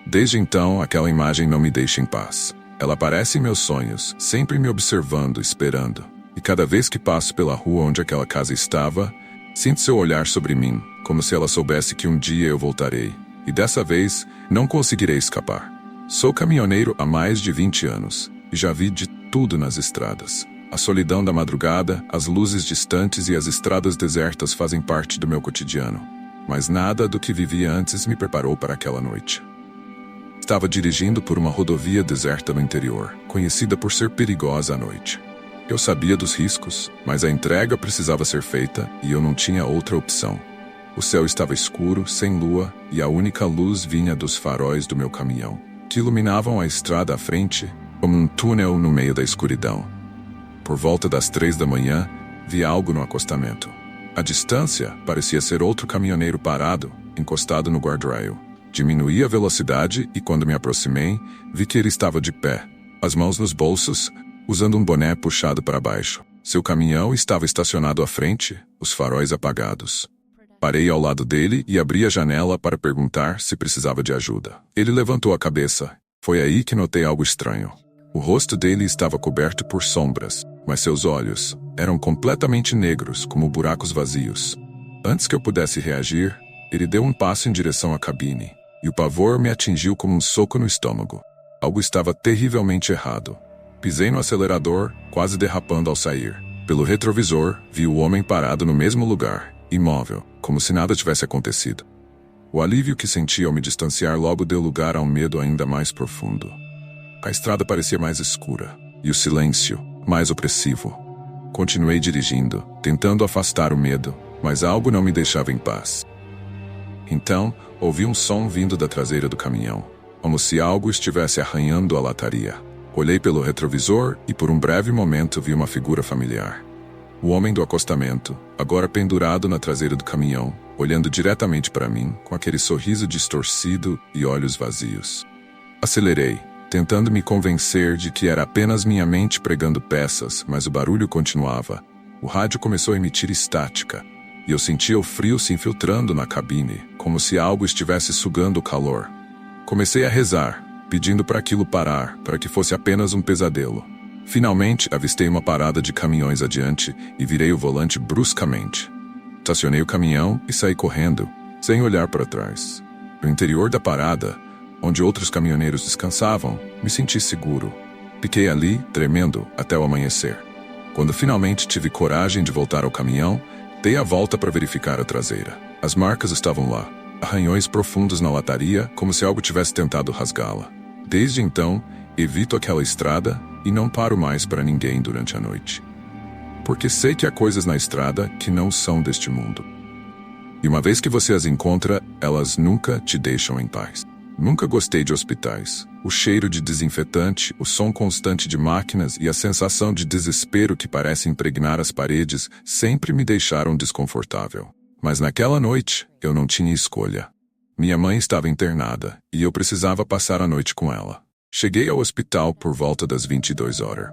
Desde então, aquela imagem não me deixa em paz. Ela aparece em meus sonhos, sempre me observando, esperando. E cada vez que passo pela rua onde aquela casa estava, sinto seu olhar sobre mim, como se ela soubesse que um dia eu voltarei. E dessa vez, não conseguirei escapar. Sou caminhoneiro há mais de 20 anos, e já vi de tudo nas estradas. A solidão da madrugada, as luzes distantes e as estradas desertas fazem parte do meu cotidiano. Mas nada do que vivia antes me preparou para aquela noite. Estava dirigindo por uma rodovia deserta no interior, conhecida por ser perigosa à noite. Eu sabia dos riscos, mas a entrega precisava ser feita e eu não tinha outra opção. O céu estava escuro, sem lua, e a única luz vinha dos faróis do meu caminhão, que iluminavam a estrada à frente como um túnel no meio da escuridão. Por volta das 3 da manhã, vi algo no acostamento. À distância, parecia ser outro caminhoneiro parado, encostado no guardrail. Diminuí a velocidade e, quando me aproximei, vi que ele estava de pé, as mãos nos bolsos, usando um boné puxado para baixo. Seu caminhão estava estacionado à frente, os faróis apagados. Parei ao lado dele e abri a janela para perguntar se precisava de ajuda. Ele levantou a cabeça. Foi aí que notei algo estranho. O rosto dele estava coberto por sombras, mas seus olhos eram completamente negros, como buracos vazios. Antes que eu pudesse reagir, ele deu um passo em direção à cabine, e o pavor me atingiu como um soco no estômago. Algo estava terrivelmente errado. Pisei no acelerador, quase derrapando ao sair. Pelo retrovisor, vi o homem parado no mesmo lugar, imóvel, como se nada tivesse acontecido. O alívio que senti ao me distanciar logo deu lugar a um medo ainda mais profundo. A estrada parecia mais escura, e o silêncio, mais opressivo. Continuei dirigindo, tentando afastar o medo, mas algo não me deixava em paz. Então, ouvi um som vindo da traseira do caminhão, como se algo estivesse arranhando a lataria. Olhei pelo retrovisor e por um breve momento vi uma figura familiar. O homem do acostamento, agora pendurado na traseira do caminhão, olhando diretamente para mim, com aquele sorriso distorcido e olhos vazios. Acelerei, tentando me convencer de que era apenas minha mente pregando peças, mas o barulho continuava. O rádio começou a emitir estática, e eu sentia o frio se infiltrando na cabine, como se algo estivesse sugando o calor. Comecei a rezar, pedindo para aquilo parar, para que fosse apenas um pesadelo. Finalmente, avistei uma parada de caminhões adiante e virei o volante bruscamente. Estacionei o caminhão e saí correndo, sem olhar para trás. No interior da parada, onde outros caminhoneiros descansavam, me senti seguro. Fiquei ali, tremendo, até o amanhecer. Quando finalmente tive coragem de voltar ao caminhão, dei a volta para verificar a traseira. As marcas estavam lá, arranhões profundos na lataria, como se algo tivesse tentado rasgá-la. Desde então, evito aquela estrada e não paro mais para ninguém durante a noite. Porque sei que há coisas na estrada que não são deste mundo. E uma vez que você as encontra, elas nunca te deixam em paz. Nunca gostei de hospitais. O cheiro de desinfetante, o som constante de máquinas e a sensação de desespero que parece impregnar as paredes sempre me deixaram desconfortável. Mas naquela noite, eu não tinha escolha. Minha mãe estava internada e eu precisava passar a noite com ela. Cheguei ao hospital por volta das 22 horas.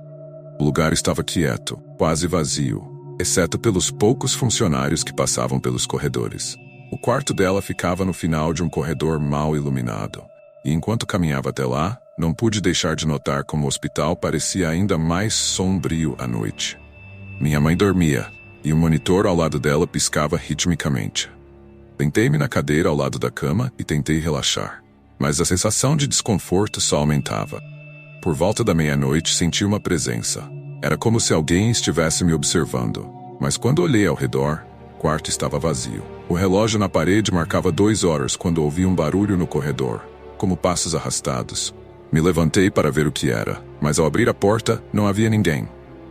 O lugar estava quieto, quase vazio, exceto pelos poucos funcionários que passavam pelos corredores. O quarto dela ficava no final de um corredor mal iluminado, e enquanto caminhava até lá, não pude deixar de notar como o hospital parecia ainda mais sombrio à noite. Minha mãe dormia, e o monitor ao lado dela piscava ritmicamente. Sentei-me na cadeira ao lado da cama e tentei relaxar, mas a sensação de desconforto só aumentava. Por volta da meia-noite senti uma presença. Era como se alguém estivesse me observando, mas quando olhei ao redor, o quarto estava vazio. O relógio na parede marcava 2 horas quando ouvi um barulho no corredor, como passos arrastados. Me levantei para ver o que era, mas ao abrir a porta, não havia ninguém.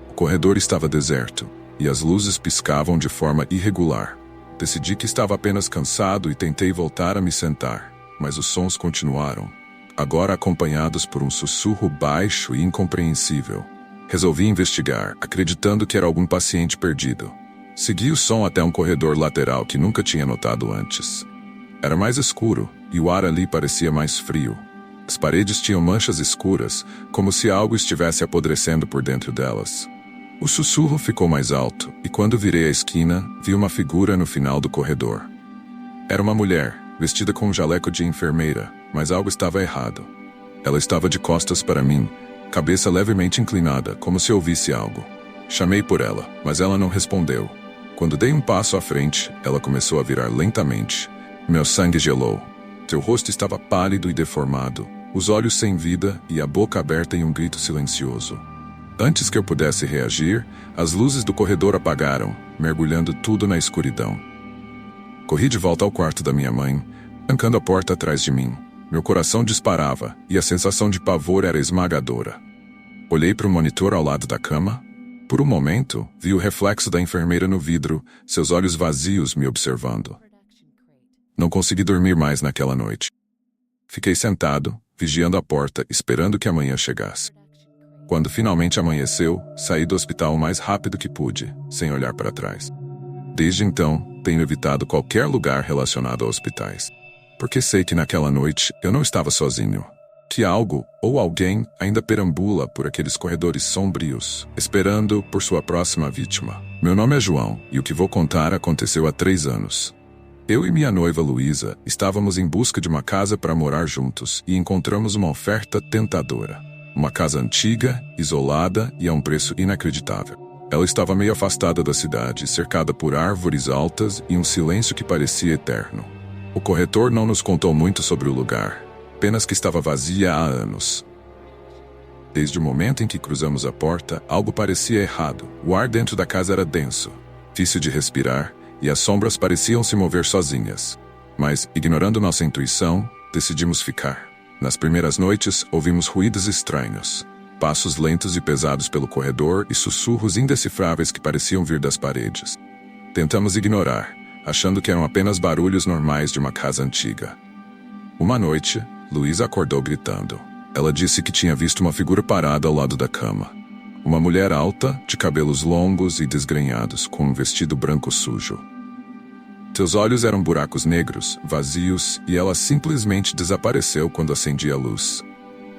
O corredor estava deserto, e as luzes piscavam de forma irregular. Decidi que estava apenas cansado e tentei voltar a me sentar, mas os sons continuaram, agora acompanhados por um sussurro baixo e incompreensível. Resolvi investigar, acreditando que era algum paciente perdido. Segui o som até um corredor lateral que nunca tinha notado antes. Era mais escuro, e o ar ali parecia mais frio. As paredes tinham manchas escuras, como se algo estivesse apodrecendo por dentro delas. O sussurro ficou mais alto, e quando virei a esquina, vi uma figura no final do corredor. Era uma mulher, vestida com um jaleco de enfermeira, mas algo estava errado. Ela estava de costas para mim, cabeça levemente inclinada, como se ouvisse algo. Chamei por ela, mas ela não respondeu. Quando dei um passo à frente, ela começou a virar lentamente. Meu sangue gelou. Seu rosto estava pálido e deformado, os olhos sem vida e a boca aberta em um grito silencioso. Antes que eu pudesse reagir, as luzes do corredor apagaram, mergulhando tudo na escuridão. Corri de volta ao quarto da minha mãe, trancando a porta atrás de mim. Meu coração disparava e a sensação de pavor era esmagadora. Olhei para o monitor ao lado da cama. Por um momento, vi o reflexo da enfermeira no vidro, seus olhos vazios me observando. Não consegui dormir mais naquela noite. Fiquei sentado, vigiando a porta, esperando que a manhã chegasse. Quando finalmente amanheceu, saí do hospital o mais rápido que pude, sem olhar para trás. Desde então, tenho evitado qualquer lugar relacionado a hospitais. Porque sei que naquela noite eu não estava sozinho. Que algo, ou alguém, ainda perambula por aqueles corredores sombrios, esperando por sua próxima vítima. Meu nome é João, e o que vou contar aconteceu há 3 anos. Eu e minha noiva Luísa estávamos em busca de uma casa para morar juntos e encontramos uma oferta tentadora. Uma casa antiga, isolada e a um preço inacreditável. Ela estava meio afastada da cidade, cercada por árvores altas e um silêncio que parecia eterno. O corretor não nos contou muito sobre o lugar, apenas que estava vazia há anos. Desde o momento em que cruzamos a porta, algo parecia errado. O ar dentro da casa era denso, difícil de respirar, e as sombras pareciam se mover sozinhas. Mas, ignorando nossa intuição, decidimos ficar. Nas primeiras noites, ouvimos ruídos estranhos, passos lentos e pesados pelo corredor e sussurros indecifráveis que pareciam vir das paredes. Tentamos ignorar, achando que eram apenas barulhos normais de uma casa antiga. Uma noite, Luísa acordou gritando. Ela disse que tinha visto uma figura parada ao lado da cama. Uma mulher alta, de cabelos longos e desgrenhados, com um vestido branco sujo. Seus olhos eram buracos negros, vazios, e ela simplesmente desapareceu quando acendi a luz.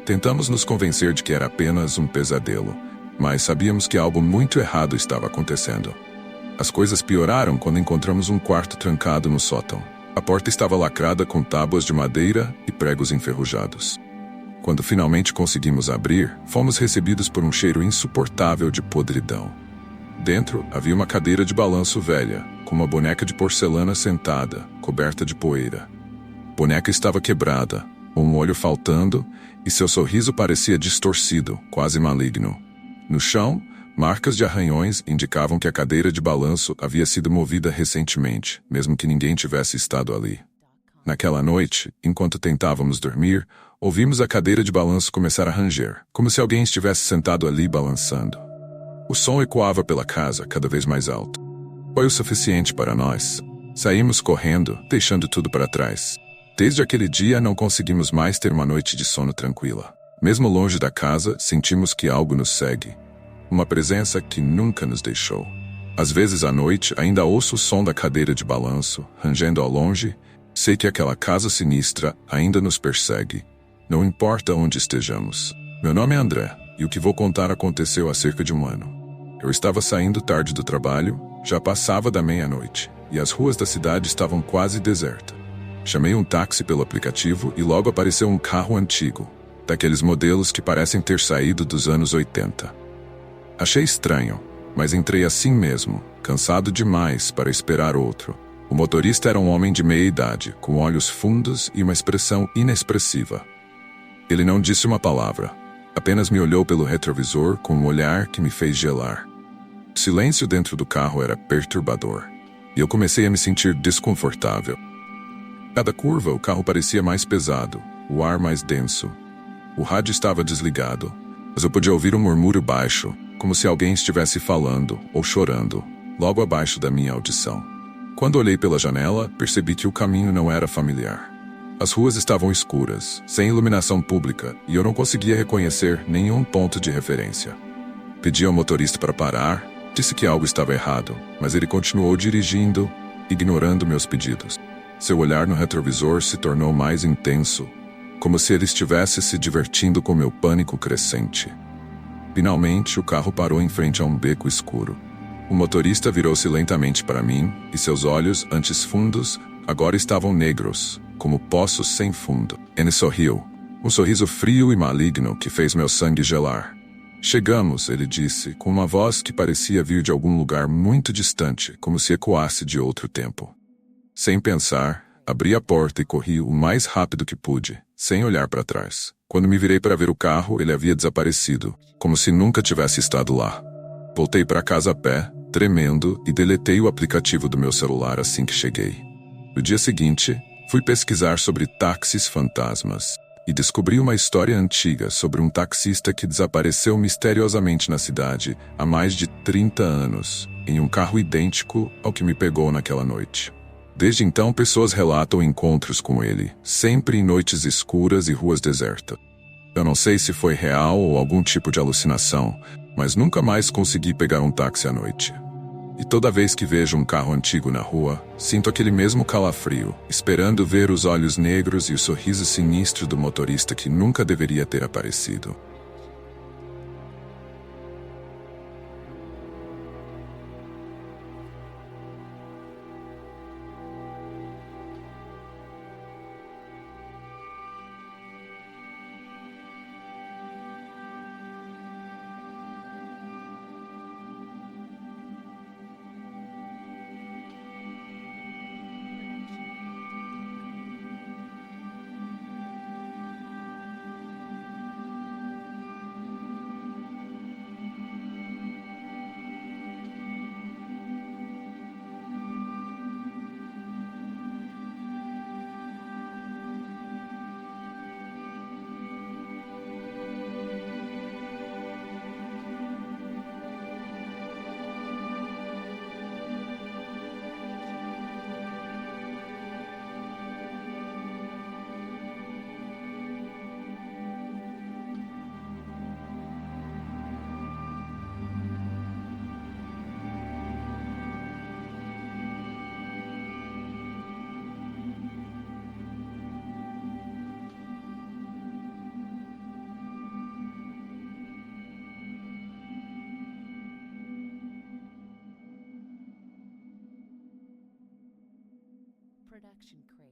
Tentamos nos convencer de que era apenas um pesadelo, mas sabíamos que algo muito errado estava acontecendo. As coisas pioraram quando encontramos um quarto trancado no sótão. A porta estava lacrada com tábuas de madeira e pregos enferrujados. Quando finalmente conseguimos abrir, fomos recebidos por um cheiro insuportável de podridão. Dentro havia uma cadeira de balanço velha, com uma boneca de porcelana sentada, coberta de poeira. A boneca estava quebrada, um olho faltando, e seu sorriso parecia distorcido, quase maligno. No chão, marcas de arranhões indicavam que a cadeira de balanço havia sido movida recentemente, mesmo que ninguém tivesse estado ali. Naquela noite, enquanto tentávamos dormir, ouvimos a cadeira de balanço começar a ranger, como se alguém estivesse sentado ali balançando. O som ecoava pela casa, cada vez mais alto. Foi o suficiente para nós. Saímos correndo, deixando tudo para trás. Desde aquele dia não conseguimos mais ter uma noite de sono tranquila. Mesmo longe da casa, sentimos que algo nos segue. Uma presença que nunca nos deixou. Às vezes à noite, ainda ouço o som da cadeira de balanço, rangendo ao longe. Sei que aquela casa sinistra ainda nos persegue. Não importa onde estejamos. Meu nome é André, e o que vou contar aconteceu há cerca de um ano. Eu estava saindo tarde do trabalho, já passava da meia-noite, e as ruas da cidade estavam quase desertas. Chamei um táxi pelo aplicativo e logo apareceu um carro antigo, daqueles modelos que parecem ter saído dos anos 80. Achei estranho, mas entrei assim mesmo, cansado demais para esperar outro. O motorista era um homem de meia idade, com olhos fundos e uma expressão inexpressiva. Ele não disse uma palavra, apenas me olhou pelo retrovisor com um olhar que me fez gelar. O silêncio dentro do carro era perturbador, e eu comecei a me sentir desconfortável. Cada curva, o carro parecia mais pesado, o ar mais denso. O rádio estava desligado, mas eu podia ouvir um murmúrio baixo, como se alguém estivesse falando ou chorando, logo abaixo da minha audição. Quando olhei pela janela, percebi que o caminho não era familiar. As ruas estavam escuras, sem iluminação pública, e eu não conseguia reconhecer nenhum ponto de referência. Pedi ao motorista para parar, disse que algo estava errado, mas ele continuou dirigindo, ignorando meus pedidos. Seu olhar no retrovisor se tornou mais intenso, como se ele estivesse se divertindo com meu pânico crescente. Finalmente, o carro parou em frente a um beco escuro. O motorista virou-se lentamente para mim, e seus olhos, antes fundos, agora estavam negros, como poços sem fundo. Ele sorriu, um sorriso frio e maligno que fez meu sangue gelar. Chegamos, ele disse, com uma voz que parecia vir de algum lugar muito distante, como se ecoasse de outro tempo. Sem pensar, abri a porta e corri o mais rápido que pude, sem olhar para trás. Quando me virei para ver o carro, ele havia desaparecido, como se nunca tivesse estado lá. Voltei para casa a pé, tremendo, e deletei o aplicativo do meu celular assim que cheguei. No dia seguinte, fui pesquisar sobre táxis fantasmas e descobri uma história antiga sobre um taxista que desapareceu misteriosamente na cidade há mais de 30 anos, em um carro idêntico ao que me pegou naquela noite. Desde então, pessoas relatam encontros com ele, sempre em noites escuras e ruas desertas. Eu não sei se foi real ou algum tipo de alucinação, mas nunca mais consegui pegar um táxi à noite. E toda vez que vejo um carro antigo na rua, sinto aquele mesmo calafrio, esperando ver os olhos negros e o sorriso sinistro do motorista que nunca deveria ter aparecido. Production crew.